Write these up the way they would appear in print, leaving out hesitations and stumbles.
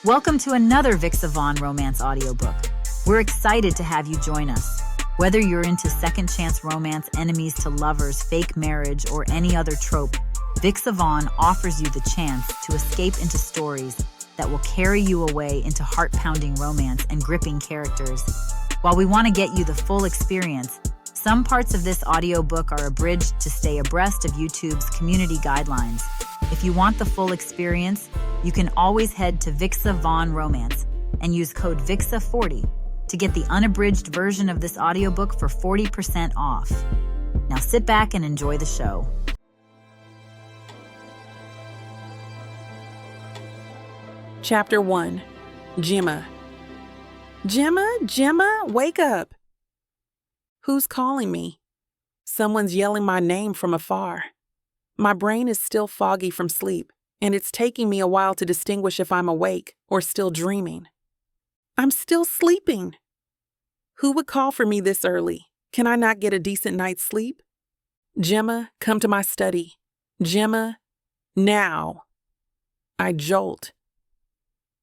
Welcome to another Vixa Vaughn romance audiobook. We're excited to have you join us. Whether you're into second chance romance, enemies to lovers, fake marriage, or any other trope, Vixa Vaughn offers you the chance to escape into stories that will carry you away into heart-pounding romance and gripping characters. While we want to get you the full experience, some parts of this audiobook are abridged to stay abreast of YouTube's community guidelines. If you want the full experience, you can always head to Vixa Vaughn Romance and use code VIXA40 to get the unabridged version of this audiobook for 40% off. Now sit back and enjoy the show. Chapter 1. Jemma. Jemma, wake up! Who's calling me? Someone's yelling my name from afar. My brain is still foggy from sleep, and it's taking me a while to distinguish if I'm awake or still dreaming. I'm still sleeping. Who would call for me this early? Can I not get a decent night's sleep? Jemma, come to my study. Jemma, now. I jolt.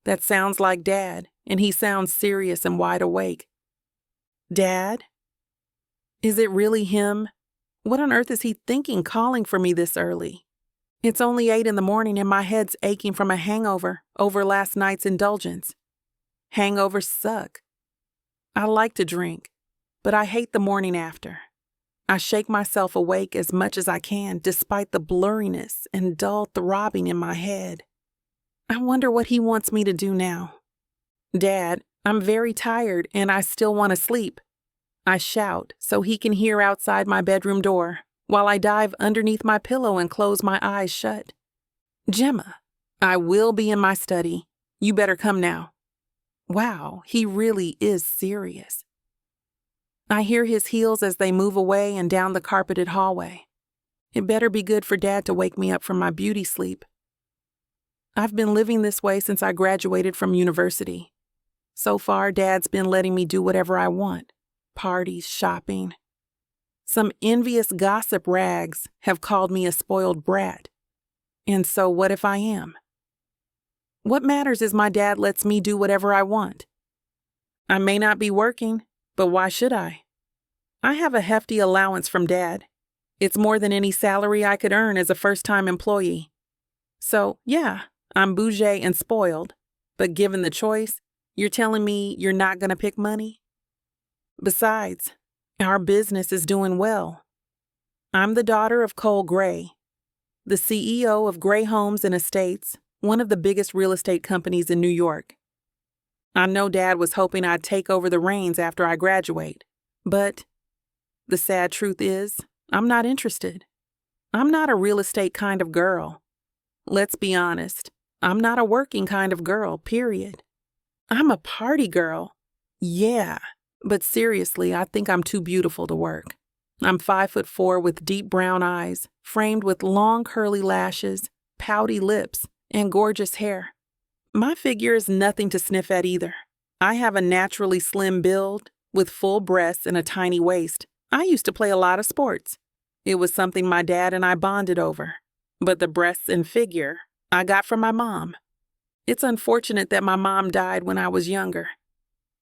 That sounds like Dad, and he sounds serious and wide awake. Dad? Is it really him? What on earth is he thinking calling for me this early? It's only 8 in the morning and my head's aching from a hangover over last night's indulgence. Hangovers suck. I like to drink, but I hate the morning after. I shake myself awake as much as I can despite the blurriness and dull throbbing in my head. I wonder what he wants me to do now. Dad, I'm very tired and I still want to sleep. I shout so he can hear outside my bedroom door while I dive underneath my pillow and close my eyes shut. Jemma, I will be in my study. You better come now. Wow, he really is serious. I hear his heels as they move away and down the carpeted hallway. It better be good for Dad to wake me up from my beauty sleep. I've been living this way since I graduated from university. So far, Dad's been letting me do whatever I want. Parties, shopping. Some envious gossip rags have called me a spoiled brat. And so what if I am? What matters is my dad lets me do whatever I want. I may not be working, but why should I? I have a hefty allowance from Dad. It's more than any salary I could earn as a first-time employee. So, yeah, I'm bougé and spoiled, but given the choice, you're telling me you're not going to pick money? Besides, our business is doing well. I'm the daughter of Cole Grey, the CEO of Grey Homes and Estates, one of the biggest real estate companies in New York. I know Dad was hoping I'd take over the reins after I graduate, but the sad truth is, I'm not interested. I'm not a real estate kind of girl. Let's be honest, I'm not a working kind of girl, period. I'm a party girl. Yeah. But seriously, I think I'm too beautiful to work. I'm 5'4" with deep brown eyes, framed with long curly lashes, pouty lips, and gorgeous hair. My figure is nothing to sniff at either. I have a naturally slim build, with full breasts and a tiny waist. I used to play a lot of sports. It was something my dad and I bonded over. But the breasts and figure I got from my mom. It's unfortunate that my mom died when I was younger.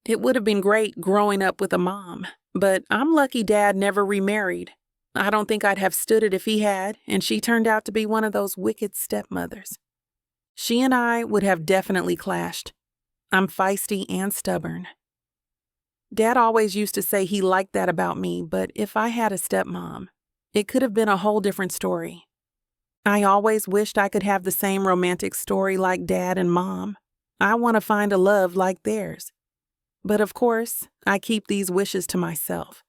It would have been great growing up with a mom, but I'm lucky Dad never remarried. I don't think I'd have stood it if he had, and she turned out to be one of those wicked stepmothers. She and I would have definitely clashed. I'm feisty and stubborn. Dad always used to say he liked that about me, but if I had a stepmom, it could have been a whole different story. I always wished I could have the same romantic story like Dad and Mom. I want to find a love like theirs. But of course, I keep these wishes to myself.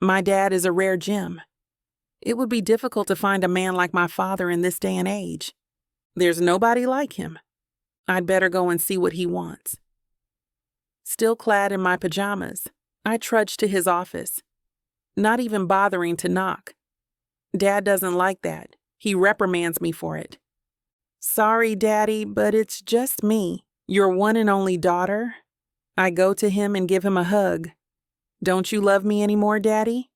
My dad is a rare gem. It would be difficult to find a man like my father in this day and age. There's nobody like him. I'd better go and see what he wants. Still clad in my pajamas, I trudge to his office, not even bothering to knock. Dad doesn't like that. He reprimands me for it. Sorry, Daddy, but it's just me, your one and only daughter. I go to him and give him a hug. Don't you love me anymore, Daddy?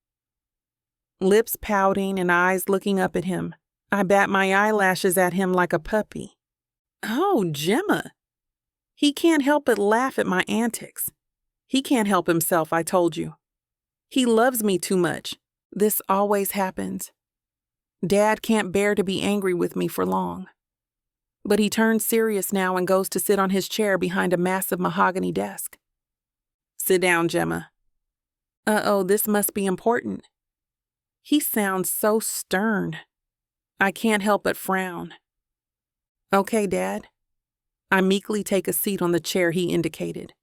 Lips pouting and eyes looking up at him, I bat my eyelashes at him like a puppy. Oh, Jemma. He can't help but laugh at my antics. He can't help himself, I told you. He loves me too much. This always happens. Dad can't bear to be angry with me for long. But he turns serious now and goes to sit on his chair behind a massive mahogany desk. Sit down, Jemma. Uh-oh, this must be important. He sounds so stern. I can't help but frown. Okay, Dad. I meekly take a seat on the chair he indicated.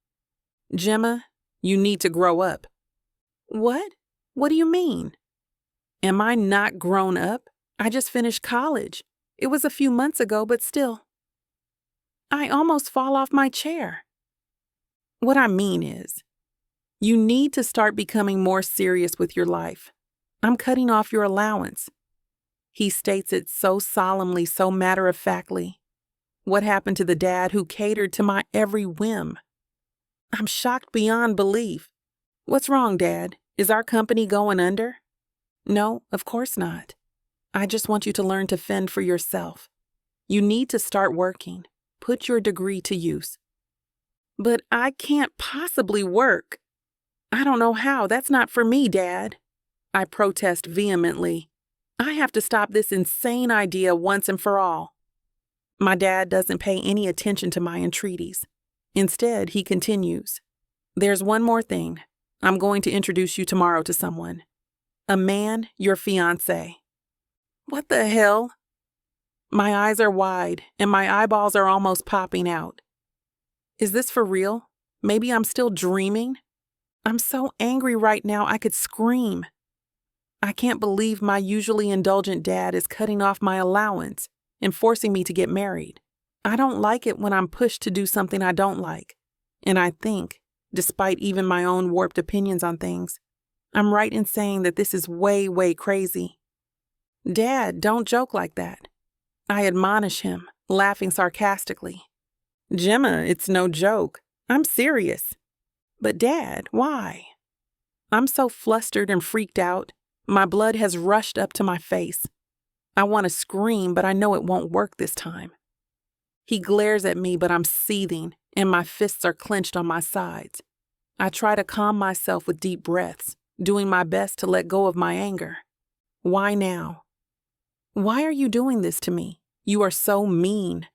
Jemma, you need to grow up. What? What do you mean? Am I not grown up? I just finished college. It was a few months ago, but still. I almost fall off my chair. What I mean is, you need to start becoming more serious with your life. I'm cutting off your allowance. He states it so solemnly, so matter-of-factly. What happened to the dad who catered to my every whim? I'm shocked beyond belief. What's wrong, Dad? Is our company going under? No, of course not. I just want you to learn to fend for yourself. You need to start working. Put your degree to use. But I can't possibly work. I don't know how. That's not for me, Dad. I protest vehemently. I have to stop this insane idea once and for all. My dad doesn't pay any attention to my entreaties. Instead, he continues. There's one more thing. I'm going to introduce you tomorrow to someone. A man, your fiancé. What the hell? My eyes are wide, and my eyeballs are almost popping out. Is this for real? Maybe I'm still dreaming? I'm so angry right now I could scream. I can't believe my usually indulgent dad is cutting off my allowance and forcing me to get married. I don't like it when I'm pushed to do something I don't like. And I think, despite even my own warped opinions on things, I'm right in saying that this is way, way crazy. Dad, don't joke like that. I admonish him, laughing sarcastically. Jemma, it's no joke. I'm serious. But Dad, why? I'm so flustered and freaked out. My blood has rushed up to my face. I want to scream, but I know it won't work this time. He glares at me, but I'm seething, and my fists are clenched on my sides. I try to calm myself with deep breaths, doing my best to let go of my anger. Why now? Why are you doing this to me? You are so mean.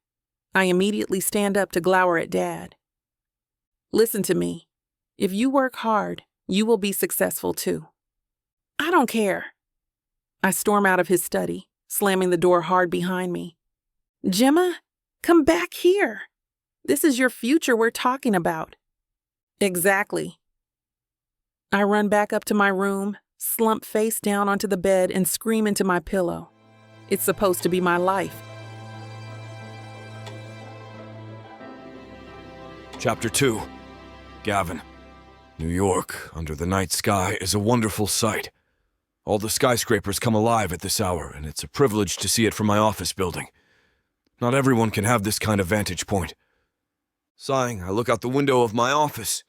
I immediately stand up to glower at Dad. Listen to me. If you work hard, you will be successful too. I don't care. I storm out of his study, slamming the door hard behind me. Jemma, come back here. This is your future we're talking about. Exactly. I run back up to my room, slump face down onto the bed, and scream into my pillow. It's supposed to be my life. Chapter 2. Gavin. New York, under the night sky, is a wonderful sight. All the skyscrapers come alive at this hour, and it's a privilege to see it from my office building. Not everyone can have this kind of vantage point. Sighing, I look out the window of my office.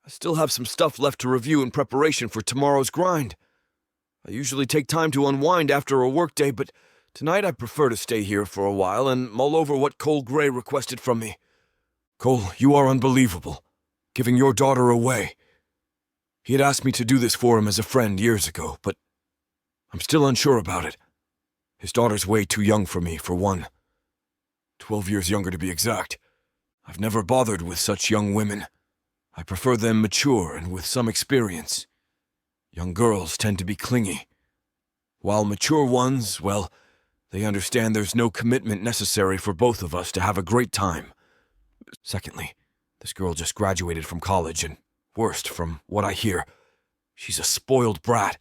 I still have some stuff left to review in preparation for tomorrow's grind. I usually take time to unwind after a workday, but tonight I prefer to stay here for a while and mull over what Cole Gray requested from me. Cole, you are unbelievable, giving your daughter away. He had asked me to do this for him as a friend years ago, but I'm still unsure about it. His daughter's way too young for me, for one. 12 years younger to be exact. I've never bothered with such young women. I prefer them mature and with some experience. Young girls tend to be clingy. While mature ones, well, they understand there's no commitment necessary for both of us to have a great time. Secondly, this girl just graduated from college, and worst, from what I hear, she's a spoiled brat.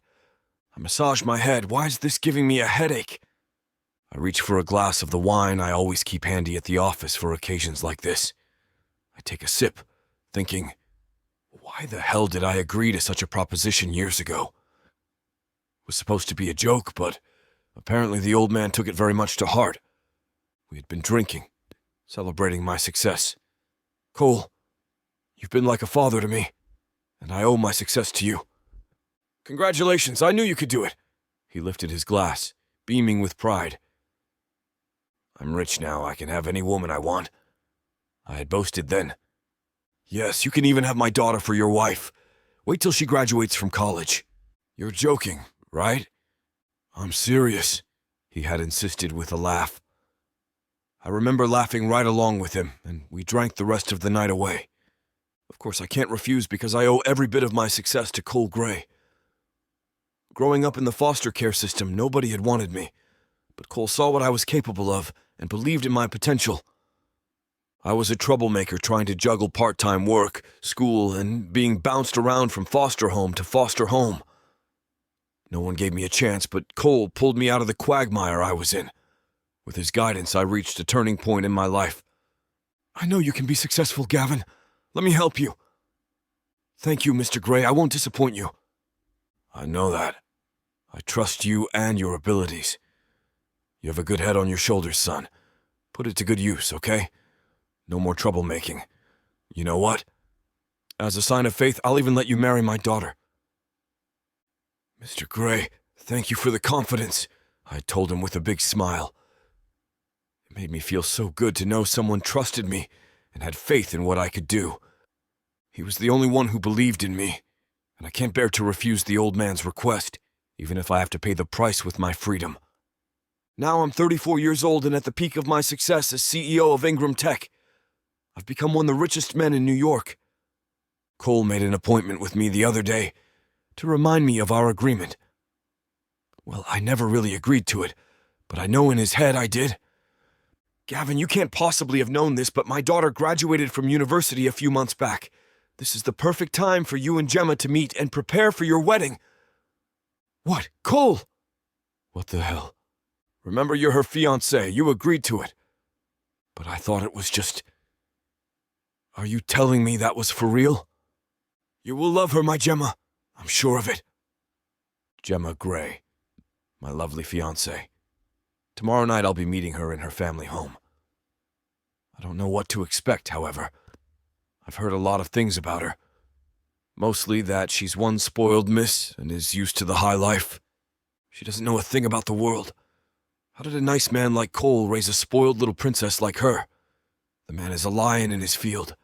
I massage my head. Why is this giving me a headache? I reach for a glass of the wine I always keep handy at the office for occasions like this. I take a sip, thinking, why the hell did I agree to such a proposition years ago? It was supposed to be a joke, but apparently the old man took it very much to heart. We had been drinking, celebrating my success. Cole, you've been like a father to me, and I owe my success to you. Congratulations, I knew you could do it. He lifted his glass, beaming with pride. I'm rich now, I can have any woman I want. I had boasted then. Yes, you can even have my daughter for your wife. Wait till she graduates from college. You're joking, right? I'm serious, he had insisted with a laugh. I remember laughing right along with him, and we drank the rest of the night away. Of course, I can't refuse because I owe every bit of my success to Cole Grey. Growing up in the foster care system, nobody had wanted me, but Cole saw what I was capable of and believed in my potential. I was a troublemaker trying to juggle part-time work, school, and being bounced around from foster home to foster home. No one gave me a chance, but Cole pulled me out of the quagmire I was in. With his guidance, I reached a turning point in my life. I know you can be successful, Gavin. Let me help you. Thank you, Mr. Grey. I won't disappoint you. I know that. I trust you and your abilities. You have a good head on your shoulders, son. Put it to good use, okay? No more troublemaking. You know what? As a sign of faith, I'll even let you marry my daughter. Mr. Grey, thank you for the confidence, I told him with a big smile. It made me feel so good to know someone trusted me and had faith in what I could do. He was the only one who believed in me, and I can't bear to refuse the old man's request, even if I have to pay the price with my freedom. Now I'm 34 years old and at the peak of my success as CEO of Ingram Tech. I've become one of the richest men in New York. Cole made an appointment with me the other day to remind me of our agreement. Well, I never really agreed to it, but I know in his head I did. Gavin, you can't possibly have known this, but my daughter graduated from university a few months back. This is the perfect time for you and Jemma to meet and prepare for your wedding. What, Cole? What the hell? Remember, you're her fiancé. You agreed to it. But I thought it was just... Are you telling me that was for real? You will love her, my Jemma. I'm sure of it. Jemma Grey, my lovely fiancé. Tomorrow night I'll be meeting her in her family home. I don't know what to expect, however. I've heard a lot of things about her. Mostly that she's one spoiled miss and is used to the high life. She doesn't know a thing about the world. How did a nice man like Cole raise a spoiled little princess like her? The man is a lion in his field.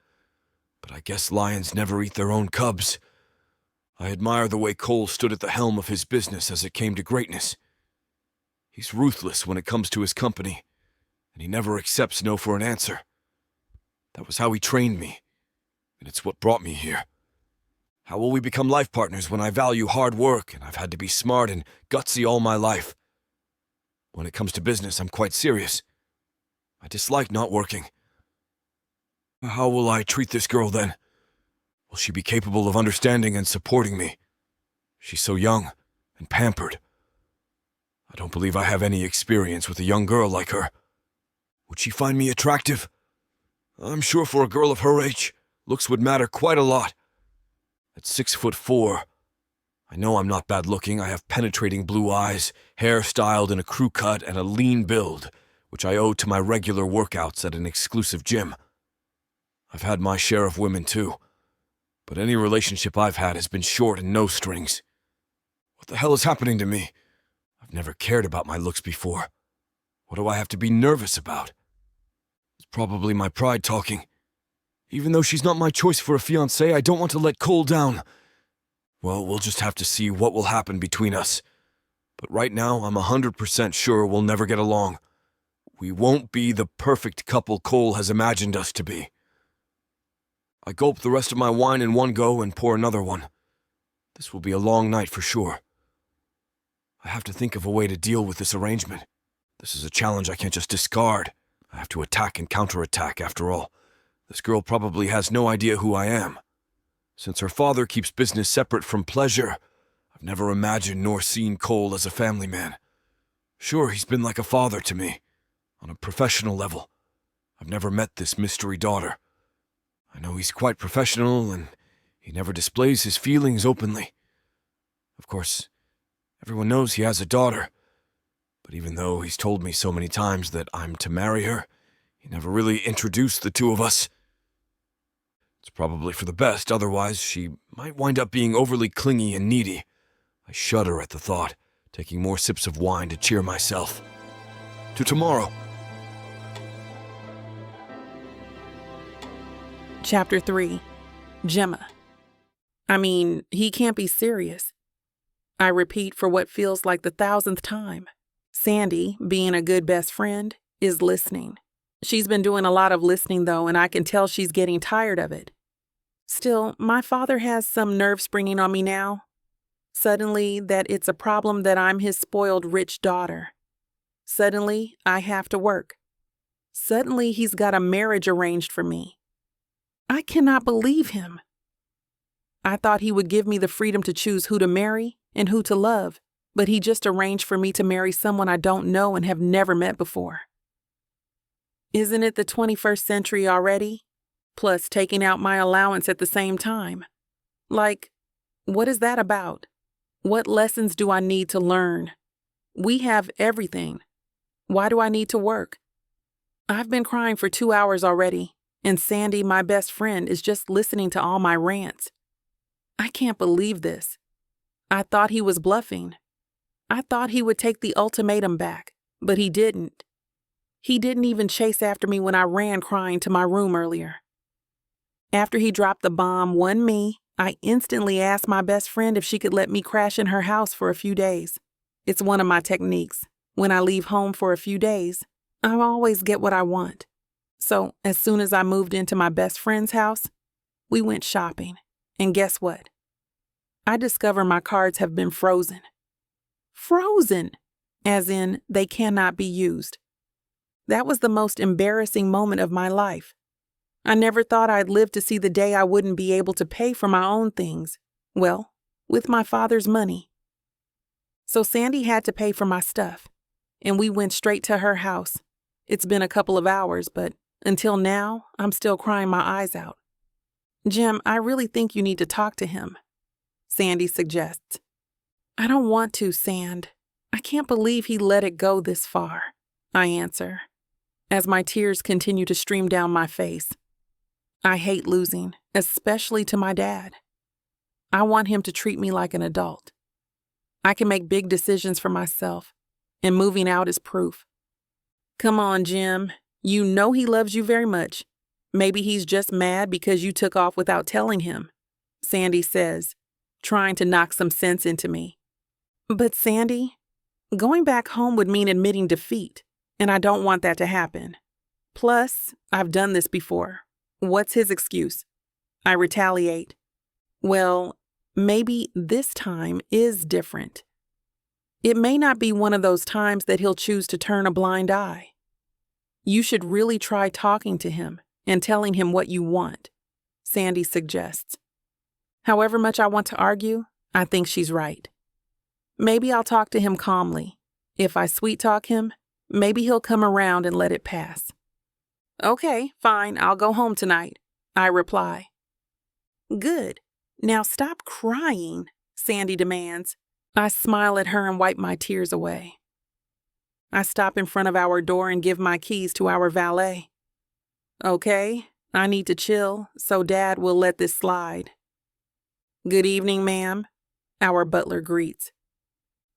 But I guess lions never eat their own cubs. I admire the way Cole stood at the helm of his business as it came to greatness. He's ruthless when it comes to his company, and he never accepts no for an answer. That was how he trained me, and it's what brought me here. How will we become life partners when I value hard work and I've had to be smart and gutsy all my life? When it comes to business, I'm quite serious. I dislike not working. How will I treat this girl then? Will she be capable of understanding and supporting me? She's so young and pampered. I don't believe I have any experience with a young girl like her. Would she find me attractive? I'm sure for a girl of her age, looks would matter quite a lot. At 6'4", I know I'm not bad looking. I have penetrating blue eyes, hair styled in a crew cut, and a lean build, which I owe to my regular workouts at an exclusive gym. I've had my share of women too, but any relationship I've had has been short and no strings. What the hell is happening to me? I've never cared about my looks before. What do I have to be nervous about? It's probably my pride talking. Even though she's not my choice for a fiancé, I don't want to let Cole down. Well, we'll just have to see what will happen between us. But right now, I'm 100% sure we'll never get along. We won't be the perfect couple Cole has imagined us to be. I gulp the rest of my wine in one go and pour another one. This will be a long night for sure. I have to think of a way to deal with this arrangement. This is a challenge I can't just discard. I have to attack and counterattack after all. This girl probably has no idea who I am. Since her father keeps business separate from pleasure, I've never imagined nor seen Cole as a family man. Sure, he's been like a father to me, on a professional level. I've never met this mystery daughter. I know he's quite professional, and he never displays his feelings openly. Of course, everyone knows he has a daughter, but even though he's told me so many times that I'm to marry her, he never really introduced the two of us. It's probably for the best, otherwise she might wind up being overly clingy and needy. I shudder at the thought, taking more sips of wine to cheer myself. To tomorrow. Chapter 3. Jemma. I mean, he can't be serious. I repeat for what feels like the 1,000th time. Sandy, being a good best friend, is listening. She's been doing a lot of listening, though, and I can tell she's getting tired of it. Still, my father has some nerve springing on me now. Suddenly, that it's a problem that I'm his spoiled rich daughter. Suddenly, I have to work. Suddenly, he's got a marriage arranged for me. I cannot believe him. I thought he would give me the freedom to choose who to marry and who to love, but he just arranged for me to marry someone I don't know and have never met before. Isn't it the 21st century already? Plus taking out my allowance at the same time. Like, what is that about? What lessons do I need to learn? We have everything. Why do I need to work? I've been crying for 2 hours already, and Sandy, my best friend, is just listening to all my rants. I can't believe this. I thought he was bluffing. I thought he would take the ultimatum back, but he didn't. He didn't even chase after me when I ran crying to my room earlier. After he dropped the bomb, won me, I instantly asked my best friend if she could let me crash in her house for a few days. It's one of my techniques. When I leave home for a few days, I always get what I want. So, as soon as I moved into my best friend's house, we went shopping. And guess what? I discover my cards have been frozen. Frozen! As in, they cannot be used. That was the most embarrassing moment of my life. I never thought I'd live to see the day I wouldn't be able to pay for my own things. Well, with my father's money. So Sandy had to pay for my stuff, and we went straight to her house. It's been a couple of hours, but until now, I'm still crying my eyes out. Jim, I really think you need to talk to him, Sandy suggests. I don't want to, Sand. I can't believe he let it go this far, I answer, as my tears continue to stream down my face. I hate losing, especially to my dad. I want him to treat me like an adult. I can make big decisions for myself, and moving out is proof. Come on, Jim. You know he loves you very much. Maybe he's just mad because you took off without telling him, Sandy says, trying to knock some sense into me. But Sandy, going back home would mean admitting defeat, and I don't want that to happen. Plus, I've done this before. What's his excuse? I retaliate. Well, maybe this time is different. It may not be one of those times that he'll choose to turn a blind eye. You should really try talking to him and telling him what you want, Sandy suggests. However much I want to argue, I think she's right. Maybe I'll talk to him calmly. If I sweet-talk him, maybe he'll come around and let it pass. Okay, fine, I'll go home tonight, I reply. Good. Now stop crying, Sandy demands. I smile at her and wipe my tears away. I stop in front of our door and give my keys to our valet. Okay, I need to chill, so Dad will let this slide. Good evening, ma'am, our butler greets.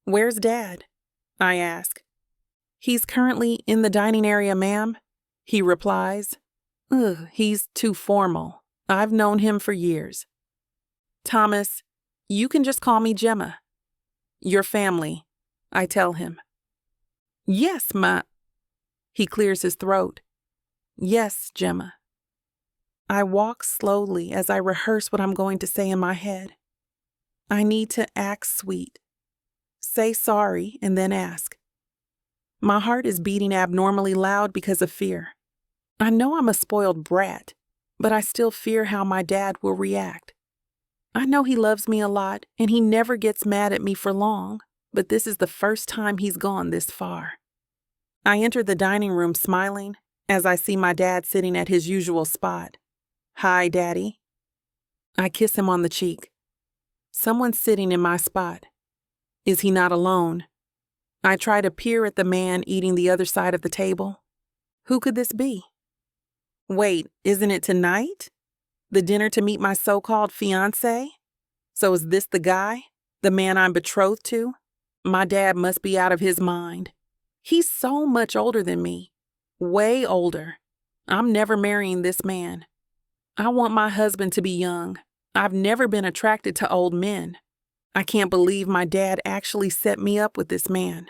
Where's Dad? I ask. He's currently in the dining area, ma'am, he replies. Ugh, he's too formal. I've known him for years. Thomas, you can just call me Jemma. Your family, I tell him. Yes, He clears his throat. Yes, Jemma. I walk slowly as I rehearse what I'm going to say in my head. I need to act sweet. Say sorry and then ask. My heart is beating abnormally loud because of fear. I know I'm a spoiled brat, but I still fear how my dad will react. I know he loves me a lot and he never gets mad at me for long, but this is the first time he's gone this far. I enter the dining room smiling as I see my dad sitting at his usual spot. Hi, Daddy. I kiss him on the cheek. Someone's sitting in my spot. Is he not alone? I try to peer at the man eating the other side of the table. Who could this be? Wait, isn't it tonight? The dinner to meet my so-called fiancé? So is this the guy? The man I'm betrothed to? My dad must be out of his mind. He's so much older than me. Way older. I'm never marrying this man. I want my husband to be young. I've never been attracted to old men. I can't believe my dad actually set me up with this man.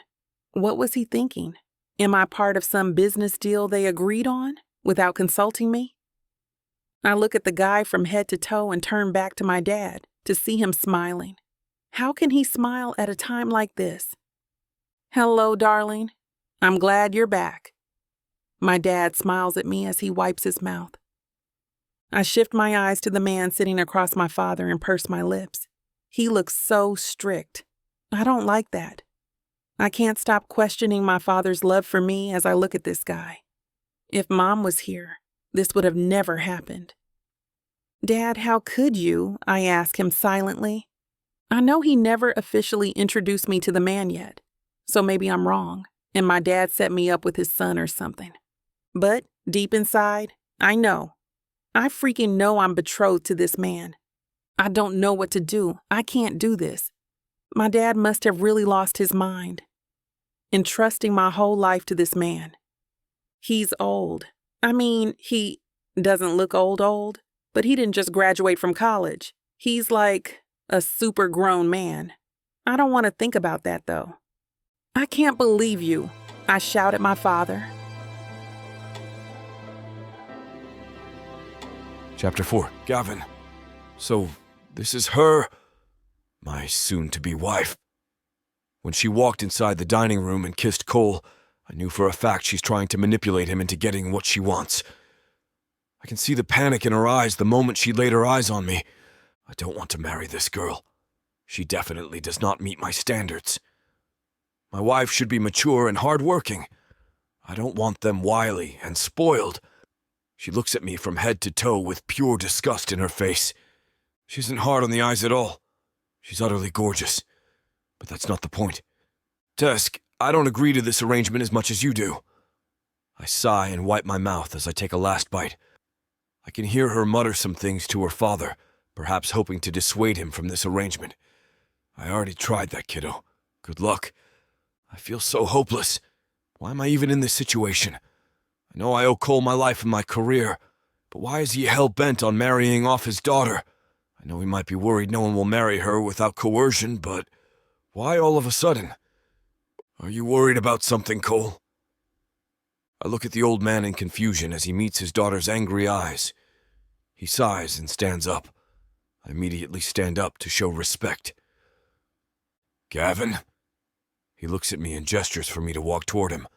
What was he thinking? Am I part of some business deal they agreed on without consulting me? I look at the guy from head to toe and turn back to my dad to see him smiling. How can he smile at a time like this? Hello, darling. I'm glad you're back. My dad smiles at me as he wipes his mouth. I shift my eyes to the man sitting across my father and purse my lips. He looks so strict. I don't like that. I can't stop questioning my father's love for me as I look at this guy. If Mom was here, this would have never happened. Dad, how could you? I ask him silently. I know he never officially introduced me to the man yet, so maybe I'm wrong, and my dad set me up with his son or something. But deep inside, I know. I freaking know I'm betrothed to this man. I don't know what to do. I can't do this. My dad must have really lost his mind. Entrusting my whole life to this man. He's old. I mean, he doesn't look old, but he didn't just graduate from college. He's like a super grown man. I don't want to think about that, though. I can't believe you, I shout at my father. Chapter 4. Gavin. So, this is her, my soon-to-be wife. When she walked inside the dining room and kissed Cole, I knew for a fact she's trying to manipulate him into getting what she wants. I can see the panic in her eyes the moment she laid her eyes on me. I don't want to marry this girl. She definitely does not meet my standards. My wife should be mature and hardworking. I don't want them wily and spoiled. She looks at me from head to toe with pure disgust in her face. She isn't hard on the eyes at all. She's utterly gorgeous. But that's not the point. Tesk, I don't agree to this arrangement as much as you do. I sigh and wipe my mouth as I take a last bite. I can hear her mutter some things to her father, perhaps hoping to dissuade him from this arrangement. I already tried that, kiddo. Good luck. I feel so hopeless. Why am I even in this situation? I know I owe Cole my life and my career, but why is he hell-bent on marrying off his daughter? I know he might be worried no one will marry her without coercion, but why all of a sudden? Are you worried about something, Cole? I look at the old man in confusion as he meets his daughter's angry eyes. He sighs and stands up. I immediately stand up to show respect. Gavin? He looks at me and gestures for me to walk toward him.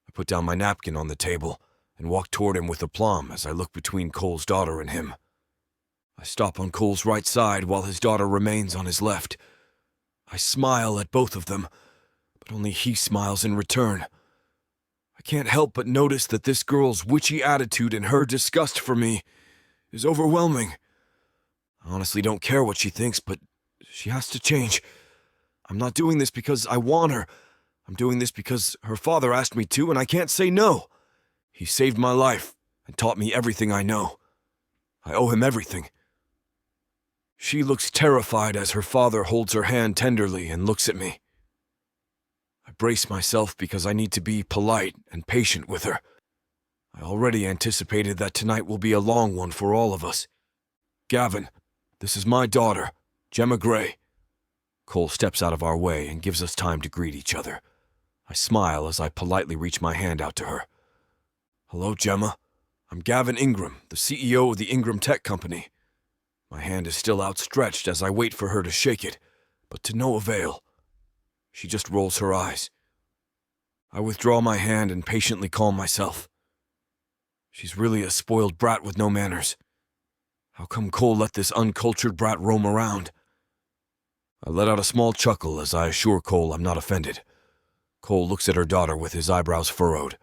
I put down my napkin on the table and walk toward him with aplomb as I look between Cole's daughter and him. I stop on Cole's right side while his daughter remains on his left. I smile at both of them, but only he smiles in return. I can't help but notice that this girl's witchy attitude and her disgust for me is overwhelming. I honestly don't care what she thinks, but she has to change. I'm not doing this because I want her. I'm doing this because her father asked me to, and I can't say no. He saved my life and taught me everything I know. I owe him everything. She looks terrified as her father holds her hand tenderly and looks at me. I brace myself because I need to be polite and patient with her. I already anticipated that tonight will be a long one for all of us. Gavin, this is my daughter, Jemma Grey. Cole steps out of our way and gives us time to greet each other. I smile as I politely reach my hand out to her. Hello, Jemma. I'm Gavin Ingram, the CEO of the Ingram Tech Company. My hand is still outstretched as I wait for her to shake it, but to no avail. She just rolls her eyes. I withdraw my hand and patiently calm myself. She's really a spoiled brat with no manners. How come Cole let this uncultured brat roam around? I let out a small chuckle as I assure Cole I'm not offended. Cole looks at her daughter with his eyebrows furrowed.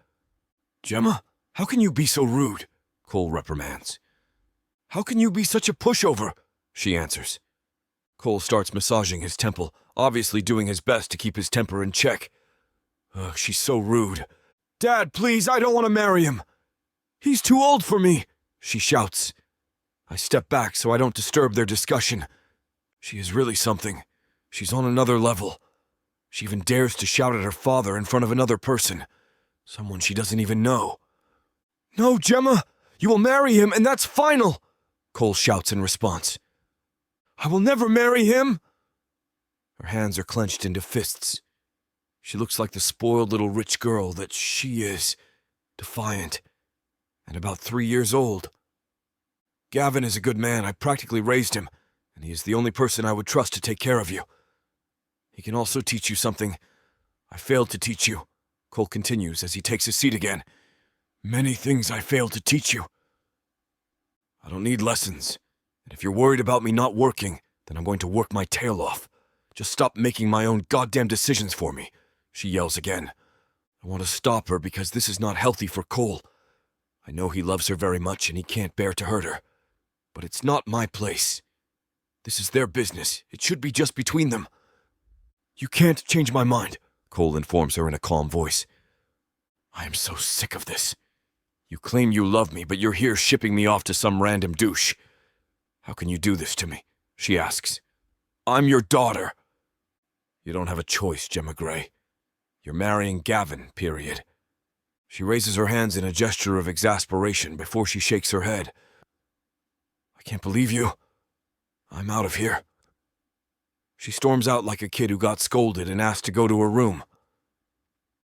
Jemma, how can you be so rude? Cole reprimands. How can you be such a pushover? She answers. Cole starts massaging his temple, obviously doing his best to keep his temper in check. Ugh, she's so rude. Dad, please, I don't want to marry him. He's too old for me, she shouts. I step back so I don't disturb their discussion. She is really something. She's on another level. She even dares to shout at her father in front of another person. Someone she doesn't even know. No, Jemma! You will marry him, and that's final, Cole shouts in response. I will never marry him! Her hands are clenched into fists. She looks like the spoiled little rich girl that she is, defiant, and about 3 years old. Gavin is a good man. I practically raised him, and he is the only person I would trust to take care of you. He can also teach you something I failed to teach you, Cole continues as he takes his seat again. Many things I failed to teach you. I don't need lessons, and if you're worried about me not working, then I'm going to work my tail off. Just stop making my own goddamn decisions for me, she yells again. I want to stop her because this is not healthy for Cole. I know he loves her very much and he can't bear to hurt her. But it's not my place. This is their business. It should be just between them. You can't change my mind, Cole informs her in a calm voice. I am so sick of this. You claim you love me, but you're here shipping me off to some random douche. How can you do this to me? She asks. I'm your daughter. You don't have a choice, Jemma Grey. You're marrying Gavin, period. She raises her hands in a gesture of exasperation before she shakes her head. I can't believe you. I'm out of here. She storms out like a kid who got scolded and asked to go to her room.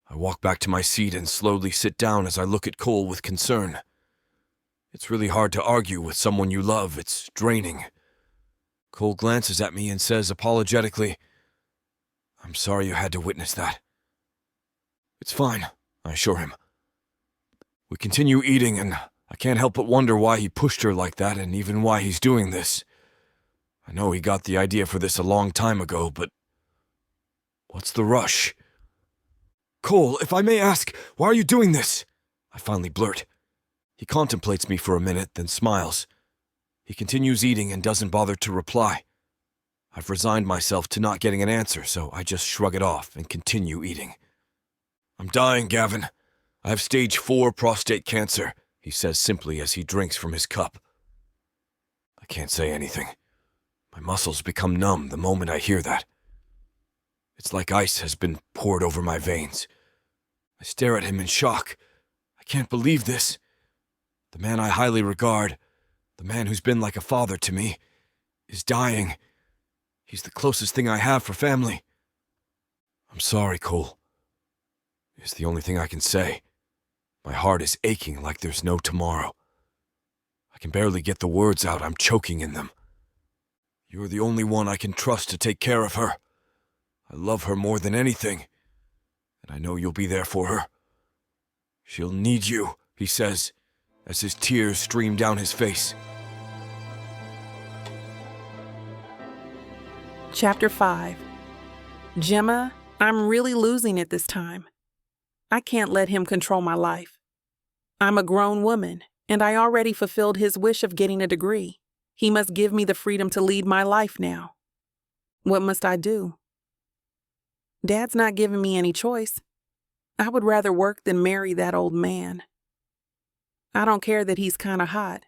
I walk back to my seat and slowly sit down as I look at Cole with concern. It's really hard to argue with someone you love. It's draining. Cole glances at me and says apologetically, I'm sorry you had to witness that. It's fine, I assure him. We continue eating, and I can't help but wonder why he pushed her like that and even why he's doing this. I know he got the idea for this a long time ago, but what's the rush? Cole, if I may ask, why are you doing this? I finally blurt. He contemplates me for a minute, then smiles. He continues eating and doesn't bother to reply. I've resigned myself to not getting an answer, so I just shrug it off and continue eating. I'm dying, Gavin. I have stage 4 prostate cancer, he says simply as he drinks from his cup. I can't say anything. My muscles become numb the moment I hear that. It's like ice has been poured over my veins. I stare at him in shock. I can't believe this. The man I highly regard, the man who's been like a father to me, is dying. He's the closest thing I have for family. I'm sorry, Cole. It's the only thing I can say. My heart is aching like there's no tomorrow. I can barely get the words out. I'm choking in them. You're the only one I can trust to take care of her. I love her more than anything, and I know you'll be there for her. She'll need you, he says, as his tears stream down his face. Chapter 5. Jemma, I'm really losing it this time. I can't let him control my life. I'm a grown woman, and I already fulfilled his wish of getting a degree. He must give me the freedom to lead my life now. What must I do? Dad's not giving me any choice. I would rather work than marry that old man. I don't care that he's kind of hot.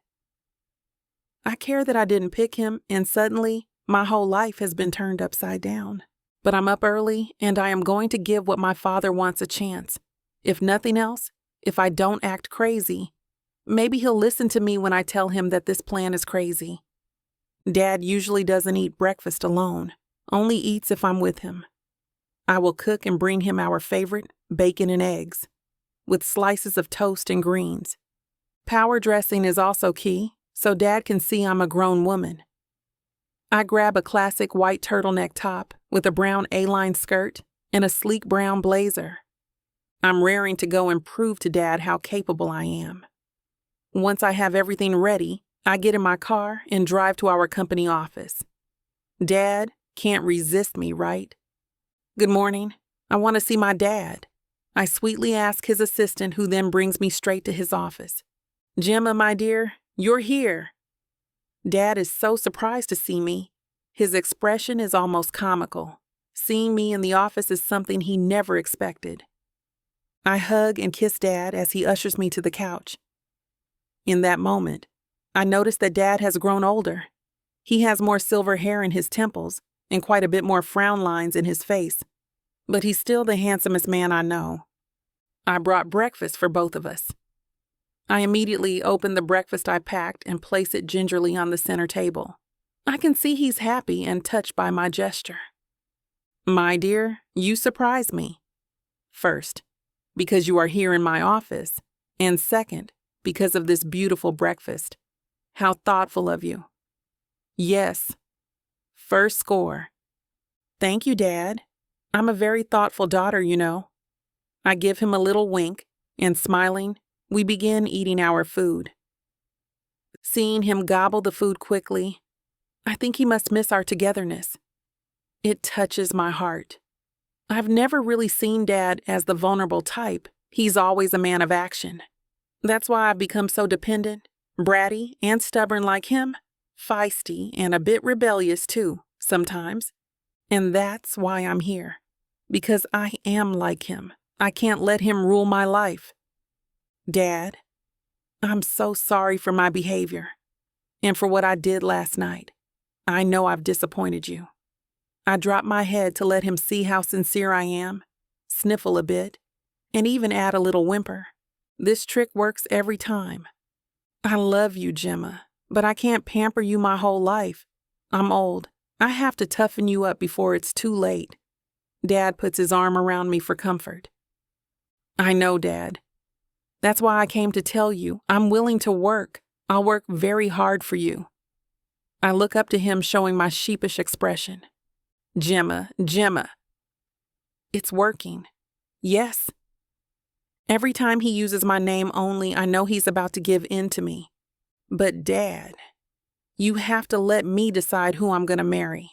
I care that I didn't pick him, and suddenly, my whole life has been turned upside down. But I'm up early, and I am going to give what my father wants a chance. If nothing else, if I don't act crazy, maybe he'll listen to me when I tell him that this plan is crazy. Dad usually doesn't eat breakfast alone, only eats if I'm with him. I will cook and bring him our favorite, bacon and eggs, with slices of toast and greens. Power dressing is also key, so Dad can see I'm a grown woman. I grab a classic white turtleneck top with a brown A-line skirt and a sleek brown blazer. I'm raring to go and prove to Dad how capable I am. Once I have everything ready, I get in my car and drive to our company office. Dad can't resist me, right? Good morning. I want to see my dad. I sweetly ask his assistant, who then brings me straight to his office. Jemma, my dear, you're here. Dad is so surprised to see me. His expression is almost comical. Seeing me in the office is something he never expected. I hug and kiss Dad as he ushers me to the couch. In that moment, I notice that Dad has grown older. He has more silver hair in his temples and quite a bit more frown lines in his face. But he's still the handsomest man I know. I brought breakfast for both of us. I immediately open the breakfast I packed and place it gingerly on the center table. I can see he's happy and touched by my gesture. My dear, you surprise me. First, because you are here in my office, and second, because of this beautiful breakfast. How thoughtful of you. Yes. First score. Thank you, Dad. I'm a very thoughtful daughter, you know. I give him a little wink, and smiling, we begin eating our food. Seeing him gobble the food quickly, I think he must miss our togetherness. It touches my heart. I've never really seen Dad as the vulnerable type. He's always a man of action. That's why I've become so dependent, bratty, and stubborn like him, feisty, and a bit rebellious too, sometimes. And that's why I'm here. Because I am like him. I can't let him rule my life. Dad, I'm so sorry for my behavior and for what I did last night. I know I've disappointed you. I drop my head to let him see how sincere I am, sniffle a bit, and even add a little whimper. This trick works every time. I love you, Jemma, but I can't pamper you my whole life. I'm old. I have to toughen you up before it's too late. Dad puts his arm around me for comfort. I know, Dad. That's why I came to tell you I'm willing to work. I'll work very hard for you. I look up to him, showing my sheepish expression. Jemma, Jemma. It's working. Yes. Every time he uses my name only, I know he's about to give in to me. But Dad, you have to let me decide who I'm going to marry.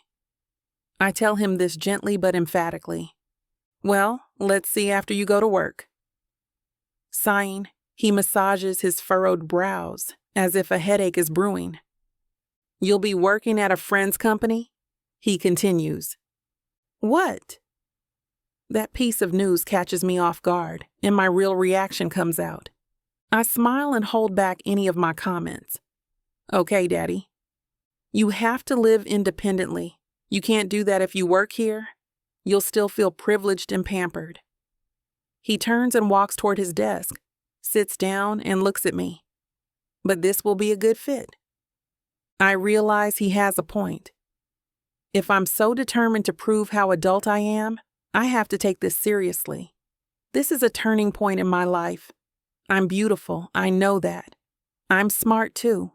I tell him this gently but emphatically. Well, let's see after you go to work. Sighing, he massages his furrowed brows as if a headache is brewing. You'll be working at a friend's company? He continues. What? That piece of news catches me off guard, and my real reaction comes out. I smile and hold back any of my comments. Okay, Daddy. You have to live independently. You can't do that if you work here. You'll still feel privileged and pampered. He turns and walks toward his desk, sits down, and looks at me. But this will be a good fit. I realize he has a point. If I'm so determined to prove how adult I am, I have to take this seriously. This is a turning point in my life. I'm beautiful, I know that. I'm smart too.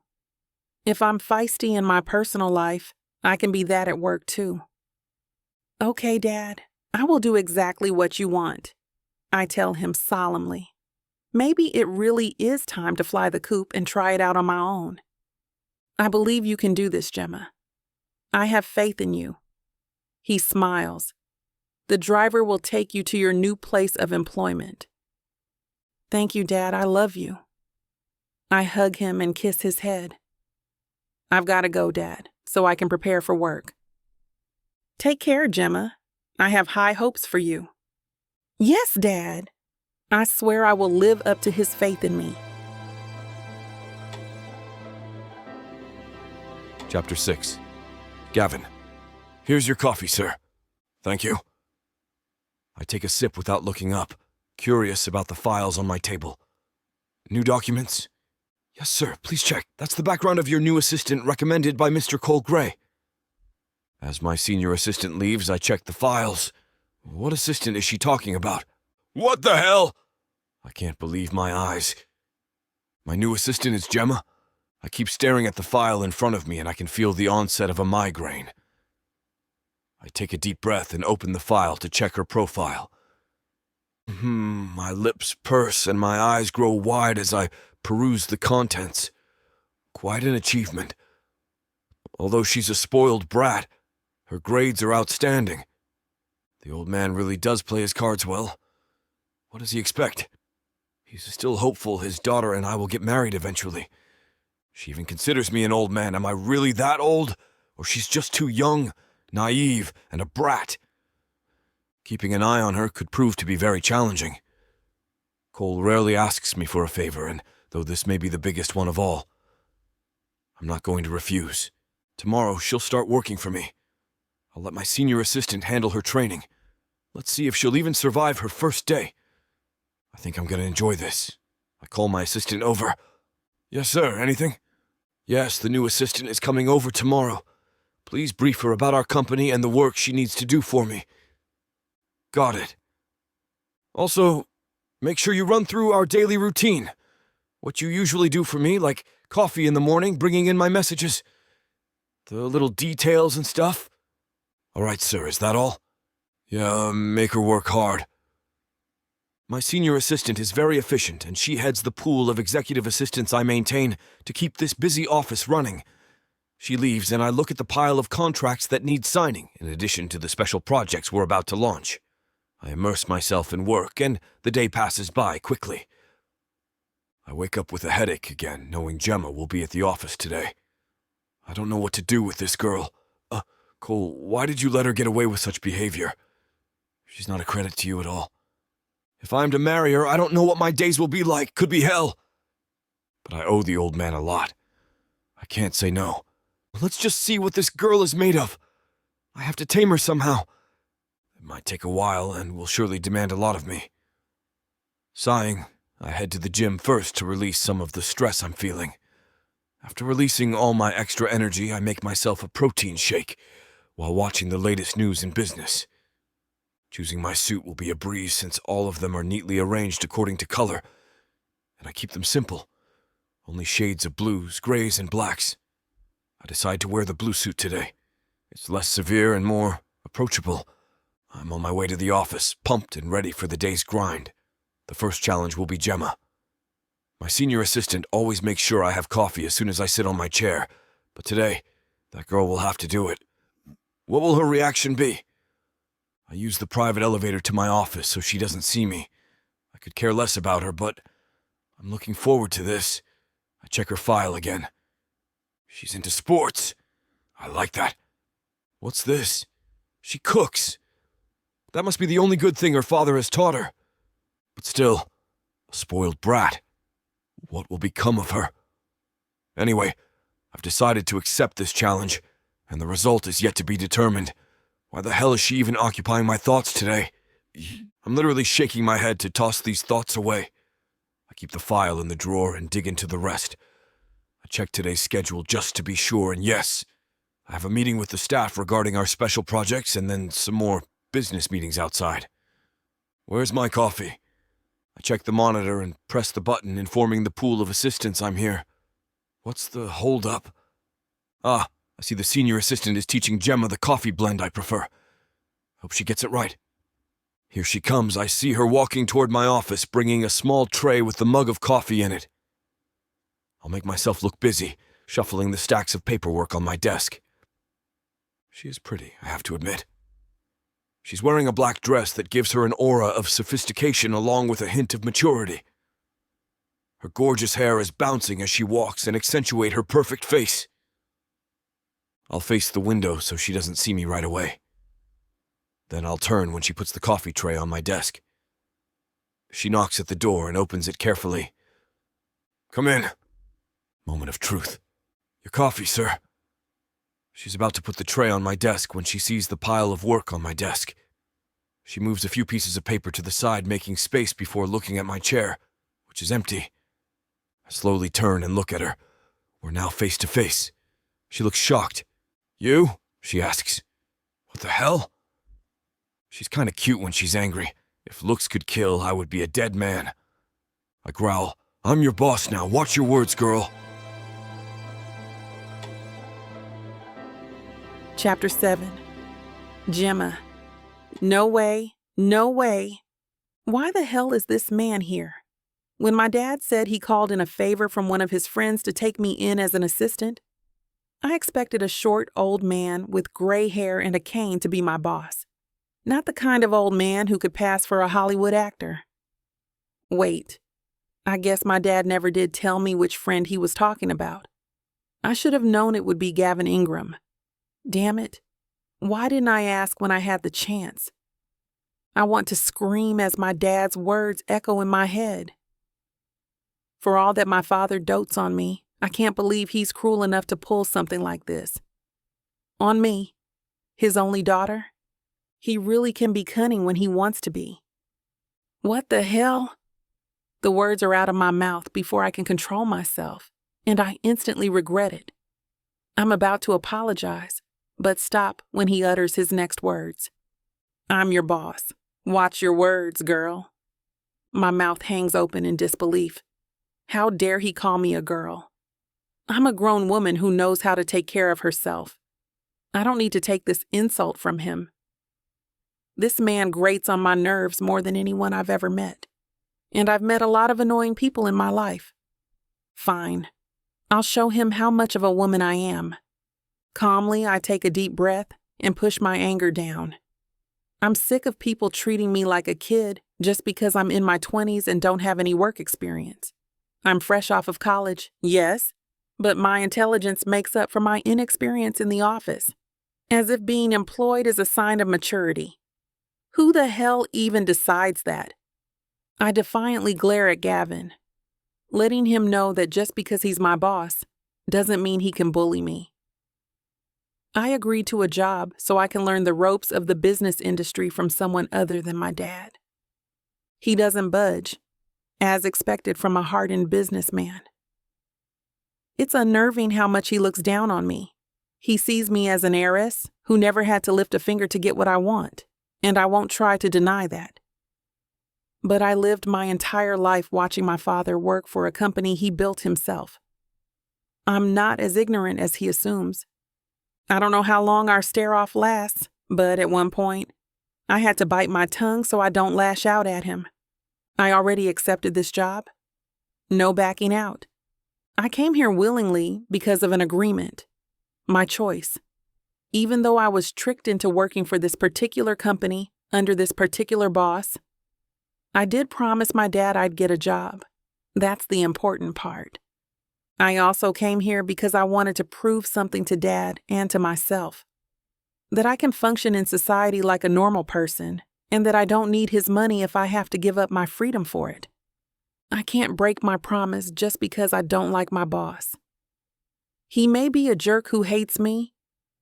If I'm feisty in my personal life, I can be that at work too. Okay, Dad, I will do exactly what you want. I tell him solemnly. Maybe it really is time to fly the coop and try it out on my own. I believe you can do this, Jemma. I have faith in you. He smiles. The driver will take you to your new place of employment. Thank you, Dad. I love you. I hug him and kiss his head. I've got to go, Dad, so I can prepare for work. Take care, Jemma. I have high hopes for you. Yes, Dad. I swear I will live up to his faith in me. Chapter 6. Gavin. Here's your coffee, sir. Thank you. I take a sip without looking up, curious about the files on my table. New documents? Yes, sir, please check. That's the background of your new assistant recommended by Mr. Cole Gray. As my senior assistant leaves, I check the files. What assistant is she talking about? What the hell? I can't believe my eyes. My new assistant is Jemma? I keep staring at the file in front of me and I can feel the onset of a migraine. I take a deep breath and open the file to check her profile. My lips purse and my eyes grow wide as I peruse the contents. Quite an achievement. Although she's a spoiled brat, her grades are outstanding. The old man really does play his cards well. What does he expect? He's still hopeful his daughter and I will get married eventually. She even considers me an old man. Am I really that old? Or she's just too young, naive, and a brat? Keeping an eye on her could prove to be very challenging. Cole rarely asks me for a favor, and though this may be the biggest one of all, I'm not going to refuse. Tomorrow, she'll start working for me. I'll let my senior assistant handle her training. Let's see if she'll even survive her first day. I think I'm going to enjoy this. I call my assistant over. Yes, sir, anything? Yes, the new assistant is coming over tomorrow. Please brief her about our company and the work she needs to do for me. Got it. Also, make sure you run through our daily routine. What you usually do for me, like coffee in the morning, bringing in my messages. The little details and stuff. All right, sir, is that all? Yeah, make her work hard. My senior assistant is very efficient, and she heads the pool of executive assistants I maintain to keep this busy office running. She leaves, and I look at the pile of contracts that need signing, in addition to the special projects we're about to launch. I immerse myself in work, and the day passes by quickly. I wake up with a headache again, knowing Jemma will be at the office today. I don't know what to do with this girl. Cole, why did you let her get away with such behavior? She's not a credit to you at all. If I'm to marry her, I don't know what my days will be like. Could be hell. But I owe the old man a lot. I can't say no. Let's just see what this girl is made of. I have to tame her somehow. It might take a while and will surely demand a lot of me. Sighing, I head to the gym first to release some of the stress I'm feeling. After releasing all my extra energy, I make myself a protein shake while watching the latest news in business. Choosing my suit will be a breeze since all of them are neatly arranged according to color, and I keep them simple. Only shades of blues, grays, and blacks. I decide to wear the blue suit today. It's less severe and more approachable. I'm on my way to the office, pumped and ready for the day's grind. The first challenge will be Jemma. My senior assistant always makes sure I have coffee as soon as I sit on my chair, but today, that girl will have to do it. What will her reaction be? I use the private elevator to my office so she doesn't see me. I could care less about her, but I'm looking forward to this. I check her file again. She's into sports. I like that. What's this? She cooks. That must be the only good thing her father has taught her. But still, a spoiled brat. What will become of her? Anyway, I've decided to accept this challenge, and the result is yet to be determined. Why the hell is she even occupying my thoughts today? I'm literally shaking my head to toss these thoughts away. I keep the file in the drawer and dig into the rest. I check today's schedule just to be sure, and yes, I have a meeting with the staff regarding our special projects and then some more business meetings outside. Where's my coffee? I check the monitor and press the button informing the pool of assistants I'm here. What's the hold-up? I see the senior assistant is teaching Jemma the coffee blend I prefer. Hope she gets it right. Here she comes. I see her walking toward my office, bringing a small tray with the mug of coffee in it. I'll make myself look busy, shuffling the stacks of paperwork on my desk. She is pretty, I have to admit. She's wearing a black dress that gives her an aura of sophistication along with a hint of maturity. Her gorgeous hair is bouncing as she walks and accentuate her perfect face. I'll face the window so she doesn't see me right away. Then I'll turn when she puts the coffee tray on my desk. She knocks at the door and opens it carefully. Come in. Moment of truth. Your coffee, sir. She's about to put the tray on my desk when she sees the pile of work on my desk. She moves a few pieces of paper to the side, making space before looking at my chair, which is empty. I slowly turn and look at her. We're now face to face. She looks shocked. You? She asks. What the hell? She's kinda cute when she's angry. If looks could kill, I would be a dead man. I growl. I'm your boss now. Watch your words, girl. Chapter 7. Jemma. No way. No way. Why the hell is this man here? When my dad said he called in a favor from one of his friends to take me in as an assistant, I expected a short old man with gray hair and a cane to be my boss. Not the kind of old man who could pass for a Hollywood actor. Wait, I guess my dad never did tell me which friend he was talking about. I should have known it would be Gavin Ingram. Damn it. Why didn't I ask when I had the chance? I want to scream as my dad's words echo in my head. For all that my father dotes on me, I can't believe he's cruel enough to pull something like this. On me, his only daughter. He really can be cunning when he wants to be. What the hell? The words are out of my mouth before I can control myself, and I instantly regret it. I'm about to apologize, but stop when he utters his next words. "I'm your boss. Watch your words, girl." My mouth hangs open in disbelief. How dare he call me a girl? I'm a grown woman who knows how to take care of herself. I don't need to take this insult from him. This man grates on my nerves more than anyone I've ever met. And I've met a lot of annoying people in my life. Fine. I'll show him how much of a woman I am. Calmly, I take a deep breath and push my anger down. I'm sick of people treating me like a kid just because I'm in my 20s and don't have any work experience. I'm fresh off of college, yes, but my intelligence makes up for my inexperience in the office, as if being employed is a sign of maturity. Who the hell even decides that? I defiantly glare at Gavin, letting him know that just because he's my boss doesn't mean he can bully me. I agreed to a job so I can learn the ropes of the business industry from someone other than my dad. He doesn't budge, as expected from a hardened businessman. It's unnerving how much he looks down on me. He sees me as an heiress who never had to lift a finger to get what I want, and I won't try to deny that. But I lived my entire life watching my father work for a company he built himself. I'm not as ignorant as he assumes. I don't know how long our stare-off lasts, but at one point, I had to bite my tongue so I don't lash out at him. I already accepted this job. No backing out. I came here willingly because of an agreement. My choice. Even though I was tricked into working for this particular company under this particular boss, I did promise my dad I'd get a job. That's the important part. I also came here because I wanted to prove something to Dad and to myself. That I can function in society like a normal person, and that I don't need his money if I have to give up my freedom for it. I can't break my promise just because I don't like my boss. He may be a jerk who hates me,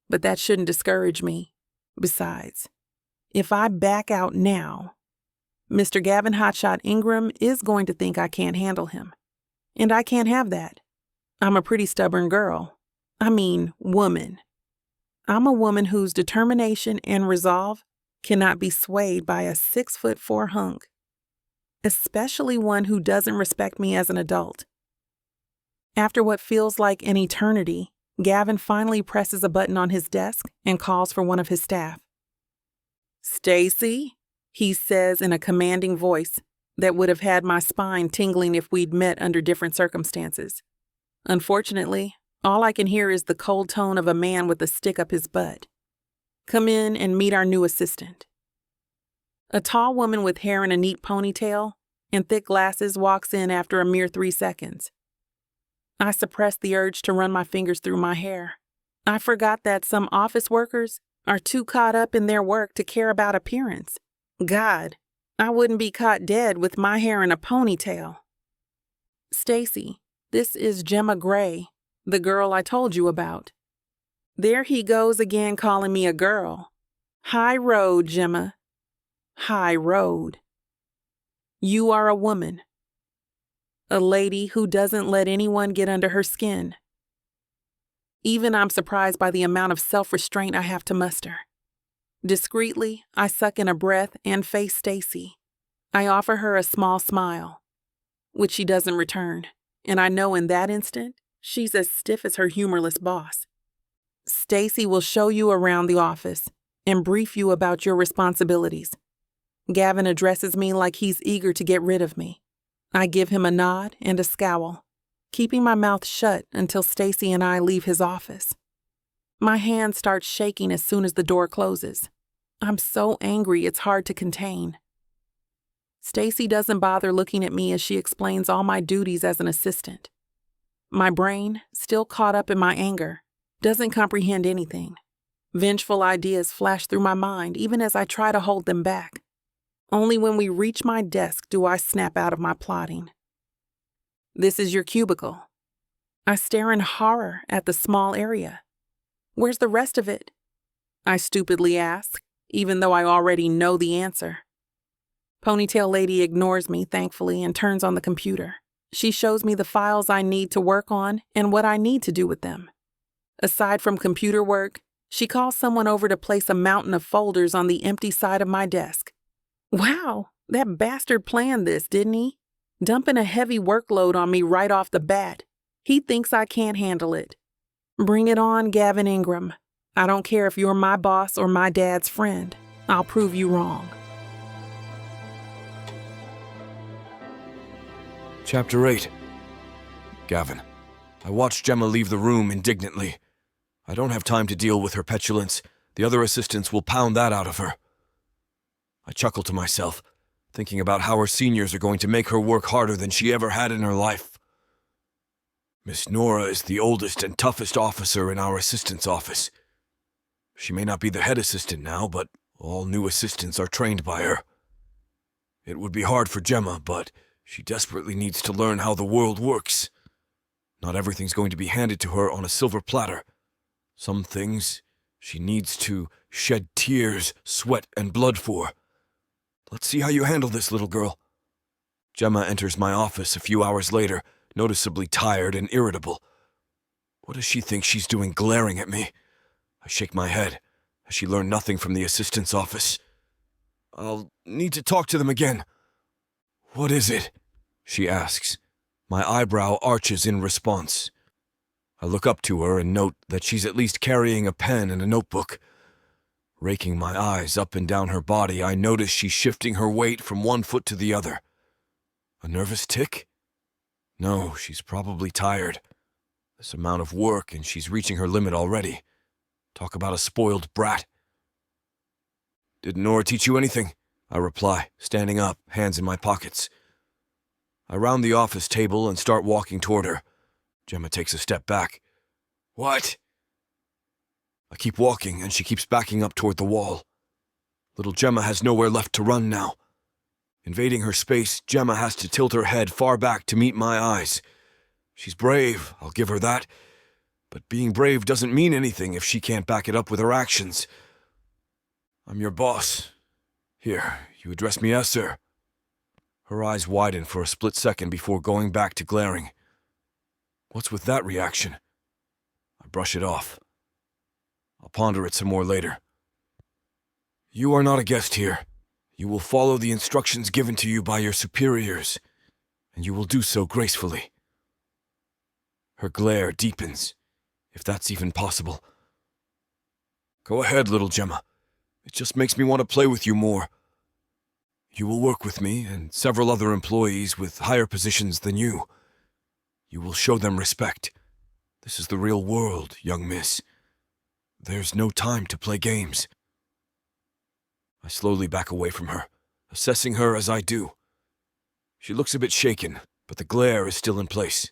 but that shouldn't discourage me. Besides, if I back out now, Mr. Gavin Hotshot Ingram is going to think I can't handle him. And I can't have that. I'm a pretty stubborn girl. I mean, woman. I'm a woman whose determination and resolve cannot be swayed by a 6'4" hunk, especially one who doesn't respect me as an adult. After what feels like an eternity, Gavin finally presses a button on his desk and calls for one of his staff. "Stacy," he says in a commanding voice that would have had my spine tingling if we'd met under different circumstances. Unfortunately, all I can hear is the cold tone of a man with a stick up his butt. "Come in and meet our new assistant." A tall woman with hair in a neat ponytail and thick glasses walks in after a mere 3 seconds. I suppress the urge to run my fingers through my hair. I forgot that some office workers are too caught up in their work to care about appearance. God, I wouldn't be caught dead with my hair in a ponytail. "Stacy, this is Jemma Grey, the girl I told you about." There he goes again calling me a girl. High road, Jemma. High road. You are a woman. A lady who doesn't let anyone get under her skin. Even I'm surprised by the amount of self-restraint I have to muster. Discreetly, I suck in a breath and face Stacy. I offer her a small smile, which she doesn't return, and I know in that instant, she's as stiff as her humorless boss. Stacy will show you around the office and brief you about your responsibilities. Gavin addresses me like he's eager to get rid of me. I give him a nod and a scowl, keeping my mouth shut until Stacy and I leave his office. My hand starts shaking as soon as the door closes. I'm so angry it's hard to contain. Stacy doesn't bother looking at me as she explains all my duties as an assistant. My brain, still caught up in my anger, doesn't comprehend anything. Vengeful ideas flash through my mind even as I try to hold them back. Only when we reach my desk do I snap out of my plotting. "This is your cubicle." I stare in horror at the small area. "Where's the rest of it?" I stupidly ask, even though I already know the answer. Ponytail lady ignores me, thankfully, and turns on the computer. She shows me the files I need to work on and what I need to do with them. Aside from computer work, she calls someone over to place a mountain of folders on the empty side of my desk. Wow, that bastard planned this, didn't he? Dumping a heavy workload on me right off the bat. He thinks I can't handle it. Bring it on, Gavin Ingram. I don't care if you're my boss or my dad's friend. I'll prove you wrong. Chapter 8. Gavin. I watched Jemma leave the room indignantly. I don't have time to deal with her petulance. The other assistants will pound that out of her. I chuckle to myself, thinking about how her seniors are going to make her work harder than she ever had in her life. Miss Nora is the oldest and toughest officer in our assistant's office. She may not be the head assistant now, but all new assistants are trained by her. It would be hard for Jemma, but she desperately needs to learn how the world works. Not everything's going to be handed to her on a silver platter. Some things she needs to shed tears, sweat, and blood for. Let's see how you handle this, little girl. Jemma enters my office a few hours later, noticeably tired and irritable. What does she think she's doing glaring at me? I shake my head. Has she learned nothing from the assistant's office? I'll need to talk to them again. What is it? She asks. My eyebrow arches in response. I look up to her and note that she's at least carrying a pen and a notebook. Raking my eyes up and down her body, I notice she's shifting her weight from one foot to the other. A nervous tic? No, she's probably tired. This amount of work and she's reaching her limit already. Talk about a spoiled brat. Didn't Nora teach you anything? I reply, standing up, hands in my pockets. I round the office table and start walking toward her. Jemma takes a step back. What? I keep walking and she keeps backing up toward the wall. Little Jemma has nowhere left to run now. Invading her space, Jemma has to tilt her head far back to meet my eyes. She's brave, I'll give her that. But being brave doesn't mean anything if she can't back it up with her actions. I'm your boss. Here, you address me as sir. Her eyes widen for a split second before going back to glaring. What's with that reaction? I brush it off. I'll ponder it some more later. You are not a guest here. You will follow the instructions given to you by your superiors, and you will do so gracefully. Her glare deepens, if that's even possible. Go ahead, little Jemma. It just makes me want to play with you more. You will work with me and several other employees with higher positions than you. You will show them respect. This is the real world, young miss. There's no time to play games. I slowly back away from her, assessing her as I do. She looks a bit shaken, but the glare is still in place.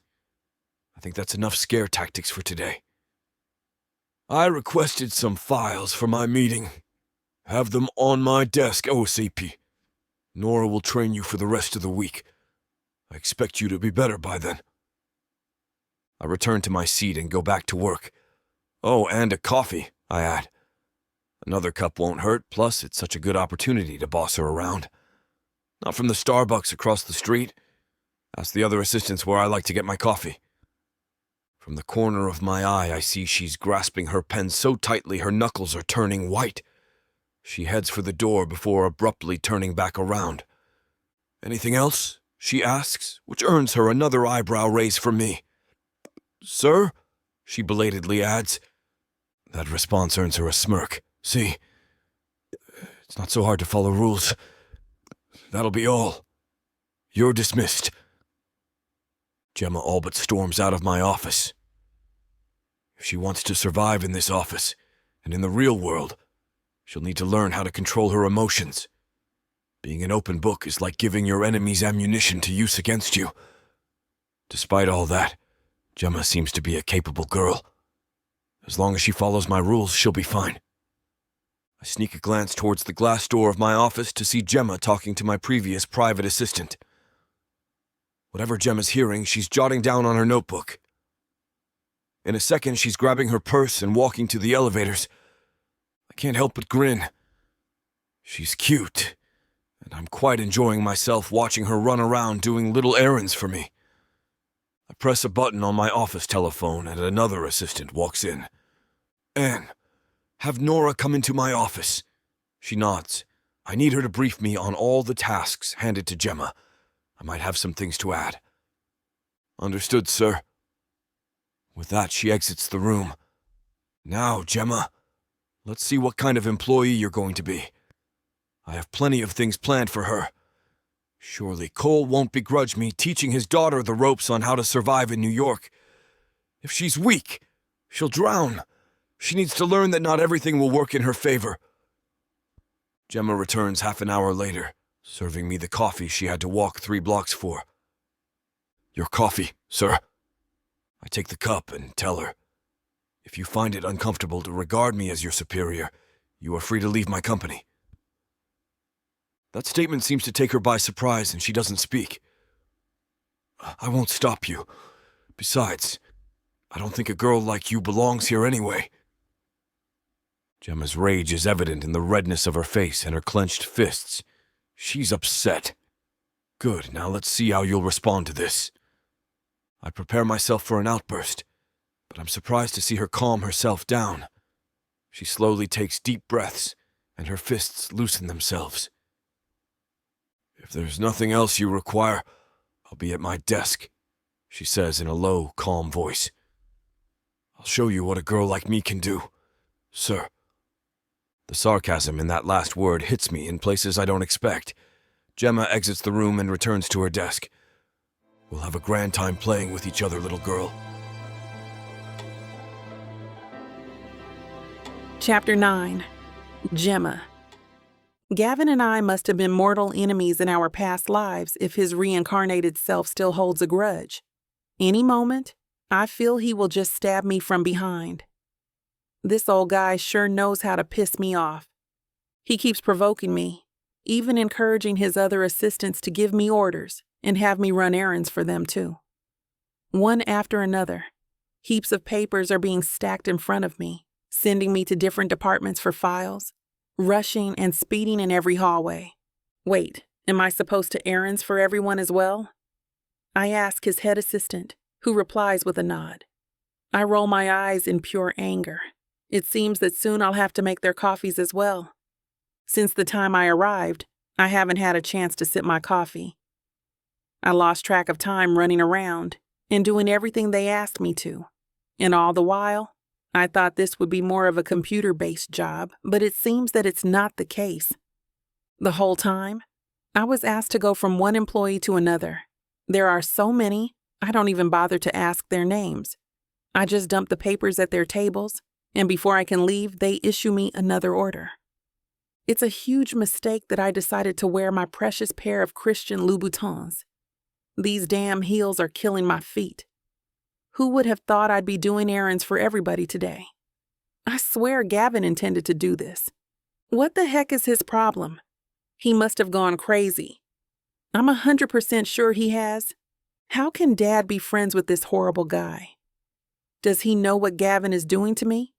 I think that's enough scare tactics for today. I requested some files for my meeting. Have them on my desk ASAP. Nora will train you for the rest of the week. I expect you to be better by then. I return to my seat and go back to work. Oh, and a coffee, I add. Another cup won't hurt, plus it's such a good opportunity to boss her around. Not from the Starbucks across the street. Ask the other assistants where I like to get my coffee. From the corner of my eye, I see she's grasping her pen so tightly her knuckles are turning white. She heads for the door before abruptly turning back around. Anything else? She asks, which earns her another eyebrow raise from me. Sir? She belatedly adds. That response earns her a smirk. See, it's not so hard to follow rules. That'll be all. You're dismissed. Jemma all but storms out of my office. If she wants to survive in this office, and in the real world, she'll need to learn how to control her emotions. Being an open book is like giving your enemies ammunition to use against you. Despite all that, Jemma seems to be a capable girl. As long as she follows my rules, she'll be fine. I sneak a glance towards the glass door of my office to see Jemma talking to my previous private assistant. Whatever Jemma's hearing, she's jotting down on her notebook. In a second, she's grabbing her purse and walking to the elevators. I can't help but grin. She's cute, and I'm quite enjoying myself watching her run around doing little errands for me. I press a button on my office telephone and another assistant walks in. "Anne, have Nora come into my office." She nods. I need her to brief me on all the tasks handed to Jemma. I might have some things to add. "Understood, sir." With that, she exits the room. "Now, Jemma, let's see what kind of employee you're going to be. I have plenty of things planned for her. Surely Cole won't begrudge me teaching his daughter the ropes on how to survive in New York. If she's weak, she'll drown. She needs to learn that not everything will work in her favor." Jemma returns half an hour later, serving me the coffee she had to walk 3 blocks for. "Your coffee, sir." I take the cup and tell her, "If you find it uncomfortable to regard me as your superior, you are free to leave my company." That statement seems to take her by surprise and she doesn't speak. "I won't stop you. Besides, I don't think a girl like you belongs here anyway." Gemma's rage is evident in the redness of her face and her clenched fists. She's upset. Good, now let's see how you'll respond to this. I prepare myself for an outburst, but I'm surprised to see her calm herself down. She slowly takes deep breaths, and her fists loosen themselves. "If there's nothing else you require, I'll be at my desk," she says in a low, calm voice. "I'll show you what a girl like me can do, sir." The sarcasm in that last word hits me in places I don't expect. Jemma exits the room and returns to her desk. "We'll have a grand time playing with each other, little girl." Chapter 9. Jemma. Gavin and I must have been mortal enemies in our past lives if his reincarnated self still holds a grudge. Any moment, I feel he will just stab me from behind. This old guy sure knows how to piss me off. He keeps provoking me, even encouraging his other assistants to give me orders and have me run errands for them too. One after another, heaps of papers are being stacked in front of me, sending me to different departments for files, rushing and speeding in every hallway. Wait, am I supposed to errands for everyone as well? I ask his head assistant, who replies with a nod. I roll my eyes in pure anger. It seems that soon I'll have to make their coffees as well. Since the time I arrived, I haven't had a chance to sip my coffee. I lost track of time running around and doing everything they asked me to. And all the while, I thought this would be more of a computer-based job, but it seems that it's not the case. The whole time, I was asked to go from one employee to another. There are so many, I don't even bother to ask their names. I just dump the papers at their tables, and before I can leave, they issue me another order. It's a huge mistake that I decided to wear my precious pair of Christian Louboutins. These damn heels are killing my feet. Who would have thought I'd be doing errands for everybody today? I swear Gavin intended to do this. What the heck is his problem? He must have gone crazy. I'm 100% sure he has. How can Dad be friends with this horrible guy? Does he know what Gavin is doing to me?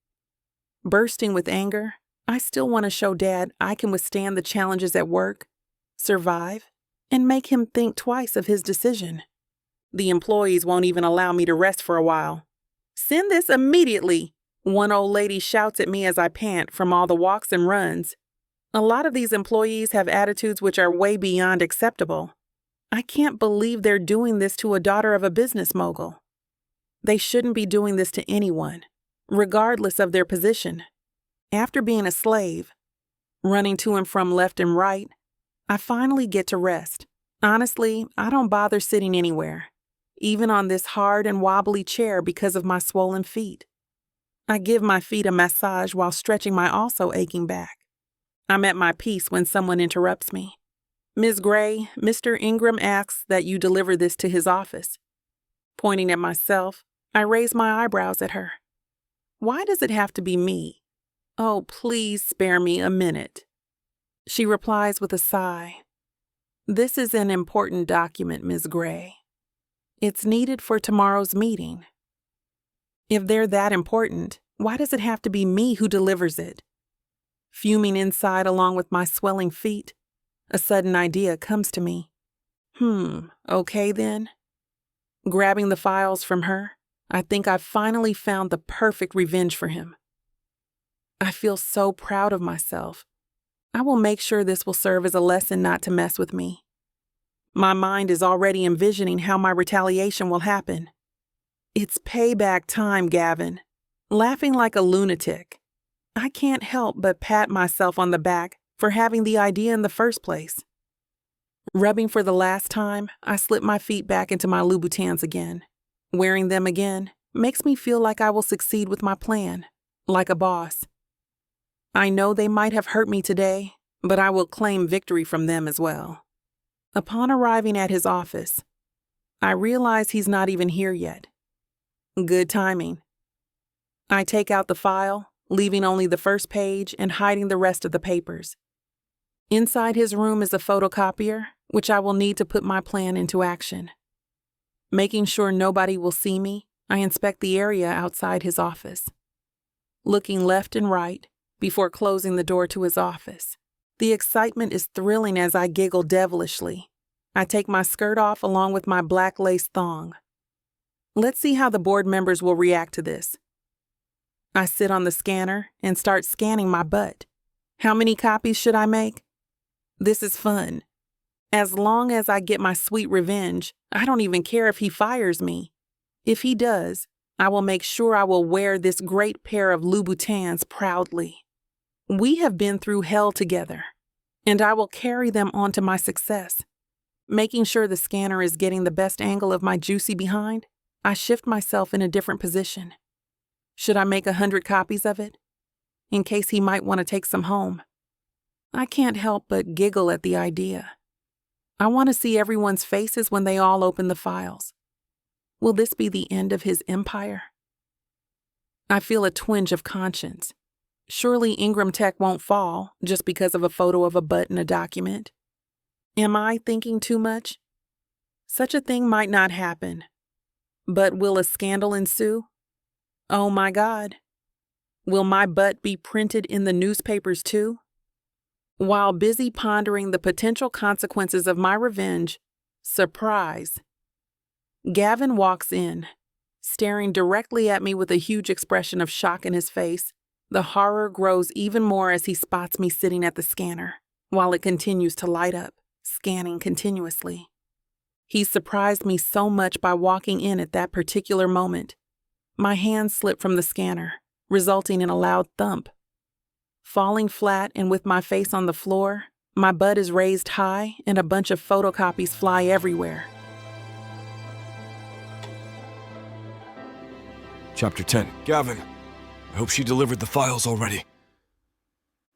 Bursting with anger, I still want to show Dad I can withstand the challenges at work, survive, and make him think twice of his decision. The employees won't even allow me to rest for a while. "Send this immediately," one old lady shouts at me as I pant from all the walks and runs. A lot of these employees have attitudes which are way beyond acceptable. I can't believe they're doing this to a daughter of a business mogul. They shouldn't be doing this to anyone, regardless of their position. After being a slave, running to and from left and right, I finally get to rest. Honestly, I don't bother sitting anywhere, even on this hard and wobbly chair because of my swollen feet. I give my feet a massage while stretching my also aching back. I'm at my peace when someone interrupts me. "Ms. Grey, Mr. Ingram asks that you deliver this to his office." Pointing at myself, I raise my eyebrows at her. Why does it have to be me? Oh, please spare me a minute. She replies with a sigh. "This is an important document, Ms. Grey. It's needed for tomorrow's meeting." If they're that important, why does it have to be me who delivers it? Fuming inside along with my swelling feet, a sudden idea comes to me. Okay then. Grabbing the files from her, I think I've finally found the perfect revenge for him. I feel so proud of myself. I will make sure this will serve as a lesson not to mess with me. My mind is already envisioning how my retaliation will happen. It's payback time, Gavin. Laughing like a lunatic. I can't help but pat myself on the back for having the idea in the first place. Rubbing for the last time, I slip my feet back into my Louboutins again. Wearing them again makes me feel like I will succeed with my plan, like a boss. I know they might have hurt me today, but I will claim victory from them as well. Upon arriving at his office, I realize he's not even here yet. Good timing. I take out the file, leaving only the first page and hiding the rest of the papers. Inside his room is a photocopier, which I will need to put my plan into action. Making sure nobody will see me, I inspect the area outside his office. Looking left and right before closing the door to his office. The excitement is thrilling as I giggle devilishly. I take my skirt off along with my black lace thong. Let's see how the board members will react to this. I sit on the scanner and start scanning my butt. How many copies should I make? This is fun. As long as I get my sweet revenge, I don't even care if he fires me. If he does, I will make sure I will wear this great pair of Louboutins proudly. We have been through hell together, and I will carry them on to my success. Making sure the scanner is getting the best angle of my juicy behind, I shift myself in a different position. Should I make 100 copies of it? In case he might want to take some home. I can't help but giggle at the idea. I want to see everyone's faces when they all open the files. Will this be the end of his empire? I feel a twinge of conscience. Surely Ingram Tech won't fall just because of a photo of a butt in a document. Am I thinking too much? Such a thing might not happen. But will a scandal ensue? Oh my God. Will my butt be printed in the newspapers too? While busy pondering the potential consequences of my revenge, surprise. Gavin walks in, staring directly at me with a huge expression of shock in his face. The horror grows even more as he spots me sitting at the scanner, while it continues to light up, scanning continuously. He surprised me so much by walking in at that particular moment. My hands slip from the scanner, resulting in a loud thump. Falling flat and with my face on the floor, my butt is raised high and a bunch of photocopies fly everywhere. Chapter 10. Gavin, I hope she delivered the files already.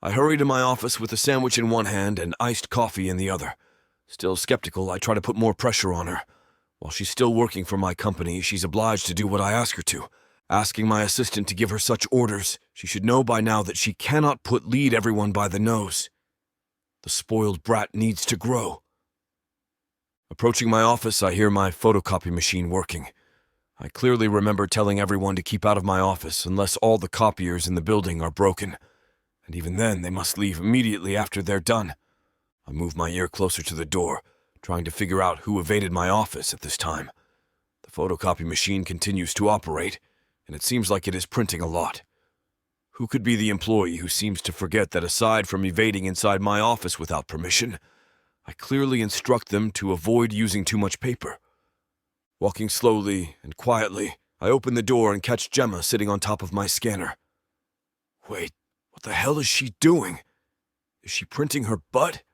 I hurry to my office with a sandwich in one hand and iced coffee in the other. Still skeptical, I try to put more pressure on her. While she's still working for my company, she's obliged to do what I ask her to. Asking my assistant to give her such orders, she should know by now that she cannot lead everyone by the nose. The spoiled brat needs to grow. Approaching my office, I hear my photocopy machine working. I clearly remember telling everyone to keep out of my office unless all the copiers in the building are broken. And even then, they must leave immediately after they're done. I move my ear closer to the door, trying to figure out who evaded my office at this time. The photocopy machine continues to operate, and it seems like it is printing a lot. Who could be the employee who seems to forget that aside from evading inside my office without permission, I clearly instruct them to avoid using too much paper? Walking slowly and quietly, I open the door and catch Jemma sitting on top of my scanner. Wait, what the hell is she doing? Is she printing her butt?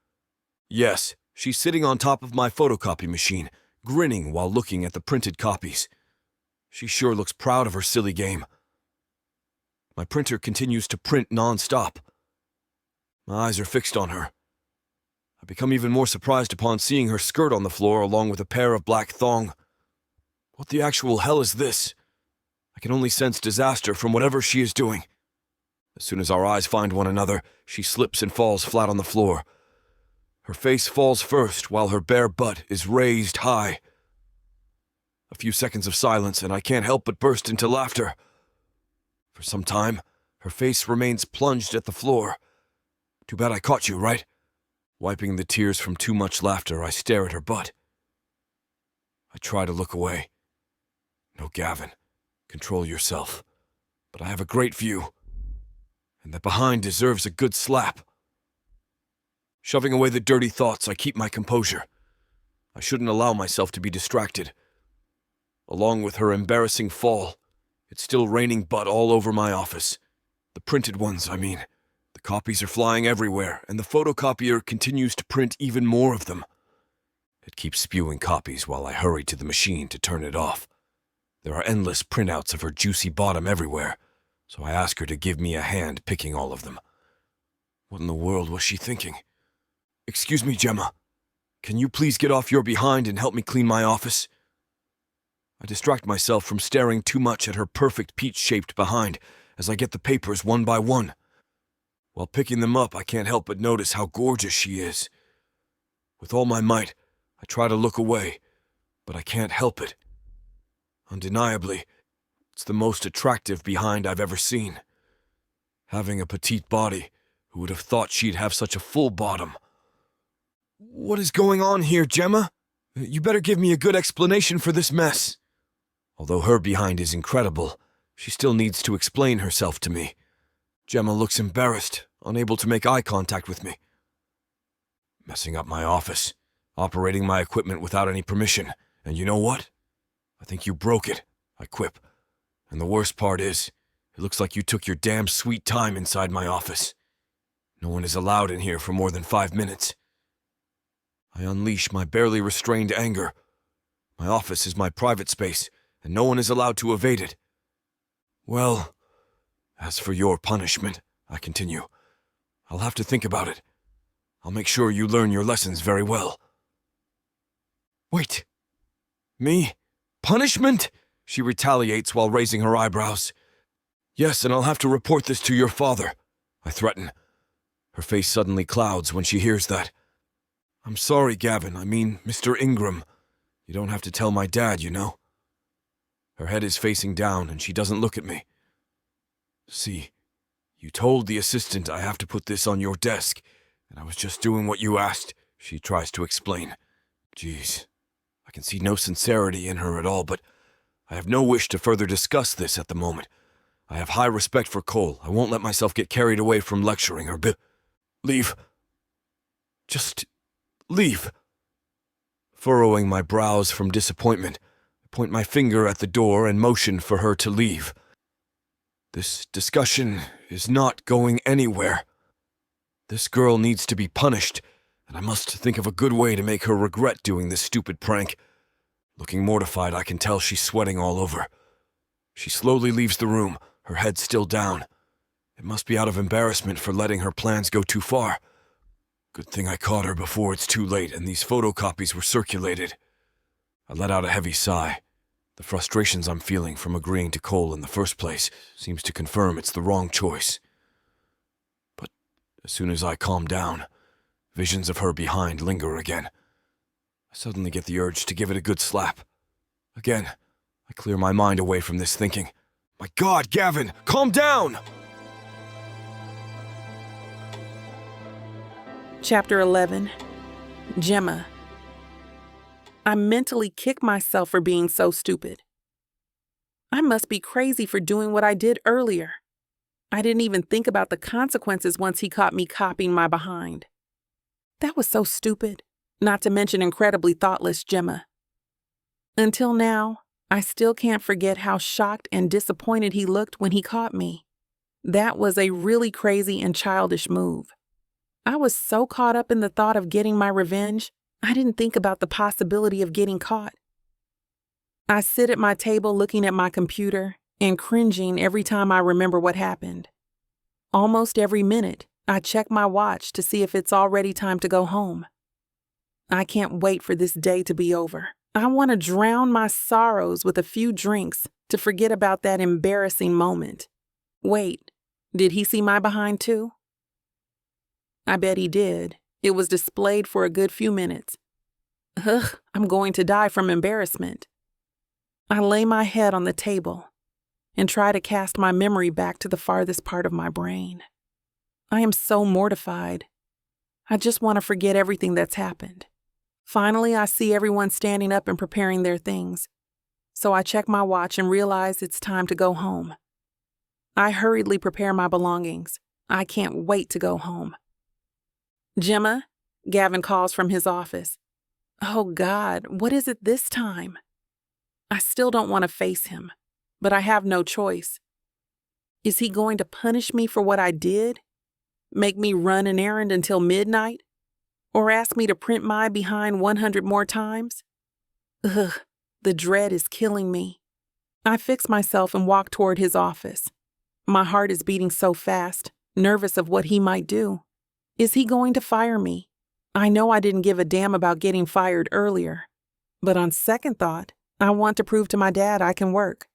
Yes, she's sitting on top of my photocopy machine, grinning while looking at the printed copies. She sure looks proud of her silly game. My printer continues to print non-stop. My eyes are fixed on her. I become even more surprised upon seeing her skirt on the floor along with a pair of black thong. What the actual hell is this? I can only sense disaster from whatever she is doing. As soon as our eyes find one another, she slips and falls flat on the floor. Her face falls first while her bare butt is raised high. A few seconds of silence, and I can't help but burst into laughter. For some time, her face remains plunged at the floor. Too bad I caught you, right? Wiping the tears from too much laughter, I stare at her butt. I try to look away. No, Gavin, control yourself. But I have a great view, and that behind deserves a good slap. Shoving away the dirty thoughts, I keep my composure. I shouldn't allow myself to be distracted. Along with her embarrassing fall, it's still raining butt all over my office. The printed ones, I mean. The copies are flying everywhere, and the photocopier continues to print even more of them. It keeps spewing copies while I hurry to the machine to turn it off. There are endless printouts of her juicy bottom everywhere, so I ask her to give me a hand picking all of them. What in the world was she thinking? Excuse me, Jemma. Can you please get off your behind and help me clean my office? I distract myself from staring too much at her perfect peach-shaped behind as I get the papers one by one. While picking them up, I can't help but notice how gorgeous she is. With all my might, I try to look away, but I can't help it. Undeniably, it's the most attractive behind I've ever seen. Having a petite body, who would have thought she'd have such a full bottom? What is going on here, Jemma? You better give me a good explanation for this mess. Although her behind is incredible, she still needs to explain herself to me. Jemma looks embarrassed, unable to make eye contact with me. Messing up my office, operating my equipment without any permission, and you know what? I think you broke it, I quip. And the worst part is, it looks like you took your damn sweet time inside my office. No one is allowed in here for more than 5 minutes. I unleash my barely restrained anger. My office is my private space, and no one is allowed to evade it. Well, as for your punishment, I continue, I'll have to think about it. I'll make sure you learn your lessons very well. Wait. Me? Punishment? She retaliates while raising her eyebrows. Yes, and I'll have to report this to your father, I threaten. Her face suddenly clouds when she hears that. I'm sorry, Gavin, I mean Mr. Ingram. You don't have to tell my dad, you know. Her head is facing down and she doesn't look at me. See, you told the assistant I have to put this on your desk, and I was just doing what you asked, she tries to explain. Jeez, I can see no sincerity in her at all, but I have no wish to further discuss this at the moment. I have high respect for Cole. I won't let myself get carried away from lecturing her. Leave. Just leave. Furrowing my brows from disappointment, I point my finger at the door and motion for her to leave. This discussion is not going anywhere. This girl needs to be punished, and I must think of a good way to make her regret doing this stupid prank. Looking mortified, I can tell she's sweating all over. She slowly leaves the room, her head still down. It must be out of embarrassment for letting her plans go too far. Good thing I caught her before it's too late and these photocopies were circulated. I let out a heavy sigh. The frustrations I'm feeling from agreeing to Cole in the first place seems to confirm it's the wrong choice. But as soon as I calm down, visions of her behind linger again. I suddenly get the urge to give it a good slap. Again, I clear my mind away from this thinking. My God, Gavin, calm down! Chapter 11. Jemma. I mentally kick myself for being so stupid. I must be crazy for doing what I did earlier. I didn't even think about the consequences once he caught me copying my behind. That was so stupid, not to mention incredibly thoughtless Jemma. Until now, I still can't forget how shocked and disappointed he looked when he caught me. That was a really crazy and childish move. I was so caught up in the thought of getting my revenge, I didn't think about the possibility of getting caught. I sit at my table looking at my computer and cringing every time I remember what happened. Almost every minute, I check my watch to see if it's already time to go home. I can't wait for this day to be over. I want to drown my sorrows with a few drinks to forget about that embarrassing moment. Wait, did he see my behind too? I bet he did. It was displayed for a good few minutes. Ugh, I'm going to die from embarrassment. I lay my head on the table and try to cast my memory back to the farthest part of my brain. I am so mortified. I just want to forget everything that's happened. Finally, I see everyone standing up and preparing their things. So I check my watch and realize it's time to go home. I hurriedly prepare my belongings. I can't wait to go home. Jemma, Gavin calls from his office. Oh God, what is it this time? I still don't want to face him, but I have no choice. Is he going to punish me for what I did? Make me run an errand until midnight? Or ask me to print my behind 100 more times? Ugh, the dread is killing me. I fix myself and walk toward his office. My heart is beating so fast, nervous of what he might do. Is he going to fire me? I know I didn't give a damn about getting fired earlier, but on second thought, I want to prove to my dad I can work.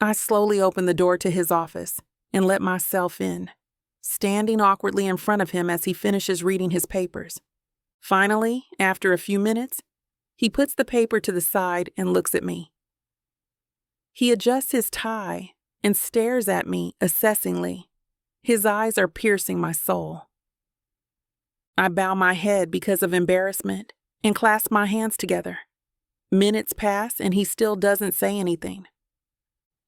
I slowly open the door to his office and let myself in, standing awkwardly in front of him as he finishes reading his papers. Finally, after a few minutes, he puts the paper to the side and looks at me. He adjusts his tie and stares at me assessingly. His eyes are piercing my soul. I bow my head because of embarrassment and clasp my hands together. Minutes pass and he still doesn't say anything.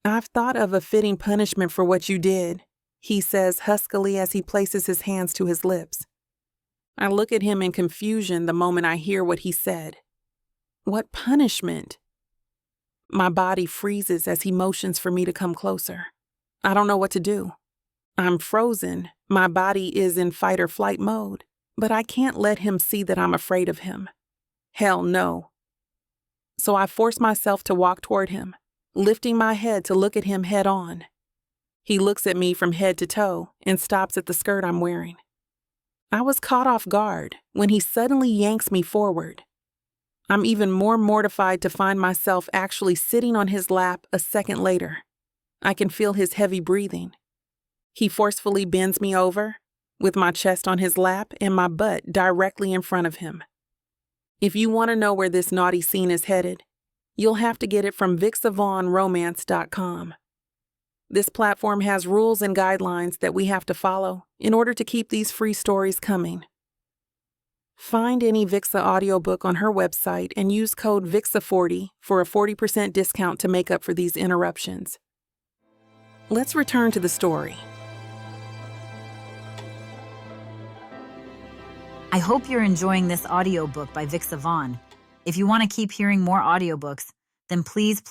I've thought of a fitting punishment for what you did, he says huskily as he places his hands to his lips. I look at him in confusion the moment I hear what he said. What punishment? My body freezes as he motions for me to come closer. I don't know what to do. I'm frozen. My body is in fight or flight mode, but I can't let him see that I'm afraid of him. Hell no. So I force myself to walk toward him, lifting my head to look at him head on. He looks at me from head to toe and stops at the skirt I'm wearing. I was caught off guard when he suddenly yanks me forward. I'm even more mortified to find myself actually sitting on his lap a second later. I can feel his heavy breathing. He forcefully bends me over, with my chest on his lap and my butt directly in front of him. If you want to know where this naughty scene is headed, you'll have to get it from VixAvaughnRomance.com. This platform has rules and guidelines that we have to follow in order to keep these free stories coming. Find any Vixa audiobook on her website and use code VIXA40 for a 40% discount to make up for these interruptions. Let's return to the story. I hope you're enjoying this audiobook by Vixa Vaughn. If you want to keep hearing more audiobooks, then please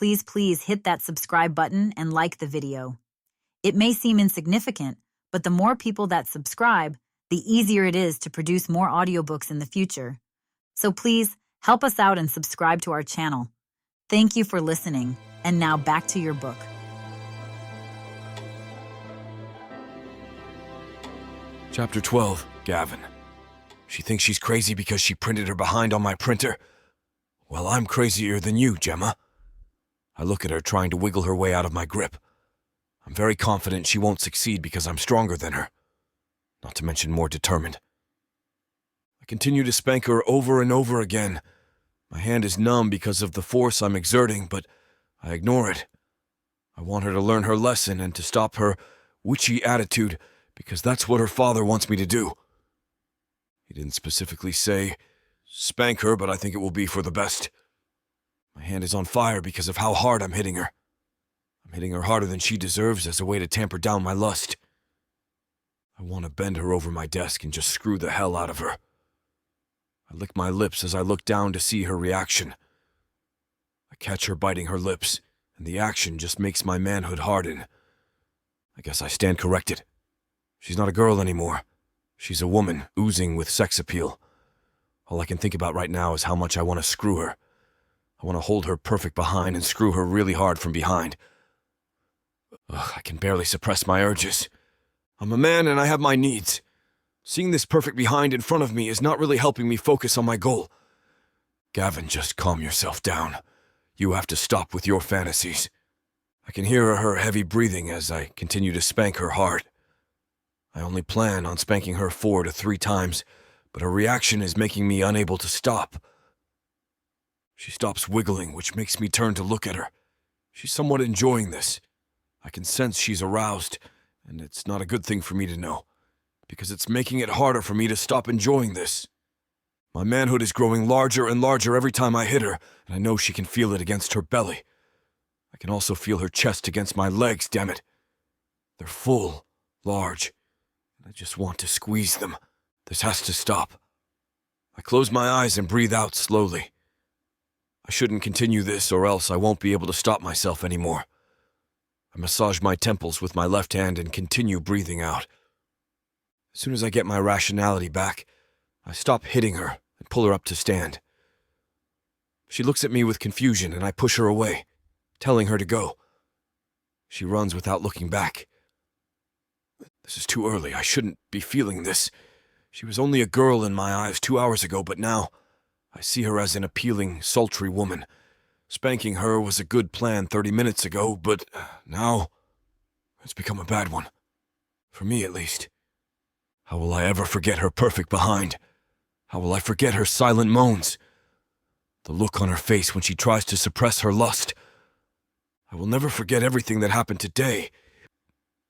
hit that subscribe button and like the video. It may seem insignificant, but the more people that subscribe, the easier it is to produce more audiobooks in the future. So please help us out and subscribe to our channel. Thank you for listening, and now back to your book. Chapter 12, Gavin. She thinks she's crazy because she printed her behind on my printer. Well, I'm crazier than you, Jemma. I look at her trying to wiggle her way out of my grip. I'm very confident she won't succeed because I'm stronger than her, not to mention more determined. I continue to spank her over and over again. My hand is numb because of the force I'm exerting, but I ignore it. I want her to learn her lesson and to stop her witchy attitude because that's what her father wants me to do. He didn't specifically say spank her, but I think it will be for the best. My hand is on fire because of how hard I'm hitting her. I'm hitting her harder than she deserves as a way to tamper down my lust. I want to bend her over my desk and just screw the hell out of her. I lick my lips as I look down to see her reaction. I catch her biting her lips, and the action just makes my manhood harden. I guess I stand corrected. She's not a girl anymore. She's a woman oozing with sex appeal. All I can think about right now is how much I want to screw her. I want to hold her perfect behind and screw her really hard from behind. Ugh, I can barely suppress my urges. I'm a man and I have my needs. Seeing this perfect behind in front of me is not really helping me focus on my goal. Gavin, just calm yourself down. You have to stop with your fantasies. I can hear her heavy breathing as I continue to spank her hard. I only plan on spanking her 4 to 3 times, but her reaction is making me unable to stop. She stops wiggling, which makes me turn to look at her. She's somewhat enjoying this. I can sense she's aroused, and it's not a good thing for me to know, because it's making it harder for me to stop enjoying this. My manhood is growing larger and larger every time I hit her, and I know she can feel it against her belly. I can also feel her chest against my legs, damn it. They're full, large, and I just want to squeeze them. This has to stop. I close my eyes and breathe out slowly. I shouldn't continue this or else I won't be able to stop myself anymore. I massage my temples with my left hand and continue breathing out. As soon as I get my rationality back, I stop hitting her and pull her up to stand. She looks at me with confusion and I push her away, telling her to go. She runs without looking back. This is too early. I shouldn't be feeling this. She was only a girl in my eyes 2 hours ago, but now I see her as an appealing, sultry woman. Spanking her was a good plan 30 minutes ago, but now it's become a bad one. For me, at least. How will I ever forget her perfect behind? How will I forget her silent moans? The look on her face when she tries to suppress her lust. I will never forget everything that happened today,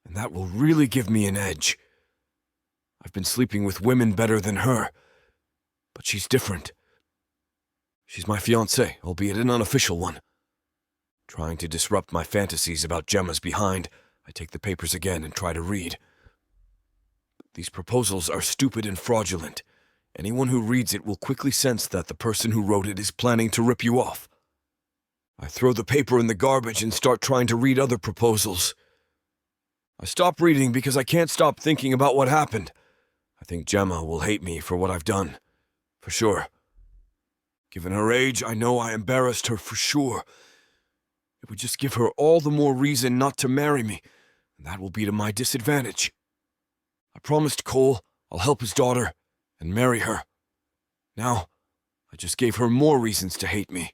and that will really give me an edge. I've been sleeping with women better than her, but she's different. She's my fiancée, albeit an unofficial one. Trying to disrupt my fantasies about Jemma's behind, I take the papers again and try to read. These proposals are stupid and fraudulent. Anyone who reads it will quickly sense that the person who wrote it is planning to rip you off. I throw the paper in the garbage and start trying to read other proposals. I stop reading because I can't stop thinking about what happened. I think Jemma will hate me for what I've done. For sure. Given her age, I know I embarrassed her for sure. It would just give her all the more reason not to marry me, and that will be to my disadvantage. I promised Cole I'll help his daughter and marry her. Now, I just gave her more reasons to hate me.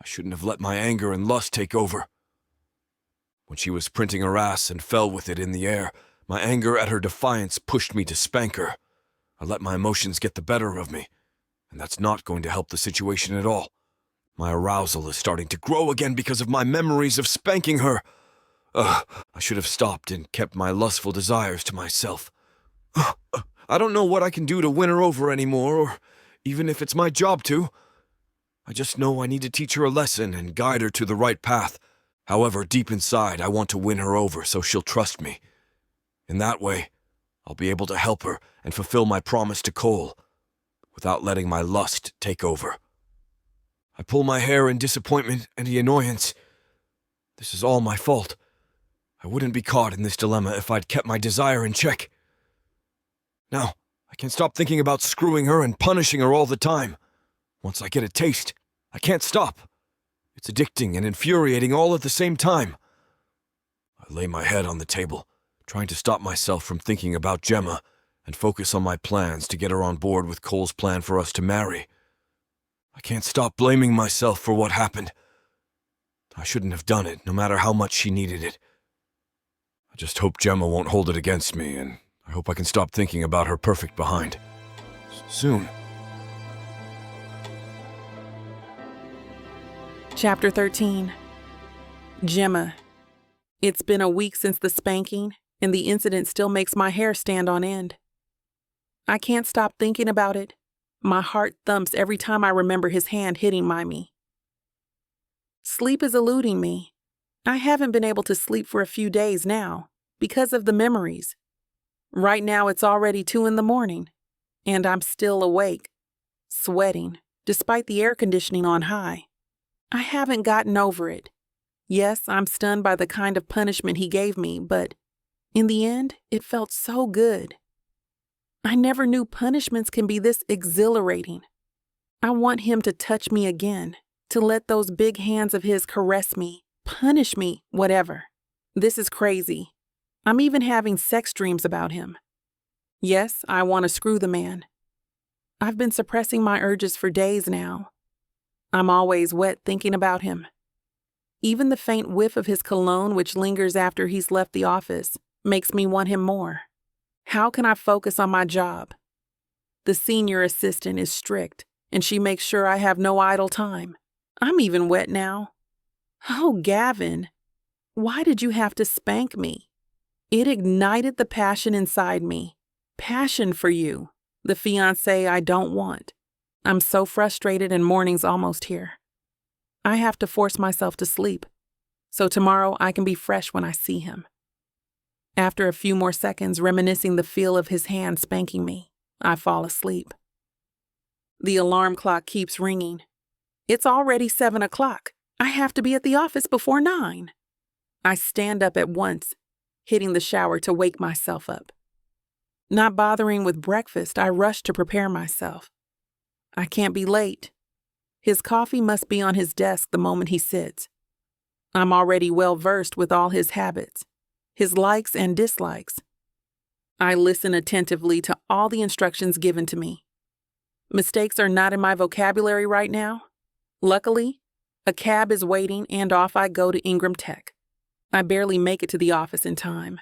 I shouldn't have let my anger and lust take over. When she was printing her ass and fell with it in the air, my anger at her defiance pushed me to spank her. I let my emotions get the better of me, and that's not going to help the situation at all. My arousal is starting to grow again because of my memories of spanking her. I should have stopped and kept my lustful desires to myself. I don't know what I can do to win her over anymore, or even if it's my job to. I just know I need to teach her a lesson and guide her to the right path. However, deep inside, I want to win her over so she'll trust me. In that way, I'll be able to help her and fulfill my promise to Cole, without letting my lust take over. I pull my hair in disappointment and the annoyance. This is all my fault. I wouldn't be caught in this dilemma if I'd kept my desire in check. Now, I can't stop thinking about screwing her and punishing her all the time. Once I get a taste, I can't stop. It's addicting and infuriating all at the same time. I lay my head on the table, trying to stop myself from thinking about Jemma and focus on my plans to get her on board with Cole's plan for us to marry. I can't stop blaming myself for what happened. I shouldn't have done it, no matter how much she needed it. I just hope Jemma won't hold it against me, and I hope I can stop thinking about her perfect behind. Soon. Chapter 13. Jemma. It's been a week since the spanking, and the incident still makes my hair stand on end. I can't stop thinking about it. My heart thumps every time I remember his hand hitting me. Sleep is eluding me. I haven't been able to sleep for a few days now, because of the memories. Right now it's already 2 a.m, and I'm still awake, sweating, despite the air conditioning on high. I haven't gotten over it. Yes, I'm stunned by the kind of punishment he gave me, but in the end, it felt so good. I never knew punishments can be this exhilarating. I want him to touch me again, to let those big hands of his caress me, punish me, whatever. This is crazy. I'm even having sex dreams about him. Yes, I want to screw the man. I've been suppressing my urges for days now. I'm always wet thinking about him. Even the faint whiff of his cologne, which lingers after he's left the office, makes me want him more. How can I focus on my job? The senior assistant is strict, and she makes sure I have no idle time. I'm even wet now. Oh, Gavin, why did you have to spank me? It ignited the passion inside me. Passion for you, the fiancé I don't want. I'm so frustrated and morning's almost here. I have to force myself to sleep, so tomorrow I can be fresh when I see him. After a few more seconds reminiscing the feel of his hand spanking me, I fall asleep. The alarm clock keeps ringing. It's already 7 o'clock. I have to be at the office before 9. I stand up at once, hitting the shower to wake myself up. Not bothering with breakfast, I rush to prepare myself. I can't be late. His coffee must be on his desk the moment he sits. I'm already well versed with all his habits, his likes and dislikes. I listen attentively to all the instructions given to me. Mistakes are not in my vocabulary right now. Luckily, a cab is waiting and off I go to Ingram Tech. I barely make it to the office in time.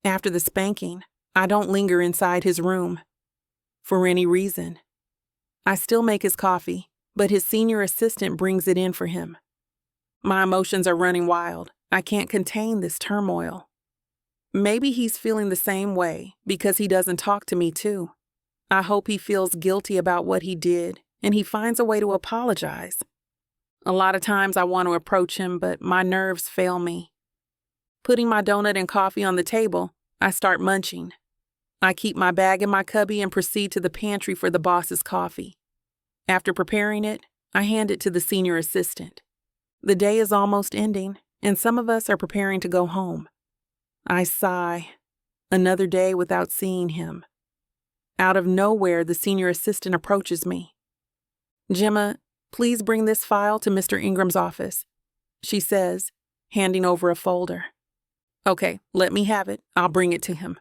After the spanking, I don't linger inside his room. For any reason. I still make his coffee, but his senior assistant brings it in for him. My emotions are running wild. I can't contain this turmoil. Maybe he's feeling the same way because he doesn't talk to me too. I hope he feels guilty about what he did and he finds a way to apologize. A lot of times I want to approach him, but my nerves fail me. Putting my donut and coffee on the table, I start munching. I keep my bag in my cubby and proceed to the pantry for the boss's coffee. After preparing it, I hand it to the senior assistant. The day is almost ending, and some of us are preparing to go home. I sigh. Another day without seeing him. Out of nowhere, the senior assistant approaches me. "Jemma, please bring this file to Mr. Ingram's office," she says, handing over a folder. "Okay, let me have it. I'll bring it to him."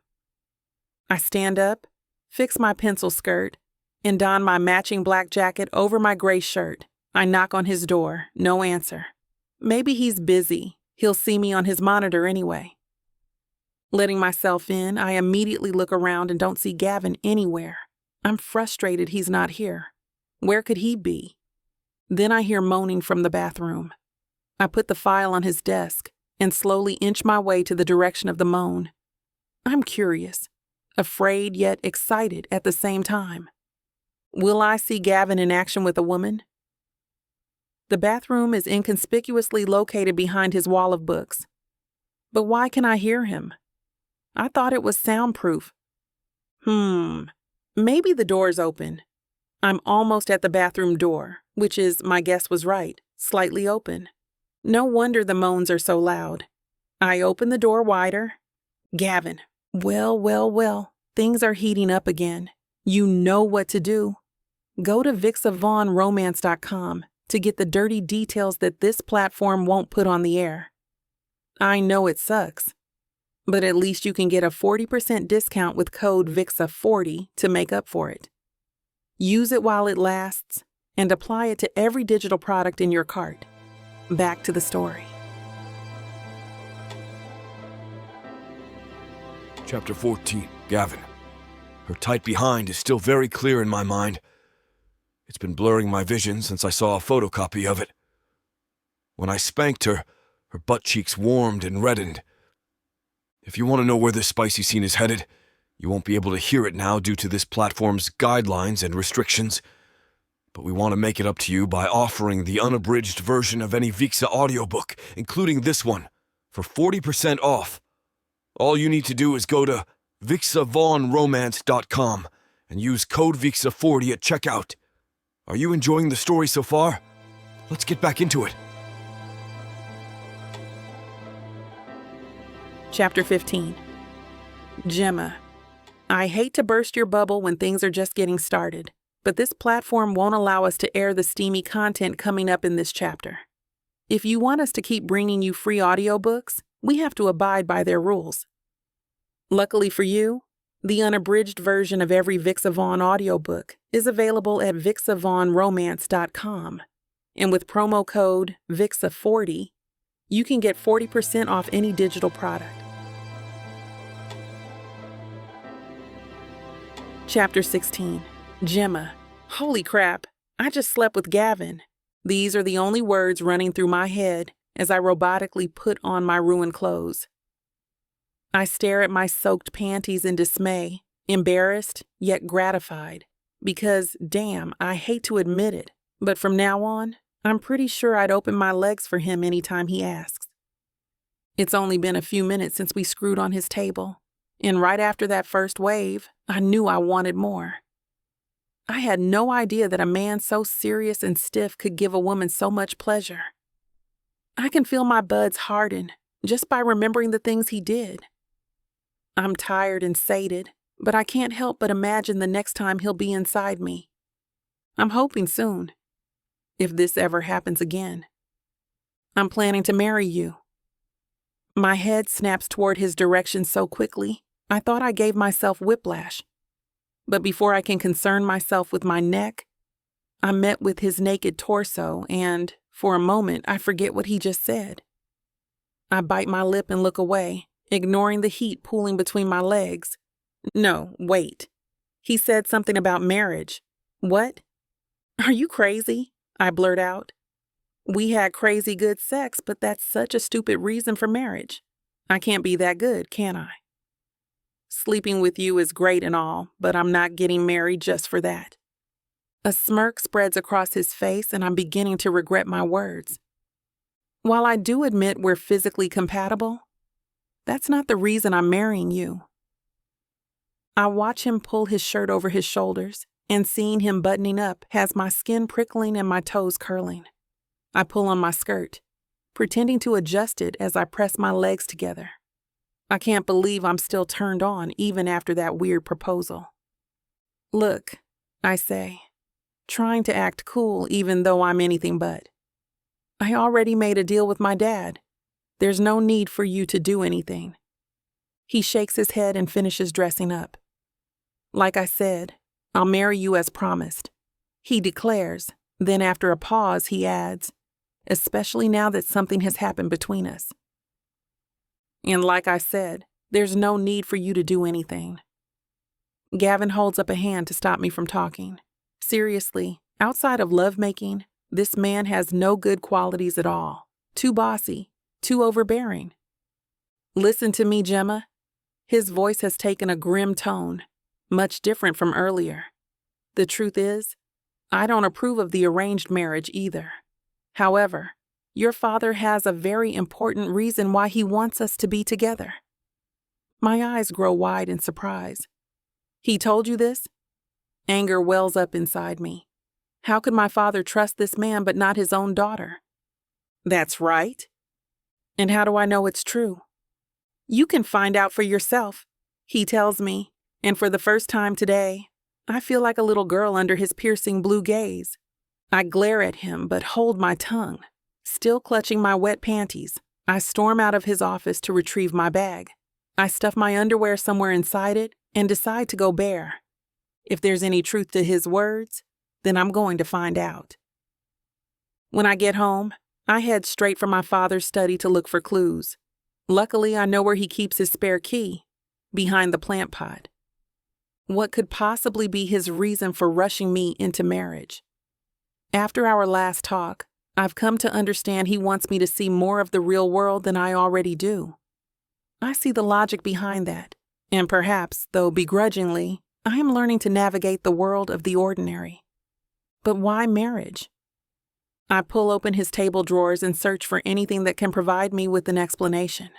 I stand up, fix my pencil skirt, and don my matching black jacket over my gray shirt. I knock on his door, no answer. Maybe he's busy. He'll see me on his monitor anyway. Letting myself in, I immediately look around and don't see Gavin anywhere. I'm frustrated he's not here. Where could he be? Then I hear moaning from the bathroom. I put the file on his desk and slowly inch my way to the direction of the moan. I'm curious, afraid yet excited at the same time. Will I see Gavin in action with a woman? The bathroom is inconspicuously located behind his wall of books. But why can I hear him? I thought it was soundproof. Maybe the door's open. I'm almost at the bathroom door, which is, my guess was right, slightly open. No wonder the moans are so loud. I open the door wider. Gavin. Well, things are heating up again. You know what to do. Go to BWWM to get the dirty details that this platform won't put on the air. I know it sucks, but at least you can get a 40% discount with code VIXA40 to make up for it. Use it while it lasts and apply it to every digital product in your cart. Back to the story. Chapter 14, Gavin. Her tight behind is still very clear in my mind. It's been blurring my vision since I saw a photocopy of it. When I spanked her, her butt cheeks warmed and reddened. If you want to know where this spicy scene is headed, you won't be able to hear it now due to this platform's guidelines and restrictions. But we want to make it up to you by offering the unabridged version of any Vixa audiobook, including this one, for 40% off. All you need to do is go to VixaVaughnRomance.com and use code VIXA40 at checkout. Are you enjoying the story so far? Let's get back into it. Chapter 15. Jemma. I hate to burst your bubble when things are just getting started, but this platform won't allow us to air the steamy content coming up in this chapter. If you want us to keep bringing you free audiobooks, we have to abide by their rules. Luckily for you, the unabridged version of every Vixa Vaughn audiobook is available at VixaVaughnRomance.com, and with promo code VIXA40, you can get 40% off any digital product. Chapter 16. Jemma. Holy crap, I just slept with Gavin. These are the only words running through my head as I robotically put on my ruined clothes. I stare at my soaked panties in dismay Embarrassed, yet gratified. Because, damn, I hate to admit it, but from now on, I'm pretty sure I'd open my legs for him anytime he asks. It's only been a few minutes since we screwed on his table, and right after that first wave, I knew I wanted more. I had no idea that a man so serious and stiff could give a woman so much pleasure. I can feel my buds harden just by remembering the things he did. I'm tired and sated, but I can't help but imagine the next time he'll be inside me. I'm hoping soon, if this ever happens again. I'm planning to marry you. My head snaps toward his direction so quickly, I thought I gave myself whiplash. But before I can concern myself with my neck, I met with his naked torso and, for a moment, I forget what he just said. I bite my lip and look away, ignoring the heat pooling between my legs. No, wait. He said something about marriage. What? Are you crazy? I blurt out. We had crazy good sex, but that's such a stupid reason for marriage. I can't be that good, can I? Sleeping with you is great and all, but I'm not getting married just for that. A smirk spreads across his face, and I'm beginning to regret my words. While I do admit we're physically compatible, that's not the reason I'm marrying you. I watch him pull his shirt over his shoulders, and seeing him buttoning up has my skin prickling and my toes curling. I pull on my skirt, pretending to adjust it as I press my legs together. I can't believe I'm still turned on even after that weird proposal. Look, I say, trying to act cool even though I'm anything but. I already made a deal with my dad. There's no need for you to do anything. He shakes his head and finishes dressing up. Like I said, I'll marry you as promised. He declares, then after a pause he adds, especially now that something has happened between us. And like I said, there's no need for you to do anything. Gavin holds up a hand to stop me from talking. Seriously, outside of lovemaking, this man has no good qualities at all. Too bossy, too overbearing. Listen to me, Jemma. His voice has taken a grim tone, much different from earlier. The truth is, I don't approve of the arranged marriage either. However, your father has a very important reason why he wants us to be together. My eyes grow wide in surprise. He told you this? Anger wells up inside me. How could my father trust this man but not his own daughter? That's right. And how do I know it's true? You can find out for yourself, he tells me, and for the first time today, I feel like a little girl under his piercing blue gaze. I glare at him but hold my tongue. Still clutching my wet panties, I storm out of his office to retrieve my bag. I stuff my underwear somewhere inside it and decide to go bare. If there's any truth to his words, then I'm going to find out. When I get home, I head straight for my father's study to look for clues. Luckily, I know where he keeps his spare key, behind the plant pot. What could possibly be his reason for rushing me into marriage? After our last talk, I've come to understand he wants me to see more of the real world than I already do. I see the logic behind that, and perhaps, though begrudgingly, I am learning to navigate the world of the ordinary. But why marriage? I pull open his table drawers and search for anything that can provide me with an explanation.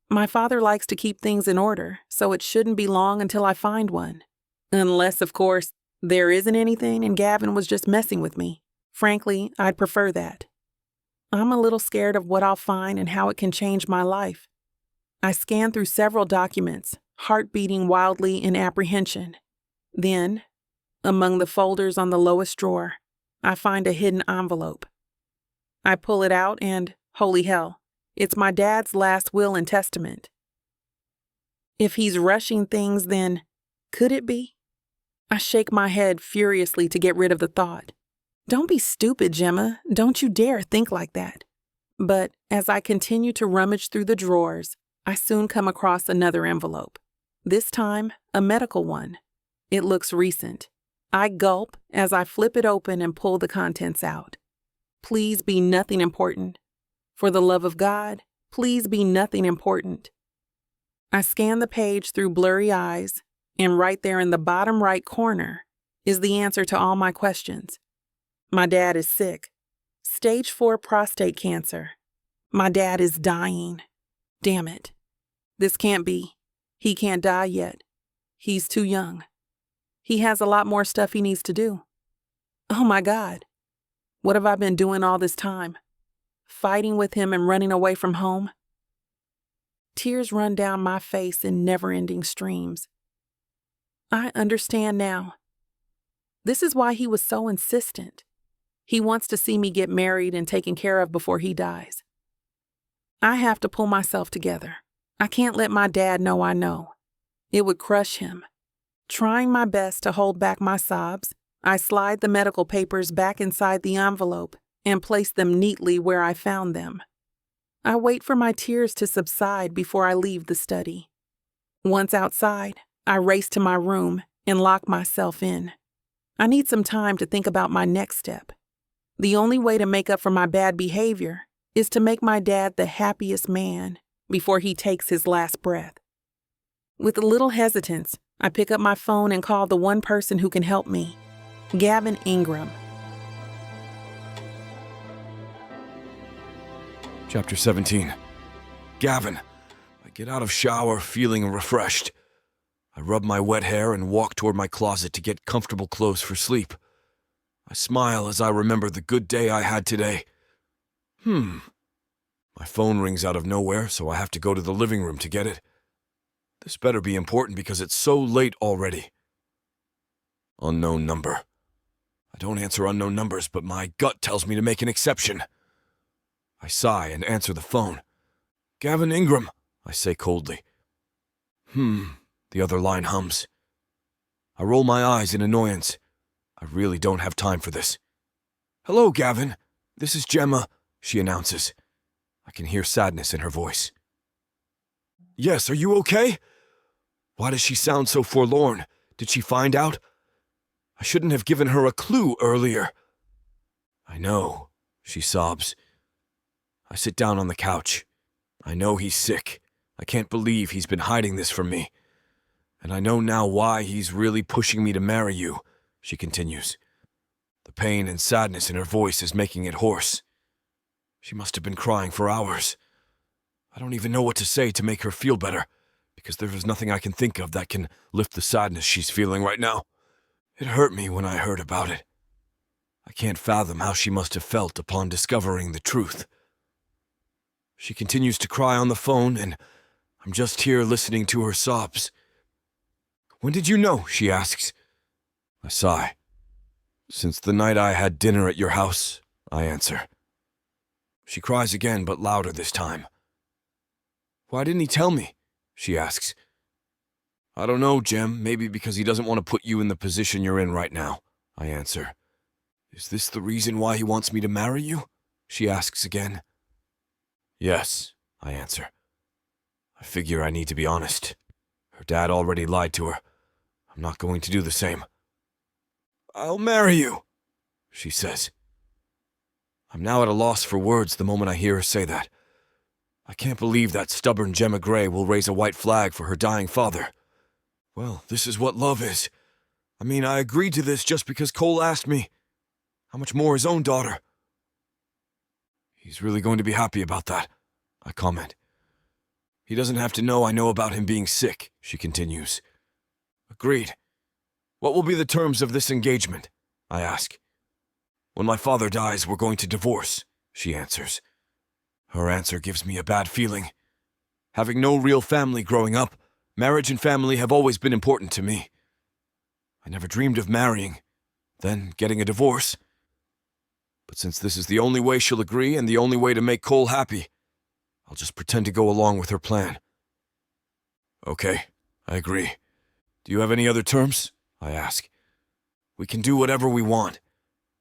My father likes to keep things in order, so it shouldn't be long until I find one. Unless, of course, there isn't anything and Gavin was just messing with me. Frankly, I'd prefer that. I'm a little scared of what I'll find and how it can change my life. I scan through several documents, heart beating wildly in apprehension. Then, among the folders on the lowest drawer, I find a hidden envelope. I pull it out and, holy hell, it's my dad's last will and testament. If he's rushing things, then could it be? I shake my head furiously to get rid of the thought. Don't be stupid, Jemma. Don't you dare think like that. But as I continue to rummage through the drawers, I soon come across another envelope. This time, a medical one. It looks recent. I gulp as I flip it open and pull the contents out. Please be nothing important. For the love of God, please be nothing important. I scan the page through blurry eyes, And right there in the bottom right corner is the answer to all my questions. My dad is sick. Stage 4 prostate cancer. My dad is dying. Damn it. This can't be. He can't die yet. He's too young. He has a lot more stuff he needs to do. Oh my God. What have I been doing all this time? Fighting with him and running away from home? Tears run down my face in never-ending streams. I understand now. This is why he was so insistent. He wants to see me get married and taken care of before he dies. I have to pull myself together. I can't let my dad know I know. It would crush him. Trying my best to hold back my sobs, I slide the medical papers back inside the envelope and place them neatly where I found them. I wait for my tears to subside before I leave the study. Once outside, I race to my room and lock myself in. I need some time to think about my next step. The only way to make up for my bad behavior is to make my dad the happiest man before he takes his last breath. With a little hesitance, I pick up my phone and call the one person who can help me, Gavin Ingram. Chapter 17. Gavin. I get out of shower feeling refreshed. I rub my wet hair and walk toward my closet to get comfortable clothes for sleep. I smile as I remember the good day I had today. My phone rings out of nowhere, so I have to go to the living room to get it. This better be important because it's so late already. Unknown number. I don't answer unknown numbers, but my gut tells me to make an exception. I sigh and answer the phone. Gavin Ingram, I say coldly. The other line hums. I roll my eyes in annoyance. I really don't have time for this. Hello, Gavin. This is Jemma, she announces. I can hear sadness in her voice. Yes, are you okay? Why does she sound so forlorn? Did she find out? I shouldn't have given her a clue earlier. I know, she sobs. I sit down on the couch. I know he's sick. I can't believe he's been hiding this from me. And I know now why he's really pushing me to marry you, she continues. The pain and sadness in her voice is making it hoarse. She must have been crying for hours. I don't even know what to say to make her feel better, because there is nothing I can think of that can lift the sadness she's feeling right now. It hurt me when I heard about it. I can't fathom how she must have felt upon discovering the truth. She continues to cry on the phone, and I'm just here listening to her sobs. When did you know? She asks. I sigh. Since the night I had dinner at your house, I answer. She cries again, but louder this time. Why didn't he tell me? She asks. I don't know, Jem. Maybe because he doesn't want to put you in the position you're in right now, I answer. Is this the reason why he wants me to marry you? She asks again. Yes, I answer. I figure I need to be honest. Her dad already lied to her. I'm not going to do the same. I'll marry you, she says. I'm now at a loss for words the moment I hear her say that. I can't believe that stubborn Jemma Grey will raise a white flag for her dying father. Well, this is what love is. I mean, I agreed to this just because Cole asked me. How much more his own daughter? He's really going to be happy about that, I comment. He doesn't have to know I know about him being sick, she continues. Agreed. What will be the terms of this engagement? I ask. When my father dies, we're going to divorce, she answers. Her answer gives me a bad feeling. Having no real family growing up, marriage and family have always been important to me. I never dreamed of marrying, then getting a divorce. But since this is the only way she'll agree and the only way to make Cole happy, I'll just pretend to go along with her plan. Okay, I agree. Do you have any other terms? I ask. We can do whatever we want.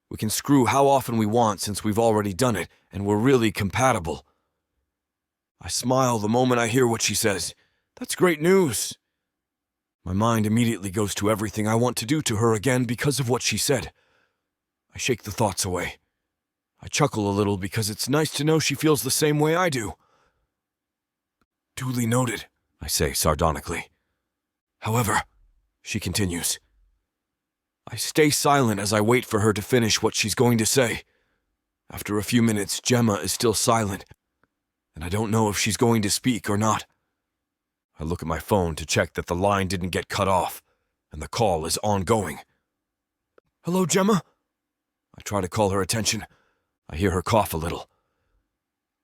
We can screw how often we want since we've already done it, and we're really compatible. I smile the moment I hear what she says. That's great news. My mind immediately goes to everything I want to do to her again because of what she said. I shake the thoughts away. I chuckle a little because it's nice to know she feels the same way I do. Duly noted, I say sardonically. However, She continues. I stay silent as I wait for her to finish what she's going to say. After a few minutes, Jemma is still silent, and I don't know if she's going to speak or not. I look at my phone to check that the line didn't get cut off, and the call is ongoing. Hello, Jemma? I try to call her attention. I hear her cough a little.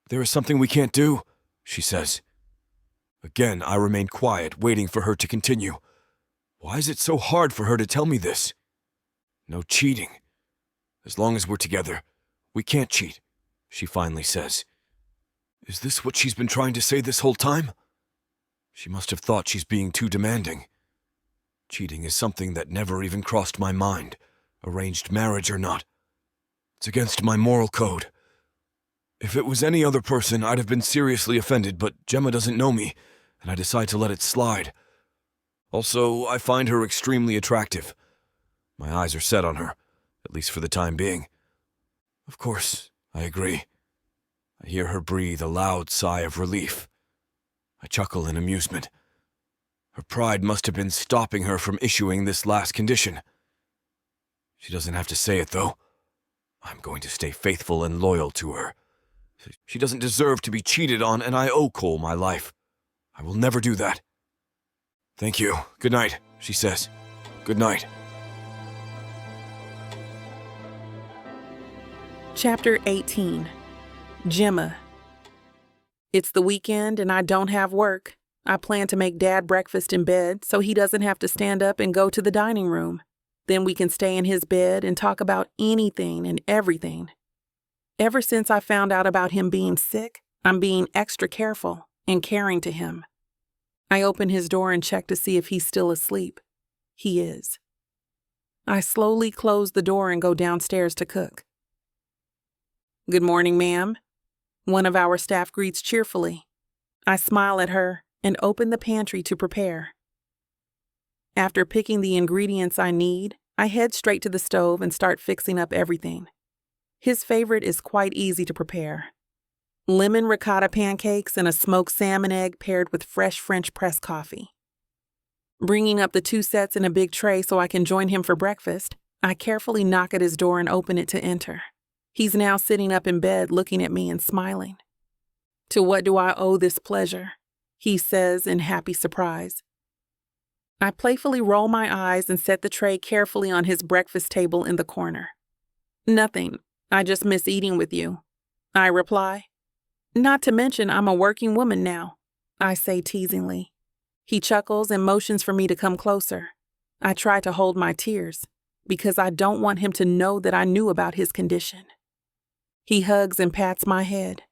There is something we can't do, she says. Again, I remain quiet, waiting for her to continue. Why is it so hard for her to tell me this? No cheating. As long as we're together, we can't cheat, she finally says. Is this what she's been trying to say this whole time? She must have thought she's being too demanding. Cheating is something that never even crossed my mind, arranged marriage or not. It's against my moral code. If it was any other person, I'd have been seriously offended, but Jemma doesn't know me, and I decide to let it slide. Also, I find her extremely attractive. My eyes are set on her, at least for the time being. Of course, I agree. I hear her breathe a loud sigh of relief. I chuckle in amusement. Her pride must have been stopping her from issuing this last condition. She doesn't have to say it, though. I'm going to stay faithful and loyal to her. She doesn't deserve to be cheated on, and I owe Cole my life. I will never do that. Thank you. Good night, she says. Good night. Chapter 18. Jemma. It's the weekend and I don't have work. I plan to make Dad breakfast in bed so he doesn't have to stand up and go to the dining room. Then we can stay in his bed and talk about anything and everything. Ever since I found out about him being sick, I'm being extra careful and caring to him. I open his door and check to see if he's still asleep. He is. I slowly close the door and go downstairs to cook. Good morning, ma'am. One of our staff greets cheerfully. I smile at her and open the pantry to prepare. After picking the ingredients I need, I head straight to the stove and start fixing up everything. His favorite is quite easy to prepare. Lemon ricotta pancakes and a smoked salmon egg paired with fresh French press coffee. Bringing up the 2 sets in a big tray so I can join him for breakfast, I carefully knock at his door and open it to enter. He's now sitting up in bed looking at me and smiling. To what do I owe this pleasure? He says in happy surprise. I playfully roll my eyes and set the tray carefully on his breakfast table in the corner. Nothing. I just miss eating with you, I reply. Not to mention I'm a working woman now, I say teasingly. He chuckles and motions for me to come closer. I try to hold my tears because I don't want him to know that I knew about his condition. He hugs and pats my head.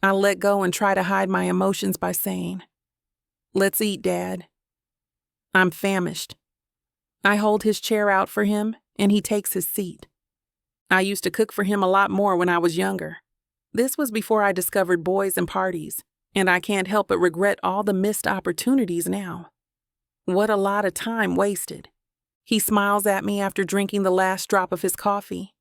I let go and try to hide my emotions by saying, Let's eat, Dad. I'm famished. I hold his chair out for him and he takes his seat. I used to cook for him a lot more when I was younger. This was before I discovered boys and parties, and I can't help but regret all the missed opportunities now. What a lot of time wasted. He smiles at me after drinking the last drop of his coffee.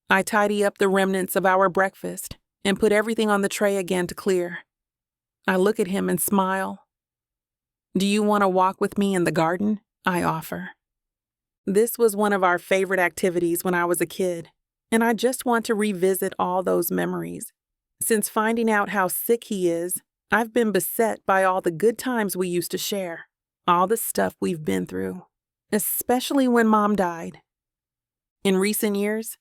I tidy up the remnants of our breakfast and put everything on the tray again to clear. I look at him and smile. Do you want to walk with me in the garden? I offer. This was one of our favorite activities when I was a kid, and I just want to revisit all those memories. Since finding out how sick he is, I've been beset by all the good times we used to share, all the stuff we've been through, especially when Mom died. In recent years,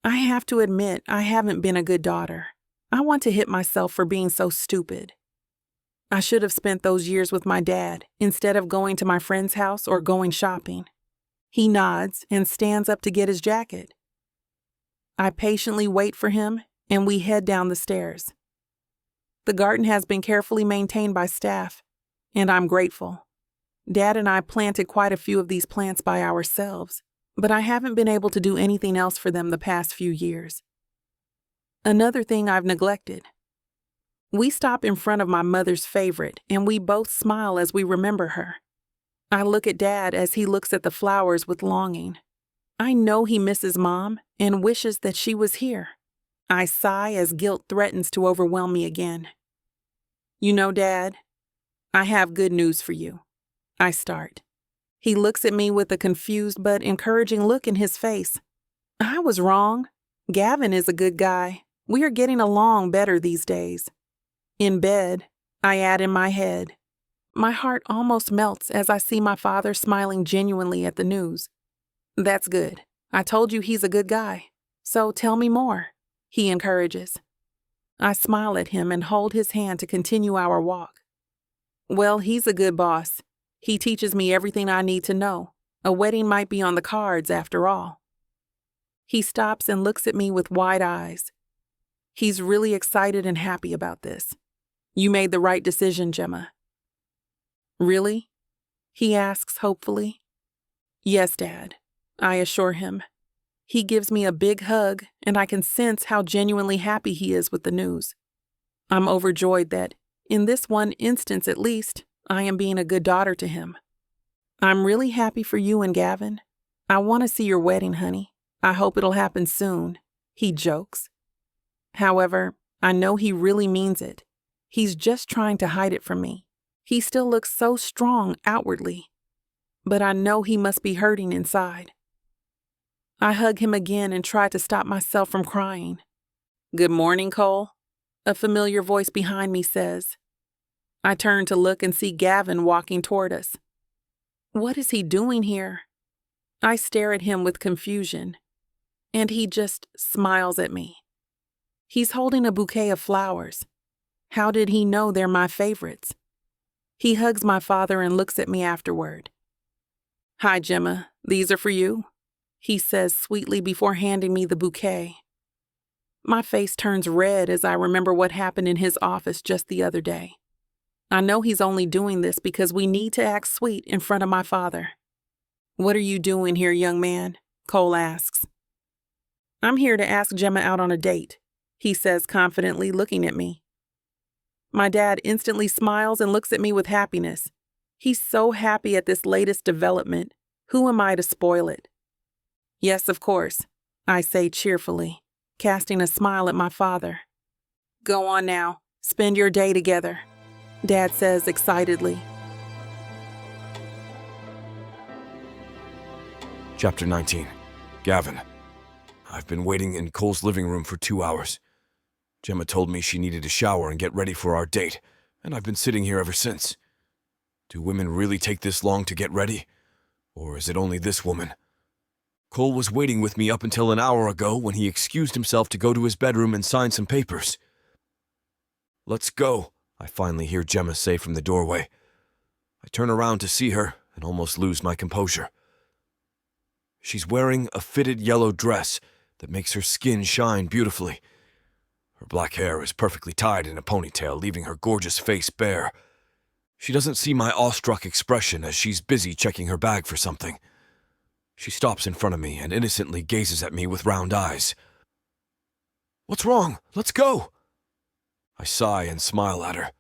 I have to admit I haven't been a good daughter. I want to hit myself for being so stupid. I should have spent those years with my dad instead of going to my friend's house or going shopping. He nods and stands up to get his jacket. I patiently wait for him, and we head down the stairs. The garden has been carefully maintained by staff, and I'm grateful. Dad and I planted quite a few of these plants by ourselves, but I haven't been able to do anything else for them the past few years. Another thing I've neglected. We stop in front of my mother's favorite, and we both smile as we remember her. I look at Dad as he looks at the flowers with longing. I know he misses Mom and wishes that she was here. I sigh as guilt threatens to overwhelm me again. You know, Dad, I have good news for you. I start. He looks at me with a confused but encouraging look in his face. I was wrong. Gavin is a good guy. We are getting along better these days. In bed, I add in my head. My heart almost melts as I see my father smiling genuinely at the news. That's good. I told you he's a good guy. So tell me more, he encourages. I smile at him and hold his hand to continue our walk. Well, he's a good boss. He teaches me everything I need to know. A wedding might be on the cards after all. He stops and looks at me with wide eyes. He's really excited and happy about this. You made the right decision, Jemma. Really? He asks hopefully. Yes, Dad, I assure him. He gives me a big hug, and I can sense how genuinely happy he is with the news. I'm overjoyed that, in this one instance at least, I am being a good daughter to him. I'm really happy for you and Gavin. I want to see your wedding, honey. I hope it'll happen soon, he jokes. However, I know he really means it. He's just trying to hide it from me. He still looks so strong outwardly, but I know he must be hurting inside. I hug him again and try to stop myself from crying. Good morning, Cole, a familiar voice behind me says. I turn to look and see Gavin walking toward us. What is he doing here? I stare at him with confusion, and he just smiles at me. He's holding a bouquet of flowers. How did he know they're my favorites? He hugs my father and looks at me afterward. Hi, Jemma. These are for you, he says sweetly before handing me the bouquet. My face turns red as I remember what happened in his office just the other day. I know he's only doing this because we need to act sweet in front of my father. What are you doing here, young man? Cole asks. I'm here to ask Jemma out on a date, he says confidently, looking at me. My dad instantly smiles and looks at me with happiness. He's so happy at this latest development. Who am I to spoil it? Yes, of course, I say cheerfully, casting a smile at my father. Go on now, spend your day together, Dad says excitedly. Chapter 19. Gavin. I've been waiting in Cole's living room for 2 hours. Jemma told me she needed a shower and get ready for our date, and I've been sitting here ever since. Do women really take this long to get ready? Or is it only this woman? Cole was waiting with me up until an hour ago when he excused himself to go to his bedroom and sign some papers. Let's go, I finally hear Jemma say from the doorway. I turn around to see her and almost lose my composure. She's wearing a fitted yellow dress that makes her skin shine beautifully. Her black hair is perfectly tied in a ponytail, leaving her gorgeous face bare. She doesn't see my awestruck expression as she's busy checking her bag for something. She stops in front of me and innocently gazes at me with round eyes. What's wrong? Let's go! I sigh and smile at her.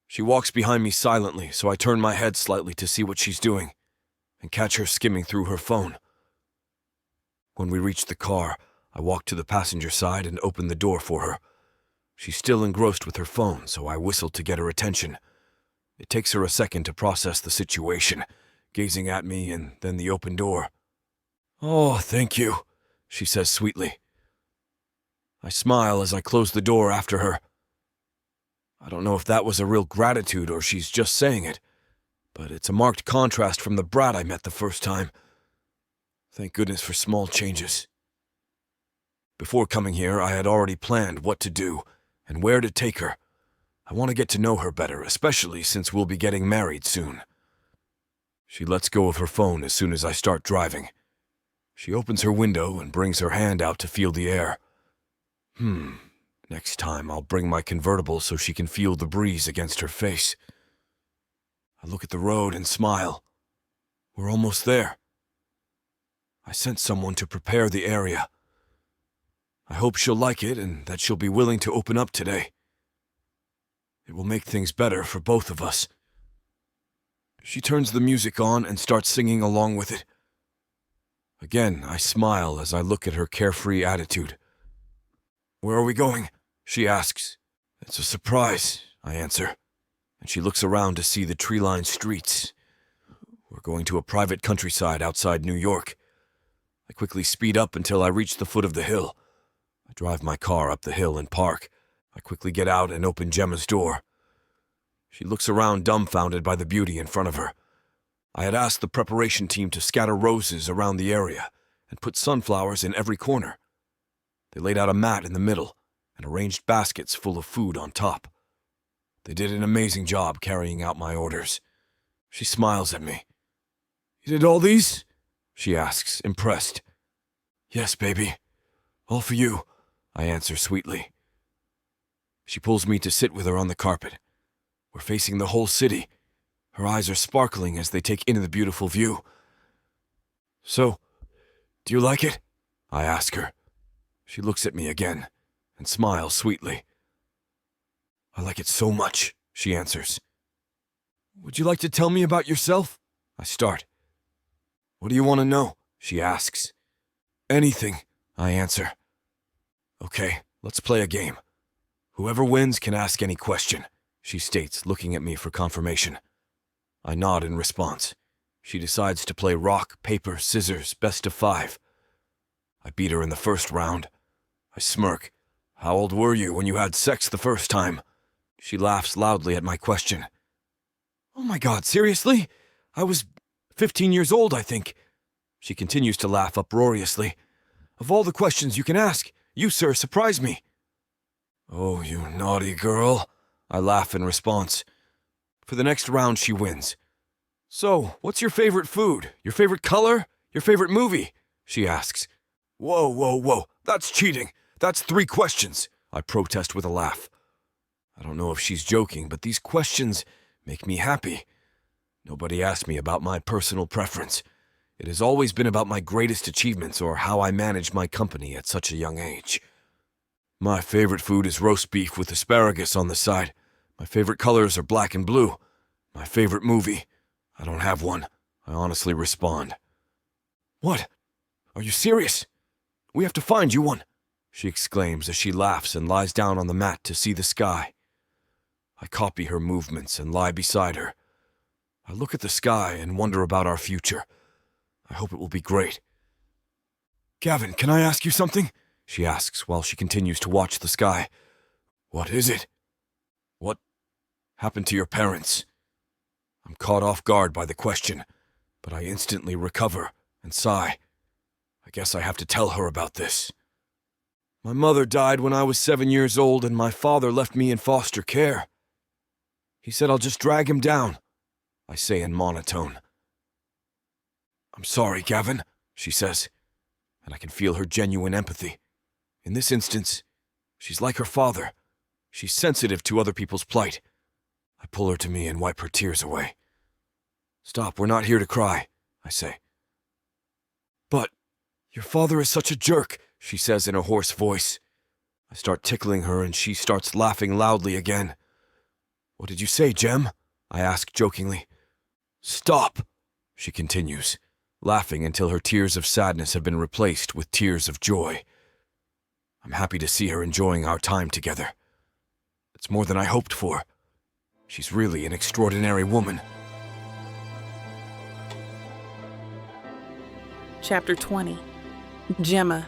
She walks behind me silently, so I turn my head slightly to see what she's doing and catch her skimming through her phone. When we reach the car, I walk to the passenger side and open the door for her. She's still engrossed with her phone, so I whistle to get her attention. It takes her a second to process the situation, gazing at me and then the open door. Oh, thank you, she says sweetly. I smile as I close the door after her. I don't know if that was a real gratitude or she's just saying it, but it's a marked contrast from the brat I met the first time. Thank goodness for small changes. Before coming here, I had already planned what to do and where to take her. I want to get to know her better, especially since we'll be getting married soon. She lets go of her phone as soon as I start driving. She opens her window and brings her hand out to feel the air. Next time I'll bring my convertible so she can feel the breeze against her face. I look at the road and smile. We're almost there. I sent someone to prepare the area. I hope she'll like it and that she'll be willing to open up today. It will make things better for both of us. She turns the music on and starts singing along with it. Again, I smile as I look at her carefree attitude. Where are we going? She asks. It's a surprise, I answer, and she looks around to see the tree-lined streets. We're going to a private countryside outside New York. I quickly speed up until I reach the foot of the hill. I drive my car up the hill and park. I quickly get out and open Jemma's door. She looks around dumbfounded by the beauty in front of her. I had asked the preparation team to scatter roses around the area and put sunflowers in every corner. They laid out a mat in the middle and arranged baskets full of food on top. They did an amazing job carrying out my orders. She smiles at me. "You did all these?" she asks, impressed. "Yes, baby. All for you," I answer sweetly. She pulls me to sit with her on the carpet. We're facing the whole city. Her eyes are sparkling as they take in the beautiful view. "So, do you like it?" I ask her. She looks at me again and smiles sweetly. "I like it so much," she answers. "Would you like to tell me about yourself?" I start. "What do you want to know?" she asks. "Anything," I answer. "Okay, let's play a game. Whoever wins can ask any question," she states, looking at me for confirmation. I nod in response. She decides to play rock, paper, scissors, best of 5. I beat her in the first round. I smirk. "How old were you when you had sex the first time?" She laughs loudly at my question. "Oh my God, seriously? I was 15 years old, I think." She continues to laugh uproariously. "Of all the questions you can ask, you, sir, surprise me." "Oh, you naughty girl," I laugh in response. For the next round, she wins. "So, what's your favorite food? Your favorite color? Your favorite movie?" she asks. Whoa, whoa, whoa, that's cheating. That's 3 questions," I protest with a laugh. I don't know if she's joking, but these questions make me happy. Nobody asked me about my personal preference. It has always been about my greatest achievements or how I manage my company at such a young age. "My favorite food is roast beef with asparagus on the side. My favorite colors are black and blue. My favorite movie? I don't have one," I honestly respond. "What? Are you serious? We have to find you one," she exclaims as she laughs and lies down on the mat to see the sky. I copy her movements and lie beside her. I look at the sky and wonder about our future. I hope it will be great. "Gavin, can I ask you something?" she asks while she continues to watch the sky. "What is it?" "What happened to your parents?" I'm caught off guard by the question, but I instantly recover and sigh. I guess I have to tell her about this. "My mother died when I was 7 years old, and my father left me in foster care. He said I'll just drag him down," I say in monotone. "I'm sorry, Gavin," she says, and I can feel her genuine empathy. In this instance, she's like her father. She's sensitive to other people's plight. I pull her to me and wipe her tears away. "Stop, we're not here to cry," I say. "But your father is such a jerk," she says in a hoarse voice. I start tickling her and she starts laughing loudly again. "What did you say, Jem?" I ask jokingly. "Stop," she continues, laughing until her tears of sadness have been replaced with tears of joy. I'm happy to see her enjoying our time together. It's more than I hoped for. She's really an extraordinary woman. Chapter 20. Jemma.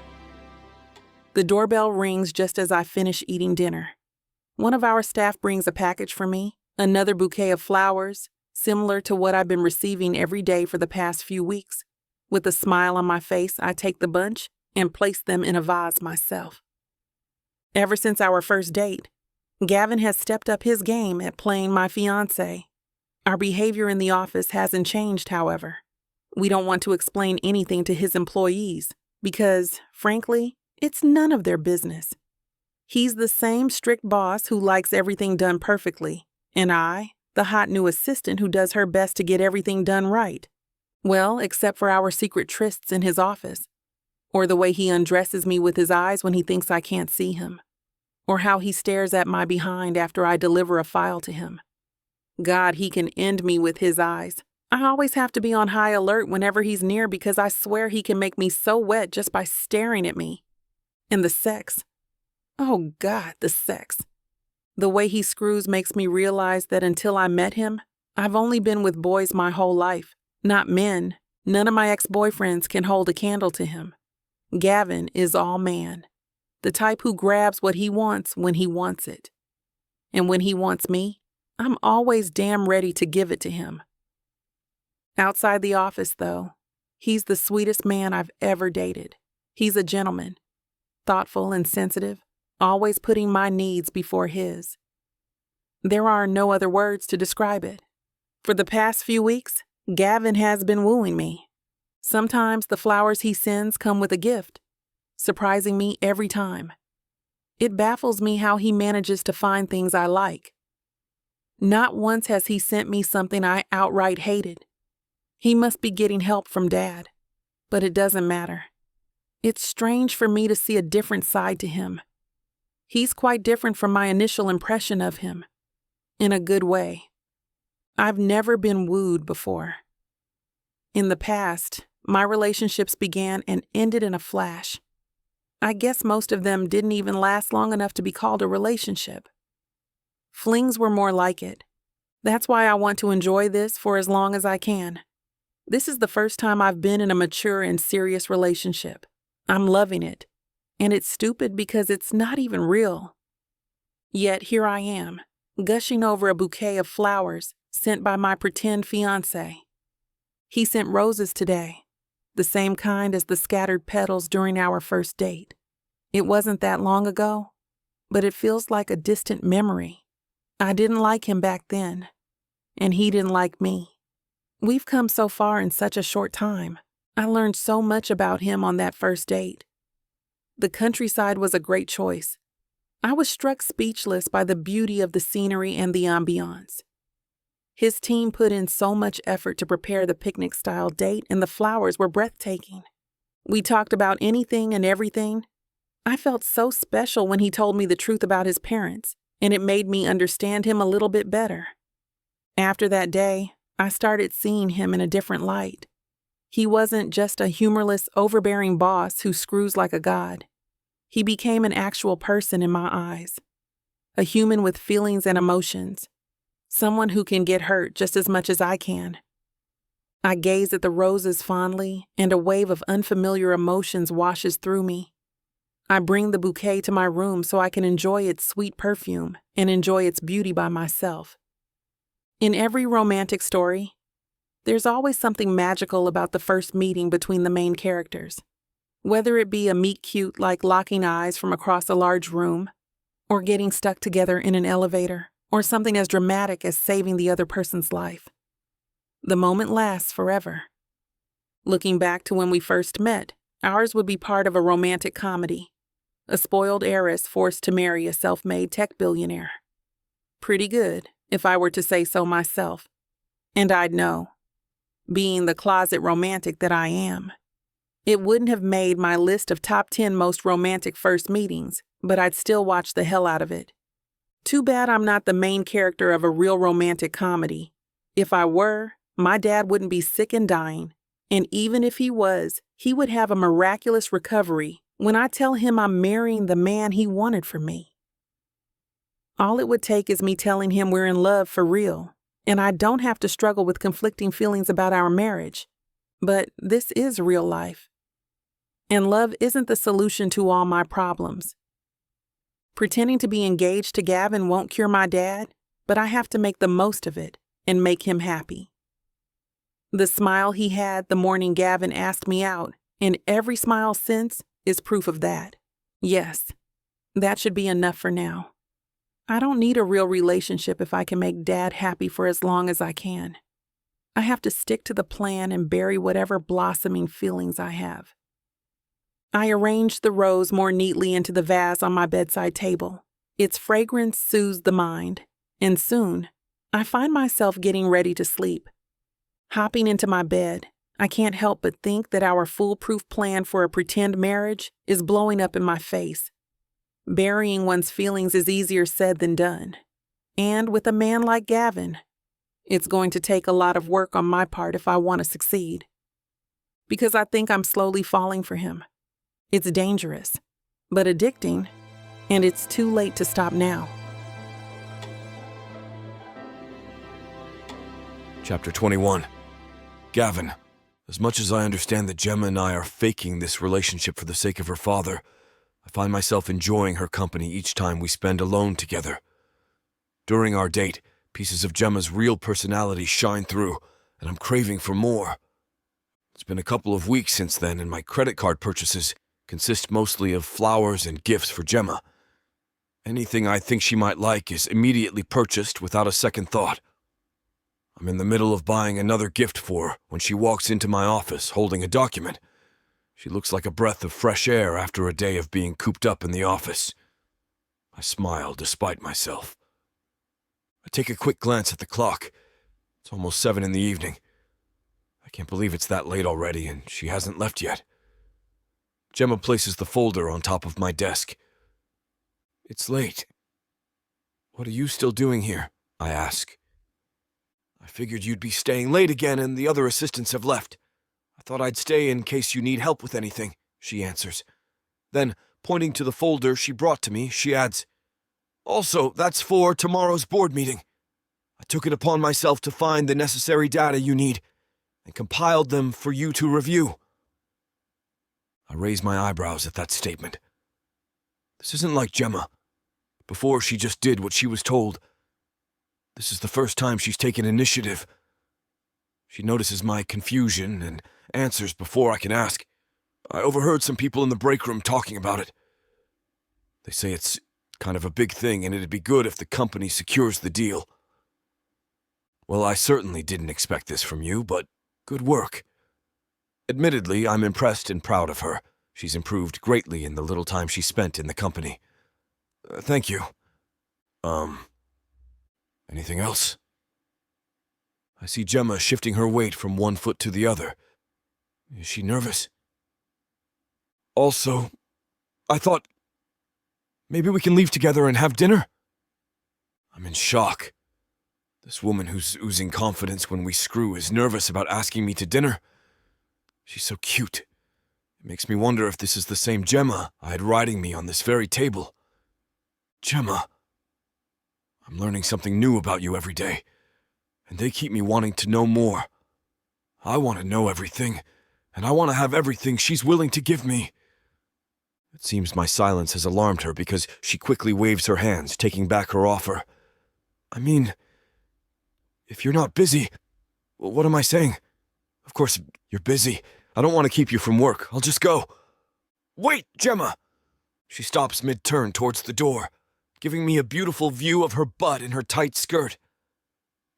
The doorbell rings just as I finish eating dinner. One of our staff brings a package for me, another bouquet of flowers, similar to what I've been receiving every day for the past few weeks. With a smile on my face, I take the bunch and place them in a vase myself. Ever since our first date, Gavin has stepped up his game at playing my fiancé. Our behavior in the office hasn't changed, however. We don't want to explain anything to his employees because, frankly, it's none of their business. He's the same strict boss who likes everything done perfectly, and I, the hot new assistant who does her best to get everything done right. Well, except for our secret trysts in his office, or the way he undresses me with his eyes when he thinks I can't see him, or how he stares at my behind after I deliver a file to him. God, he can end me with his eyes. I always have to be on high alert whenever he's near because I swear he can make me so wet just by staring at me. And the sex. Oh God, the sex. The way he screws makes me realize that until I met him, I've only been with boys my whole life, Not men. None of my ex-boyfriends can hold a candle to him. Gavin is all man. The type who grabs what he wants when he wants it. And when he wants me, I'm always damn ready to give it to him. Outside the office, though, he's the sweetest man I've ever dated. He's a gentleman, thoughtful and sensitive, always putting my needs before his. There are no other words to describe it. For the past few weeks, Gavin has been wooing me. Sometimes the flowers he sends come with a gift, surprising me every time. It baffles me how he manages to find things I like. Not once has he sent me something I outright hated. He must be getting help from Dad, but it doesn't matter. It's strange for me to see a different side to him. He's quite different from my initial impression of him, in a good way. I've never been wooed before. In the past, my relationships began and ended in a flash. I guess most of them didn't even last long enough to be called a relationship. Flings were more like it. That's why I want to enjoy this for as long as I can. This is the first time I've been in a mature and serious relationship. I'm loving it. And it's stupid because it's not even real. Yet here I am, gushing over a bouquet of flowers sent by my pretend fiancé. He sent roses today, the same kind as the scattered petals during our first date. It wasn't that long ago, but it feels like a distant memory. I didn't like him back then, and he didn't like me. We've come so far in such a short time. I learned so much about him on that first date. The countryside was a great choice. I was struck speechless by the beauty of the scenery and the ambiance. His team put in so much effort to prepare the picnic-style date, and the flowers were breathtaking. We talked about anything and everything. I felt so special when he told me the truth about his parents, and it made me understand him a little bit better. After that day, I started seeing him in a different light. He wasn't just a humorless, overbearing boss who screws like a god. He became an actual person in my eyes. A human with feelings and emotions. Someone who can get hurt just as much as I can. I gaze at the roses fondly, and a wave of unfamiliar emotions washes through me. I bring the bouquet to my room so I can enjoy its sweet perfume and enjoy its beauty by myself. In every romantic story, there's always something magical about the first meeting between the main characters. Whether it be a meet-cute like locking eyes from across a large room, or getting stuck together in an elevator, or something as dramatic as saving the other person's life. The moment lasts forever. Looking back to when we first met, ours would be part of a romantic comedy. A spoiled heiress forced to marry a self-made tech billionaire. Pretty good, if I were to say so myself. And I'd know, being the closet romantic that I am. It wouldn't have made my list of top 10 most romantic first meetings, but I'd still watch the hell out of it. Too bad I'm not the main character of a real romantic comedy. If I were, my dad wouldn't be sick and dying. And even if he was, he would have a miraculous recovery when I tell him I'm marrying the man he wanted for me. All it would take is me telling him we're in love for real, and I don't have to struggle with conflicting feelings about our marriage. But this is real life. And love isn't the solution to all my problems. Pretending to be engaged to Gavin won't cure my dad, but I have to make the most of it and make him happy. The smile he had the morning Gavin asked me out, and every smile since, is proof of that. Yes, that should be enough for now. I don't need a real relationship if I can make Dad happy for as long as I can. I have to stick to the plan and bury whatever blossoming feelings I have. I arranged the rose more neatly into the vase on my bedside table. Its fragrance soothes the mind, and soon, I find myself getting ready to sleep. Hopping into my bed, I can't help but think that our foolproof plan for a pretend marriage is blowing up in my face. Burying one's feelings is easier said than done. And with a man like Gavin, it's going to take a lot of work on my part if I want to succeed. Because I think I'm slowly falling for him. It's dangerous, but addicting, and it's too late to stop now. Chapter 21. Gavin, as much as I understand that Jemma and I are faking this relationship for the sake of her father, I find myself enjoying her company each time we spend alone together. During our date, pieces of Jemma's real personality shine through, and I'm craving for more. It's been a couple of weeks since then, and my credit card purchases consist mostly of flowers and gifts for Jemma. Anything I think she might like is immediately purchased without a second thought. I'm in the middle of buying another gift for her when she walks into my office holding a document. She looks like a breath of fresh air after a day of being cooped up in the office. I smile despite myself. I take a quick glance at the clock. It's almost 7 in the evening. I can't believe it's that late already and she hasn't left yet. Jemma places the folder on top of my desk. It's late. What are you still doing here? I ask. I figured you'd be staying late again and the other assistants have left. I thought I'd stay in case you need help with anything, she answers. Then, pointing to the folder she brought to me, she adds, Also, that's for tomorrow's board meeting. I took it upon myself to find the necessary data you need and compiled them for you to review. I raise my eyebrows at that statement. This isn't like Jemma. Before, she just did what she was told. This is the first time she's taken initiative. She notices my confusion and answers before I can ask. I overheard some people in the break room talking about it. They say it's kind of a big thing and it'd be good if the company secures the deal. Well, I certainly didn't expect this from you, but good work. Admittedly, I'm impressed and proud of her. She's improved greatly in the little time she spent in the company. Thank you. Anything else? I see Jemma shifting her weight from one foot to the other. Is she nervous? Also, I thought maybe we can leave together and have dinner? I'm in shock. This woman who's oozing confidence when we screw is nervous about asking me to dinner. She's so cute. It makes me wonder if this is the same Jemma I had riding me on this very table. Jemma, I'm learning something new about you every day, and they keep me wanting to know more. I want to know everything, and I want to have everything she's willing to give me. It seems my silence has alarmed her because she quickly waves her hands, taking back her offer. I mean, if you're not busy, what am I saying? Of course, you're busy. I don't want to keep you from work. I'll just go. Wait, Jemma! She stops mid-turn towards the door, giving me a beautiful view of her butt in her tight skirt.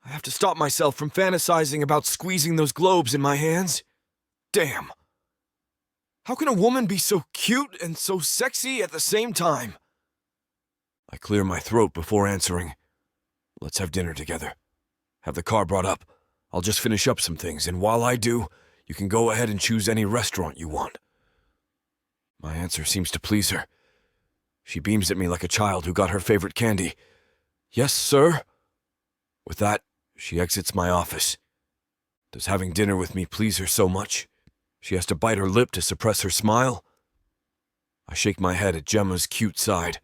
I have to stop myself from fantasizing about squeezing those globes in my hands. Damn. How can a woman be so cute and so sexy at the same time? I clear my throat before answering. Let's have dinner together. Have the car brought up. I'll just finish up some things, and while I do, you can go ahead and choose any restaurant you want. My answer seems to please her. She beams at me like a child who got her favorite candy. Yes, sir. With that, she exits my office. Does having dinner with me please her so much? She has to bite her lip to suppress her smile? I shake my head at Jemma's cute side.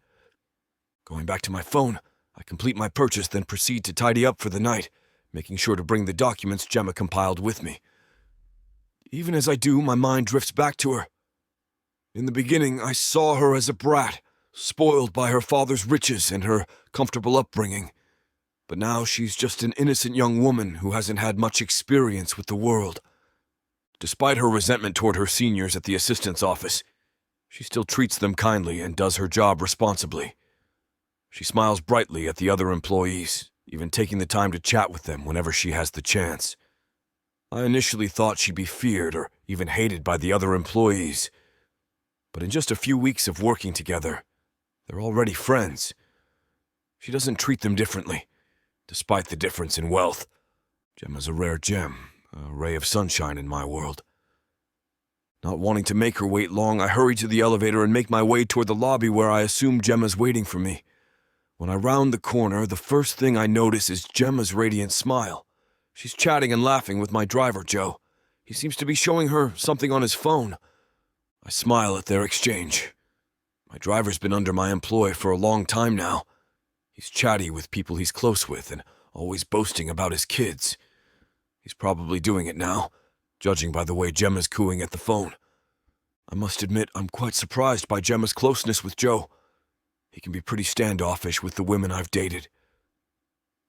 Going back to my phone, I complete my purchase, then proceed to tidy up for the night, making sure to bring the documents Jemma compiled with me. Even as I do, my mind drifts back to her. In the beginning, I saw her as a brat, spoiled by her father's riches and her comfortable upbringing. But now she's just an innocent young woman who hasn't had much experience with the world. Despite her resentment toward her seniors at the assistant's office, she still treats them kindly and does her job responsibly. She smiles brightly at the other employees, even taking the time to chat with them whenever she has the chance. I initially thought she'd be feared or even hated by the other employees. But in just a few weeks of working together, they're already friends. She doesn't treat them differently, despite the difference in wealth. Jemma's a rare gem, a ray of sunshine in my world. Not wanting to make her wait long, I hurry to the elevator and make my way toward the lobby where I assume Jemma's waiting for me. When I round the corner, the first thing I notice is Jemma's radiant smile. She's chatting and laughing with my driver, Joe. He seems to be showing her something on his phone. I smile at their exchange. My driver's been under my employ for a long time now. He's chatty with people he's close with and always boasting about his kids. He's probably doing it now, judging by the way Jemma's cooing at the phone. I must admit, I'm quite surprised by Jemma's closeness with Joe. He can be pretty standoffish with the women I've dated.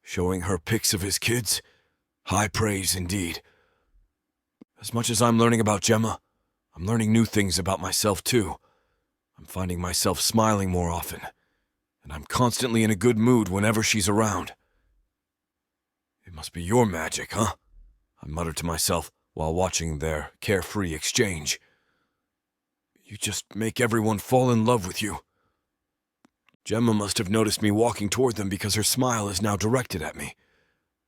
Showing her pics of his kids? High praise indeed. As much as I'm learning about Jemma, I'm learning new things about myself too. I'm finding myself smiling more often, and I'm constantly in a good mood whenever she's around. It must be your magic, huh? I muttered to myself while watching their carefree exchange. You just make everyone fall in love with you. Jemma must have noticed me walking toward them because her smile is now directed at me.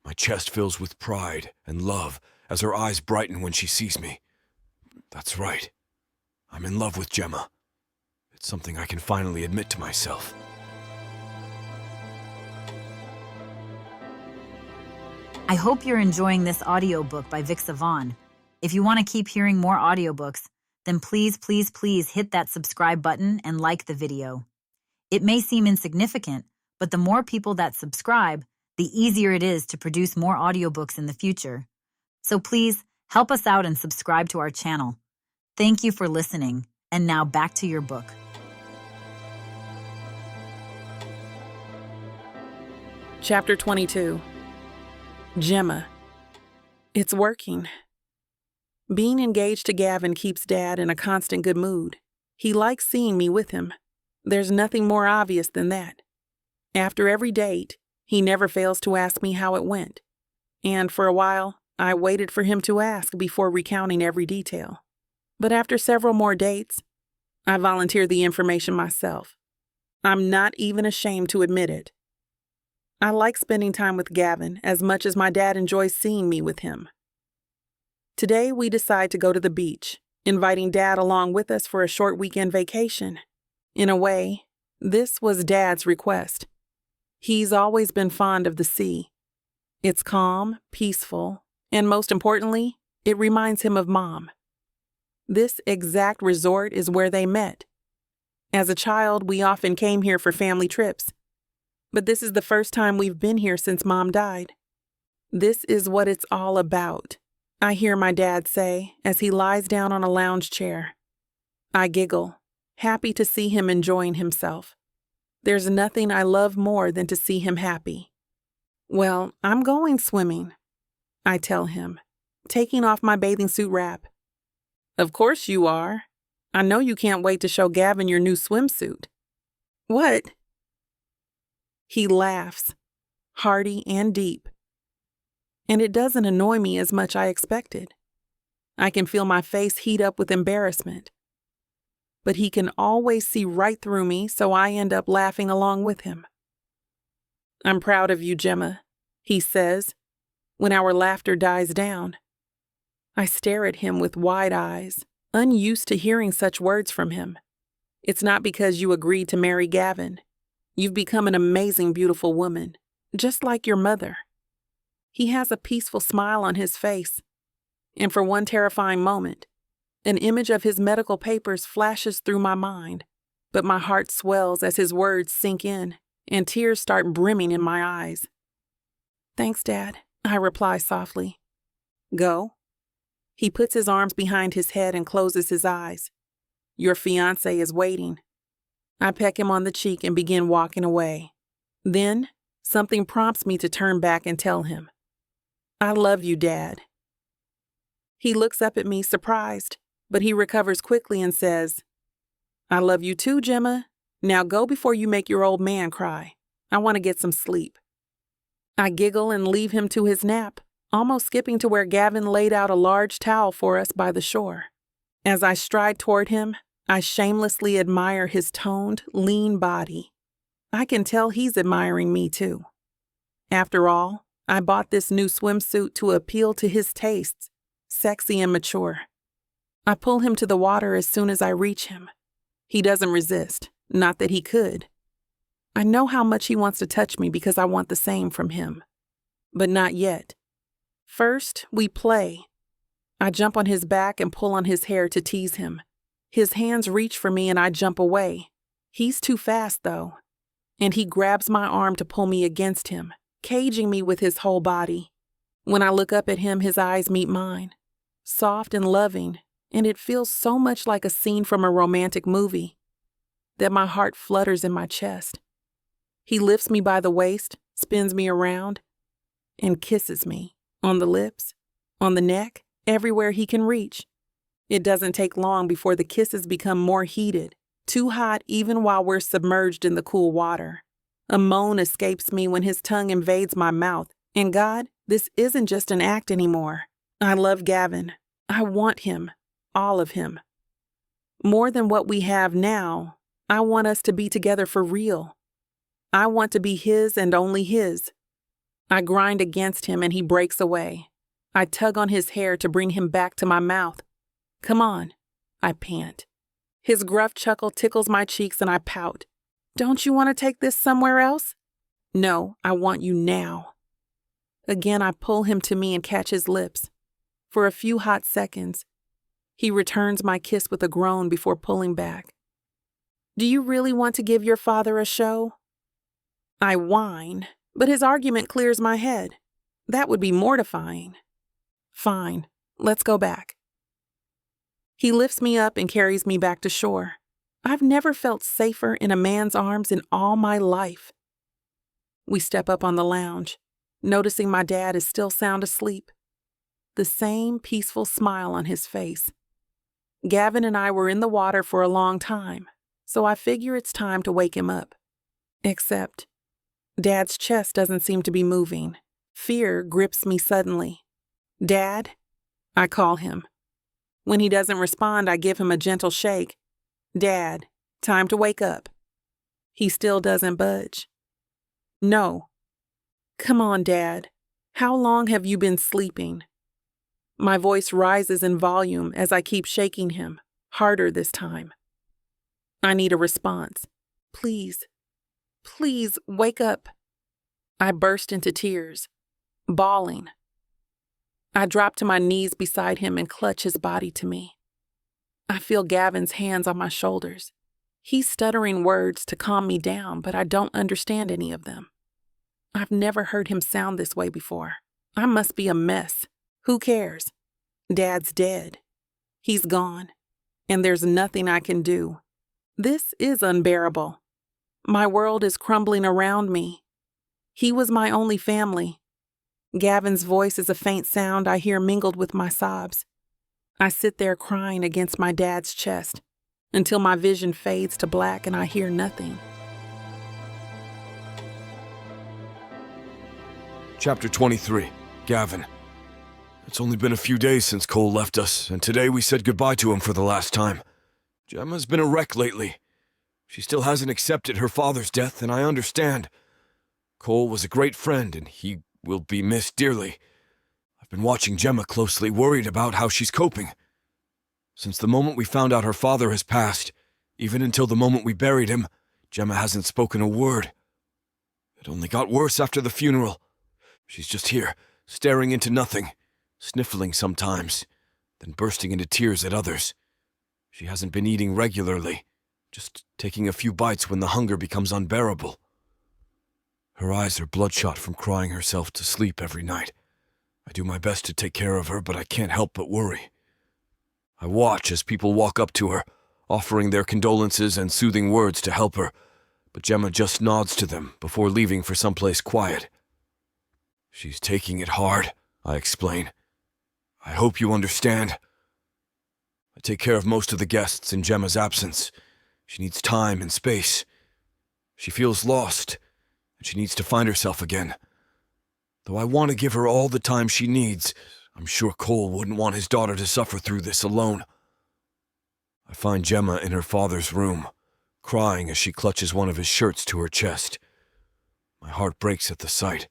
My chest fills with pride and love as her eyes brighten when she sees me. That's right. I'm in love with Jemma. It's something I can finally admit to myself. I hope you're enjoying this audiobook by Vic Savon. If you want to keep hearing more audiobooks, then please hit that subscribe button and like the video. It may seem insignificant, but the more people that subscribe, the easier it is to produce more audiobooks in the future. So please, help us out and subscribe to our channel. Thank you for listening, and now back to your book. Chapter 22. Jemma. It's working. Being engaged to Gavin keeps Dad in a constant good mood. He likes seeing me with him. There's nothing more obvious than that. After every date, he never fails to ask me how it went. And for a while, I waited for him to ask before recounting every detail. But after several more dates, I volunteered the information myself. I'm not even ashamed to admit it. I like spending time with Gavin as much as my dad enjoys seeing me with him. Today, we decide to go to the beach, inviting Dad along with us for a short weekend vacation. In a way, this was Dad's request. He's always been fond of the sea. It's calm, peaceful, and most importantly, it reminds him of Mom. This exact resort is where they met. As a child, we often came here for family trips. But this is the first time we've been here since Mom died. This is what it's all about, I hear my dad say as he lies down on a lounge chair. I giggle, happy to see him enjoying himself. There's nothing I love more than to see him happy. Well, I'm going swimming, I tell him, taking off my bathing suit wrap. Of course you are. I know you can't wait to show Gavin your new swimsuit. What? He laughs, hearty and deep. And it doesn't annoy me as much I expected. I can feel my face heat up with embarrassment. But he can always see right through me, so I end up laughing along with him. I'm proud of you, Jemma, he says, when our laughter dies down. I stare at him with wide eyes, unused to hearing such words from him. It's not because you agreed to marry Gavin. You've become an amazing, beautiful woman, just like your mother. He has a peaceful smile on his face, and for one terrifying moment, an image of his medical papers flashes through my mind, but my heart swells as his words sink in, and tears start brimming in my eyes. Thanks, Dad, I reply softly. Go. He puts his arms behind his head and closes his eyes. Your fiancé is waiting. I peck him on the cheek and begin walking away. Then, something prompts me to turn back and tell him, I love you, Dad. He looks up at me surprised, but he recovers quickly and says, I love you too, Jemma. Now go before you make your old man cry. I want to get some sleep. I giggle and leave him to his nap, almost skipping to where Gavin laid out a large towel for us by the shore. As I stride toward him, I shamelessly admire his toned, lean body. I can tell he's admiring me too. After all, I bought this new swimsuit to appeal to his tastes, sexy and mature. I pull him to the water as soon as I reach him. He doesn't resist, not that he could. I know how much he wants to touch me because I want the same from him. But not yet. First, we play. I jump on his back and pull on his hair to tease him. His hands reach for me and I jump away. He's too fast, though. And he grabs my arm to pull me against him, caging me with his whole body. When I look up at him, his eyes meet mine. soft and loving, and it feels so much like a scene from a romantic movie that my heart flutters in my chest. He lifts me by the waist, spins me around, and kisses me on the lips, on the neck, everywhere he can reach. It doesn't take long before the kisses become more heated, too hot even while we're submerged in the cool water. A moan escapes me when his tongue invades my mouth, and God, this isn't just an act anymore. I love Gavin. I want him, all of him. More than what we have now, I want us to be together for real. I want to be his and only his. I grind against him and he breaks away. I tug on his hair to bring him back to my mouth. Come on, I pant. His gruff chuckle tickles my cheeks and I pout. Don't you want to take this somewhere else? No, I want you now. Again, I pull him to me and catch his lips. For a few hot seconds, he returns my kiss with a groan before pulling back. Do you really want to give your father a show? I whine, but his argument clears my head. That would be mortifying. Fine, let's go back. He lifts me up and carries me back to shore. I've never felt safer in a man's arms in all my life. We step up on the lounge, noticing my dad is still sound asleep. The same peaceful smile on his face. Gavin and I were in the water for a long time, so I figure it's time to wake him up. Except, Dad's chest doesn't seem to be moving. Fear grips me suddenly. Dad? I call him. When he doesn't respond, I give him a gentle shake. Dad, time to wake up. He still doesn't budge. No. Come on, Dad. How long have you been sleeping? My voice rises in volume as I keep shaking him, harder this time. I need a response. Please, please wake up. I burst into tears, bawling. I drop to my knees beside him and clutch his body to me. I feel Gavin's hands on my shoulders. He's stuttering words to calm me down, but I don't understand any of them. I've never heard him sound this way before. I must be a mess. Who cares? Dad's dead. He's gone, and there's nothing I can do. This is unbearable. My world is crumbling around me. He was my only family. Gavin's voice is a faint sound I hear mingled with my sobs. I sit there crying against my dad's chest until my vision fades to black and I hear nothing. Chapter 23, Gavin. It's only been a few days since Cole left us, and today we said goodbye to him for the last time. Jemma's been a wreck lately. She still hasn't accepted her father's death, and I understand. Cole was a great friend, and he will be missed dearly. I've been watching Jemma closely, worried about how she's coping. Since the moment we found out her father has passed, even until the moment we buried him, Jemma hasn't spoken a word. It only got worse after the funeral. She's just here, staring into nothing, sniffling sometimes, then bursting into tears at others. She hasn't been eating regularly, just taking a few bites when the hunger becomes unbearable. Her eyes are bloodshot from crying herself to sleep every night. I do my best to take care of her, but I can't help but worry. I watch as people walk up to her, offering their condolences and soothing words to help her, but Jemma just nods to them before leaving for someplace quiet. She's taking it hard, I explain. I hope you understand. I take care of most of the guests in Jemma's absence. She needs time and space. She feels lost, and she needs to find herself again. Though I want to give her all the time she needs, I'm sure Cole wouldn't want his daughter to suffer through this alone. I find Jemma in her father's room, crying as she clutches one of his shirts to her chest. My heart breaks at the sight.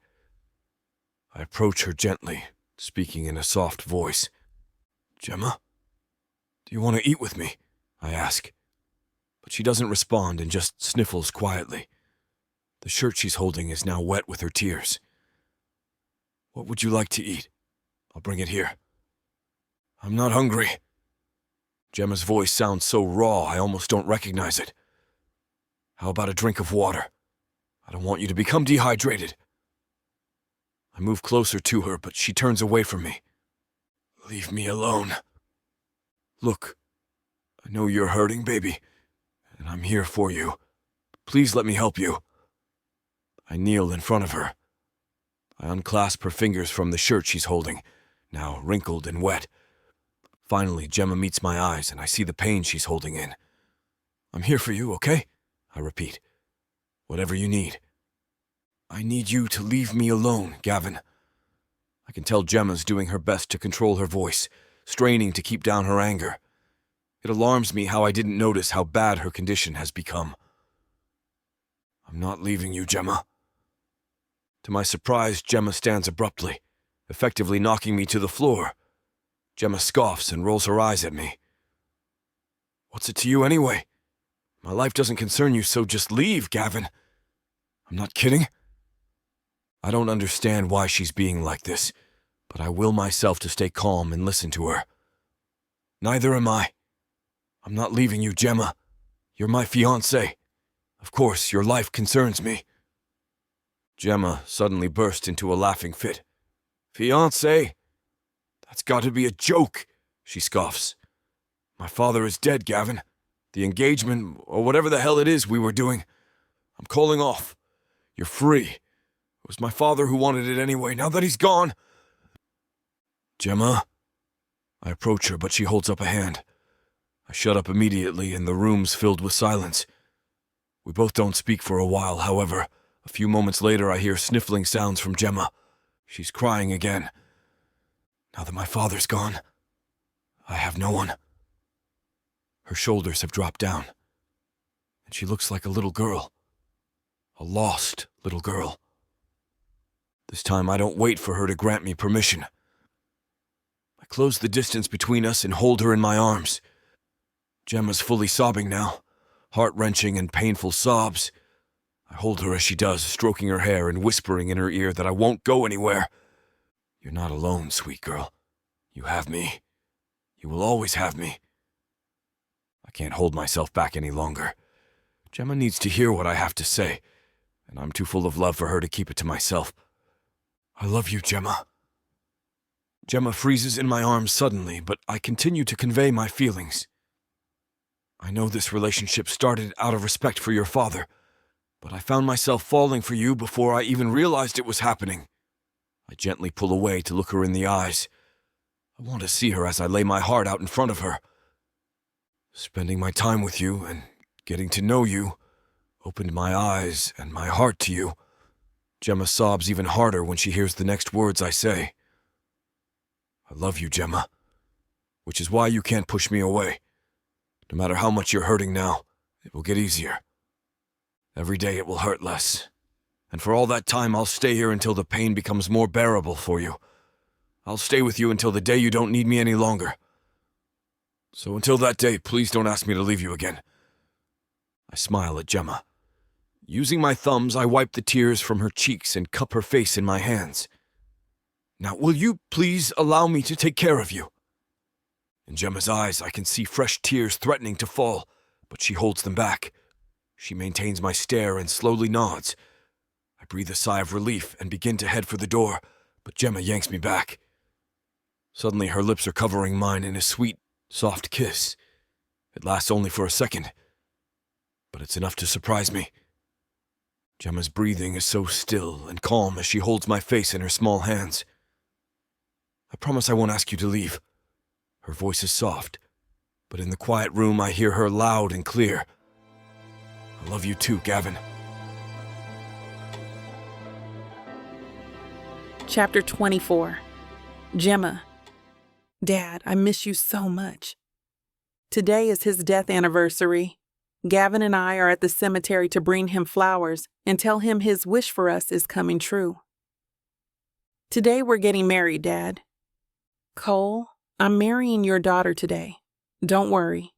I approach her gently, speaking in a soft voice. Jemma, do you want to eat with me? I ask. But she doesn't respond and just sniffles quietly. The shirt she's holding is now wet with her tears. What would you like to eat? I'll bring it here. I'm not hungry. Jemma's voice sounds so raw I almost don't recognize it. How about a drink of water? I don't want you to become dehydrated. I move closer to her, but she turns away from me. Leave me alone. Look, I know you're hurting, baby, and I'm here for you. Please let me help you. I kneel in front of her. I unclasp her fingers from the shirt she's holding, now wrinkled and wet. Finally, Jemma meets my eyes, and I see the pain she's holding in. I'm here for you, okay? I repeat. Whatever you need. I need you to leave me alone, Gavin. I can tell Jemma's doing her best to control her voice, straining to keep down her anger. It alarms me how I didn't notice how bad her condition has become. I'm not leaving you, Jemma. To my surprise, Jemma stands abruptly, effectively knocking me to the floor. Jemma scoffs and rolls her eyes at me. What's it to you anyway? My life doesn't concern you, so just leave, Gavin. I'm not kidding. I don't understand why she's being like this, but I will myself to stay calm and listen to her. Neither am I. I'm not leaving you, Jemma. You're my fiancé. Of course, your life concerns me. Jemma suddenly burst into a laughing fit. Fiancé? That's got to be a joke, she scoffs. My father is dead, Gavin. The engagement, or whatever the hell it is we were doing, I'm calling off. You're free. It was my father who wanted it anyway, now that he's gone. Jemma? I approach her, but she holds up a hand. I shut up immediately, and the room's filled with silence. We both don't speak for a while, however. A few moments later, I hear sniffling sounds from Jemma. She's crying again. Now that my father's gone, I have no one. Her shoulders have dropped down, and she looks like a little girl. A lost little girl. This time I don't wait for her to grant me permission. I close the distance between us and hold her in my arms. Jemma's fully sobbing now, heart-wrenching and painful sobs. I hold her as she does, stroking her hair and whispering in her ear that I won't go anywhere. You're not alone, sweet girl. You have me. You will always have me. I can't hold myself back any longer. Jemma needs to hear what I have to say, and I'm too full of love for her to keep it to myself. I love you, Jemma. Jemma freezes in my arms suddenly, but I continue to convey my feelings. I know this relationship started out of respect for your father, but I found myself falling for you before I even realized it was happening. I gently pull away to look her in the eyes. I want to see her as I lay my heart out in front of her. Spending my time with you and getting to know you opened my eyes and my heart to you. Jemma sobs even harder when she hears the next words I say. I love you, Jemma, which is why you can't push me away. No matter how much you're hurting now, it will get easier. Every day it will hurt less. And for all that time, I'll stay here until the pain becomes more bearable for you. I'll stay with you until the day you don't need me any longer. So until that day, please don't ask me to leave you again. I smile at Jemma. Using my thumbs, I wipe the tears from her cheeks and cup her face in my hands. Now, will you please allow me to take care of you? In Jemma's eyes, I can see fresh tears threatening to fall, but she holds them back. She maintains my stare and slowly nods. I breathe a sigh of relief and begin to head for the door, but Jemma yanks me back. Suddenly, her lips are covering mine in a sweet, soft kiss. It lasts only for a second, but it's enough to surprise me. Jemma's breathing is so still and calm as she holds my face in her small hands. I promise I won't ask you to leave. Her voice is soft, but in the quiet room I hear her loud and clear. I love you too, Gavin. Chapter 24. Jemma. Dad, I miss you so much. Today is his death anniversary. Gavin and I are at the cemetery to bring him flowers and tell him his wish for us is coming true. Today we're getting married, Dad. Cole, I'm marrying your daughter today. Don't worry.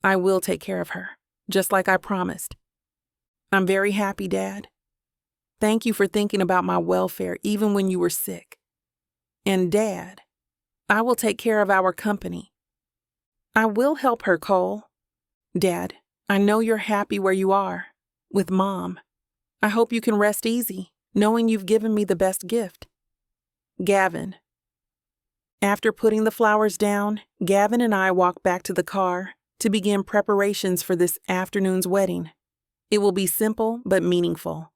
I will take care of her, just like I promised. I'm very happy, Dad. Thank you for thinking about my welfare even when you were sick. And Dad, I will take care of our company. I will help her, Cole. Dad, I know you're happy where you are, with Mom. I hope you can rest easy, knowing you've given me the best gift. Gavin. After putting the flowers down, Gavin and I walk back to the car to begin preparations for this afternoon's wedding. It will be simple but meaningful.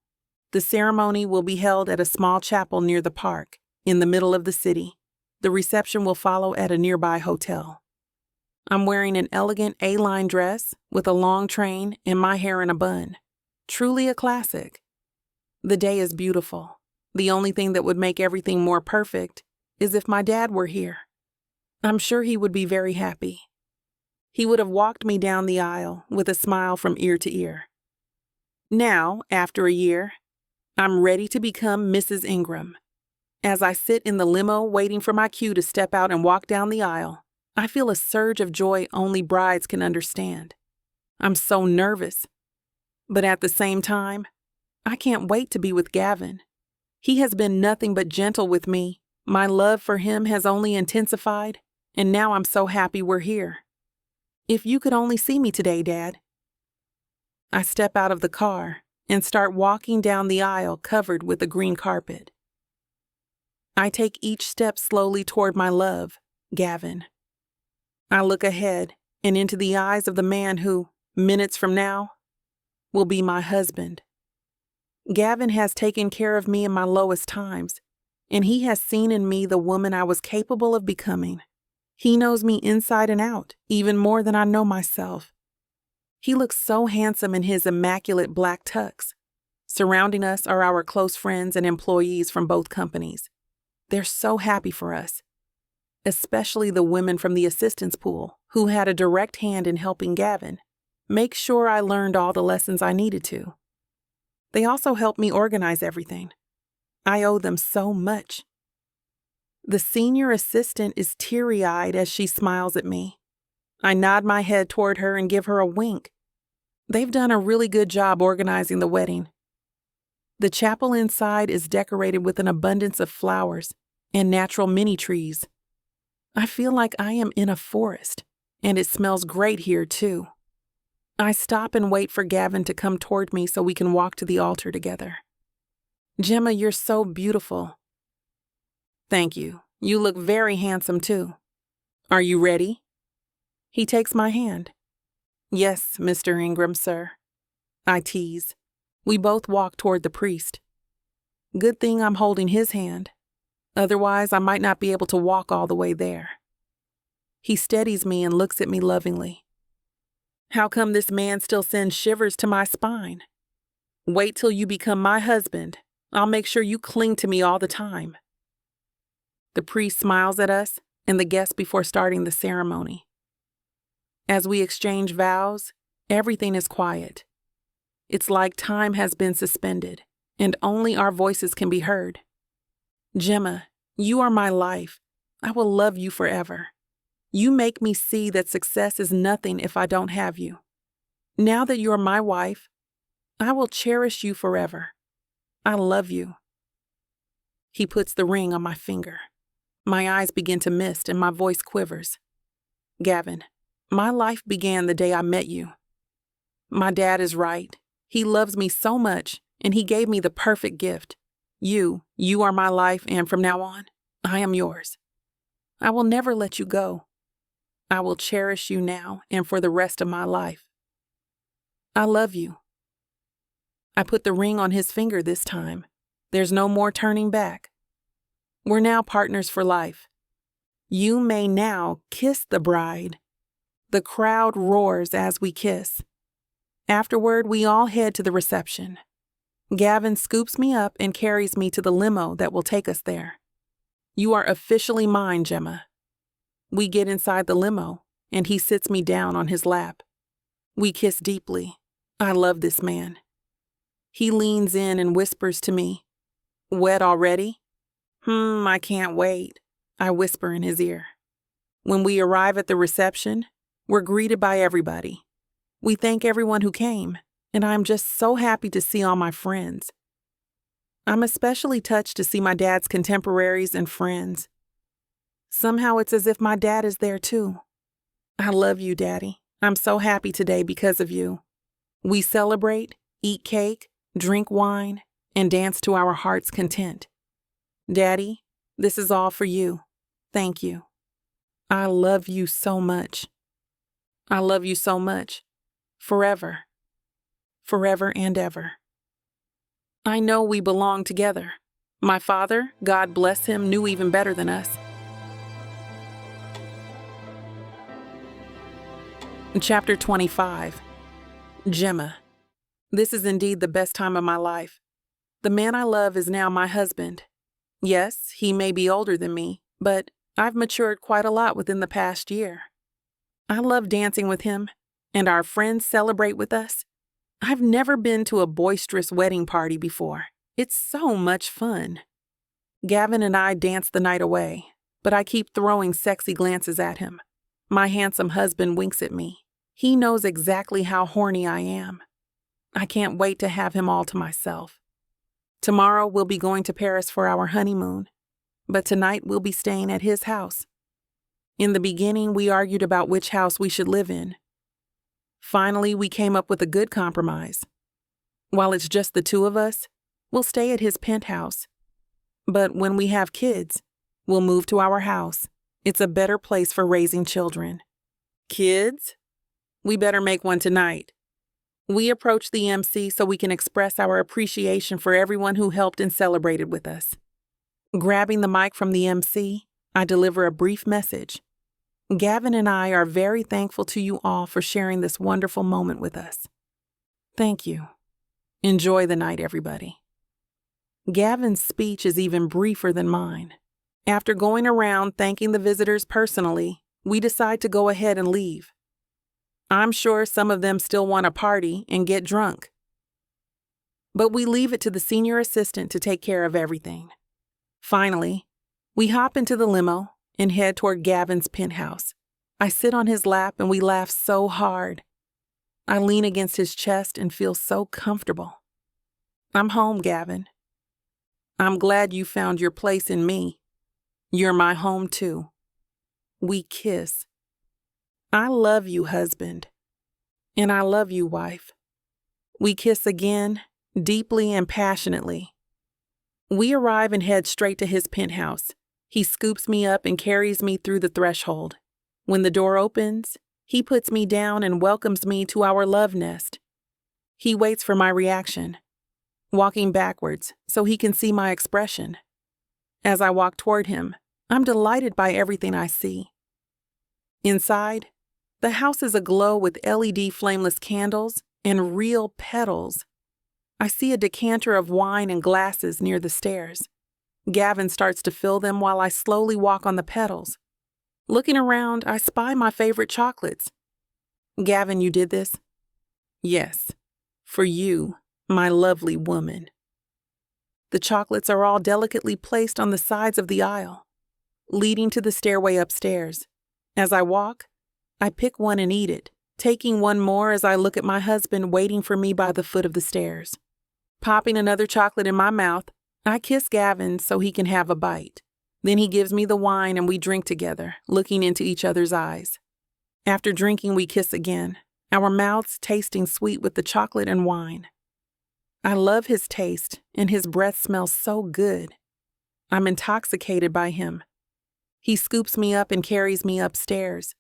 The ceremony will be held at a small chapel near the park, in the middle of the city. The reception will follow at a nearby hotel. I'm wearing an elegant A-line dress with a long train and my hair in a bun. Truly a classic. The day is beautiful. The only thing that would make everything more perfect is if my dad were here. I'm sure he would be very happy. He would have walked me down the aisle with a smile from ear to ear. Now, after a year, I'm ready to become Mrs. Ingram. As I sit in the limo waiting for my cue to step out and walk down the aisle, I feel a surge of joy only brides can understand. I'm so nervous. But at the same time, I can't wait to be with Gavin. He has been nothing but gentle with me. My love for him has only intensified, and now I'm so happy we're here. If you could only see me today, Dad. I step out of the car and start walking down the aisle covered with a green carpet. I take each step slowly toward my love, Gavin. I look ahead and into the eyes of the man who, minutes from now, will be my husband. Gavin has taken care of me in my lowest times, and he has seen in me the woman I was capable of becoming. He knows me inside and out, even more than I know myself. He looks so handsome in his immaculate black tux. Surrounding us are our close friends and employees from both companies. They're so happy for us, especially the women from the assistance pool who had a direct hand in helping Gavin make sure I learned all the lessons I needed to. They also helped me organize everything. I owe them so much. The senior assistant is teary-eyed as she smiles at me. I nod my head toward her and give her a wink. They've done a really good job organizing the wedding. The chapel inside is decorated with an abundance of flowers and natural mini trees. I feel like I am in a forest, and it smells great here too. I stop and wait for Gavin to come toward me so we can walk to the altar together. Jemma, you're so beautiful. Thank you. You look very handsome too. Are you ready? He takes my hand. Yes, Mr. Ingram, sir. I tease. We both walk toward the priest. Good thing I'm holding his hand. Otherwise, I might not be able to walk all the way there. He steadies me and looks at me lovingly. How come this man still sends shivers to my spine? Wait till you become my husband. I'll make sure you cling to me all the time. The priest smiles at us and the guests before starting the ceremony. As we exchange vows, everything is quiet. It's like time has been suspended, and only our voices can be heard. Jemma, you are my life. I will love you forever. You make me see that success is nothing if I don't have you. Now that you're my wife, I will cherish you forever. I love you. He puts the ring on my finger. My eyes begin to mist and my voice quivers. Gavin, my life began the day I met you. My dad is right. He loves me so much, and he gave me the perfect gift. You are my life, and from now on, I am yours. I will never let you go. I will cherish you now and for the rest of my life. I love you. I put the ring on his finger this time. There's no more turning back. We're now partners for life. You may now kiss the bride. The crowd roars as we kiss. Afterward, we all head to the reception. Gavin scoops me up and carries me to the limo that will take us there. You are officially mine, Jemma. We get inside the limo, and he sits me down on his lap. We kiss deeply. I love this man. He leans in and whispers to me, "Wet already?" I can't wait," I whisper in his ear. When we arrive at the reception, we're greeted by everybody. We thank everyone who came, and I'm just so happy to see all my friends. I'm especially touched to see my dad's contemporaries and friends. Somehow it's as if my dad is there too. I love you, Daddy. I'm so happy today because of you. We celebrate, eat cake, drink wine, and dance to our heart's content. Daddy, this is all for you. Thank you. I love you so much. I love you so much. Forever. Forever and ever. I know we belong together. My father, God bless him, knew even better than us. Chapter 25. Jemma. This is indeed the best time of my life. The man I love is now my husband. Yes, he may be older than me, but I've matured quite a lot within the past year. I love dancing with him, and our friends celebrate with us. I've never been to a boisterous wedding party before. It's so much fun. Gavin and I dance the night away, but I keep throwing sexy glances at him. My handsome husband winks at me. He knows exactly how horny I am. I can't wait to have him all to myself. Tomorrow we'll be going to Paris for our honeymoon, but tonight we'll be staying at his house. In the beginning, we argued about which house we should live in. Finally, we came up with a good compromise. While it's just the two of us, we'll stay at his penthouse. But when we have kids, we'll move to our house. It's a better place for raising children. Kids? We better make one tonight. We approach the MC so we can express our appreciation for everyone who helped and celebrated with us. Grabbing the mic from the MC, I deliver a brief message. Gavin and I are very thankful to you all for sharing this wonderful moment with us. Thank you. Enjoy the night, everybody. Gavin's speech is even briefer than mine. After going around thanking the visitors personally, we decide to go ahead and leave. I'm sure some of them still want to party and get drunk. But we leave it to the senior assistant to take care of everything. Finally, we hop into the limo and head toward Gavin's penthouse. I sit on his lap and we laugh so hard. I lean against his chest and feel so comfortable. I'm home, Gavin. I'm glad you found your place in me. You're my home too. We kiss. I love you, husband. And I love you, wife. We kiss again, deeply and passionately. We arrive and head straight to his penthouse. He scoops me up and carries me through the threshold. When the door opens, he puts me down and welcomes me to our love nest. He waits for my reaction, walking backwards so he can see my expression. As I walk toward him, I'm delighted by everything I see. Inside, the house is aglow with LED flameless candles and real petals. I see a decanter of wine and glasses near the stairs. Gavin starts to fill them while I slowly walk on the petals. Looking around, I spy my favorite chocolates. Gavin, you did this? Yes, for you, my lovely woman. The chocolates are all delicately placed on the sides of the aisle, leading to the stairway upstairs. As I walk, I pick one and eat it, taking one more as I look at my husband waiting for me by the foot of the stairs. Popping another chocolate in my mouth, I kiss Gavin so he can have a bite. Then he gives me the wine and we drink together, looking into each other's eyes. After drinking, we kiss again, our mouths tasting sweet with the chocolate and wine. I love his taste, and his breath smells so good. I'm intoxicated by him. He scoops me up and carries me upstairs.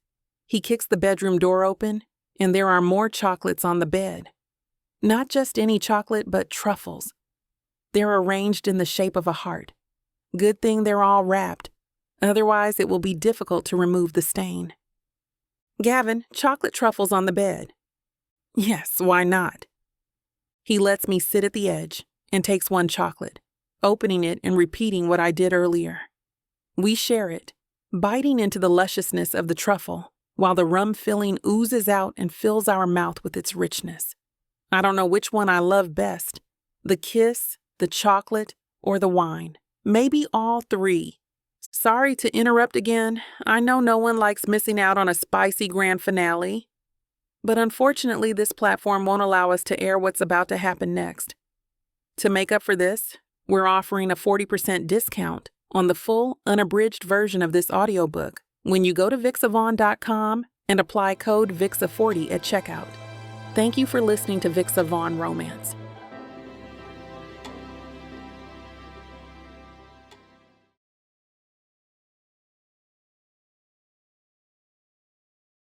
He kicks the bedroom door open, and there are more chocolates on the bed. Not just any chocolate, but truffles. They're arranged in the shape of a heart. Good thing they're all wrapped. Otherwise, it will be difficult to remove the stain. Gavin, chocolate truffles on the bed. Yes, why not? He lets me sit at the edge and takes one chocolate, opening it and repeating what I did earlier. We share it, biting into the lusciousness of the truffle, while the rum filling oozes out and fills our mouth with its richness. I don't know which one I love best, the kiss, the chocolate, or the wine. Maybe all three. Sorry to interrupt again. I know no one likes missing out on a spicy grand finale. But unfortunately, this platform won't allow us to air what's about to happen next. To make up for this, we're offering a 40% discount on the full, unabridged version of this audiobook when you go to vixavon.com and apply code VIXA40 at checkout. Thank you for listening to Vixavon Romance.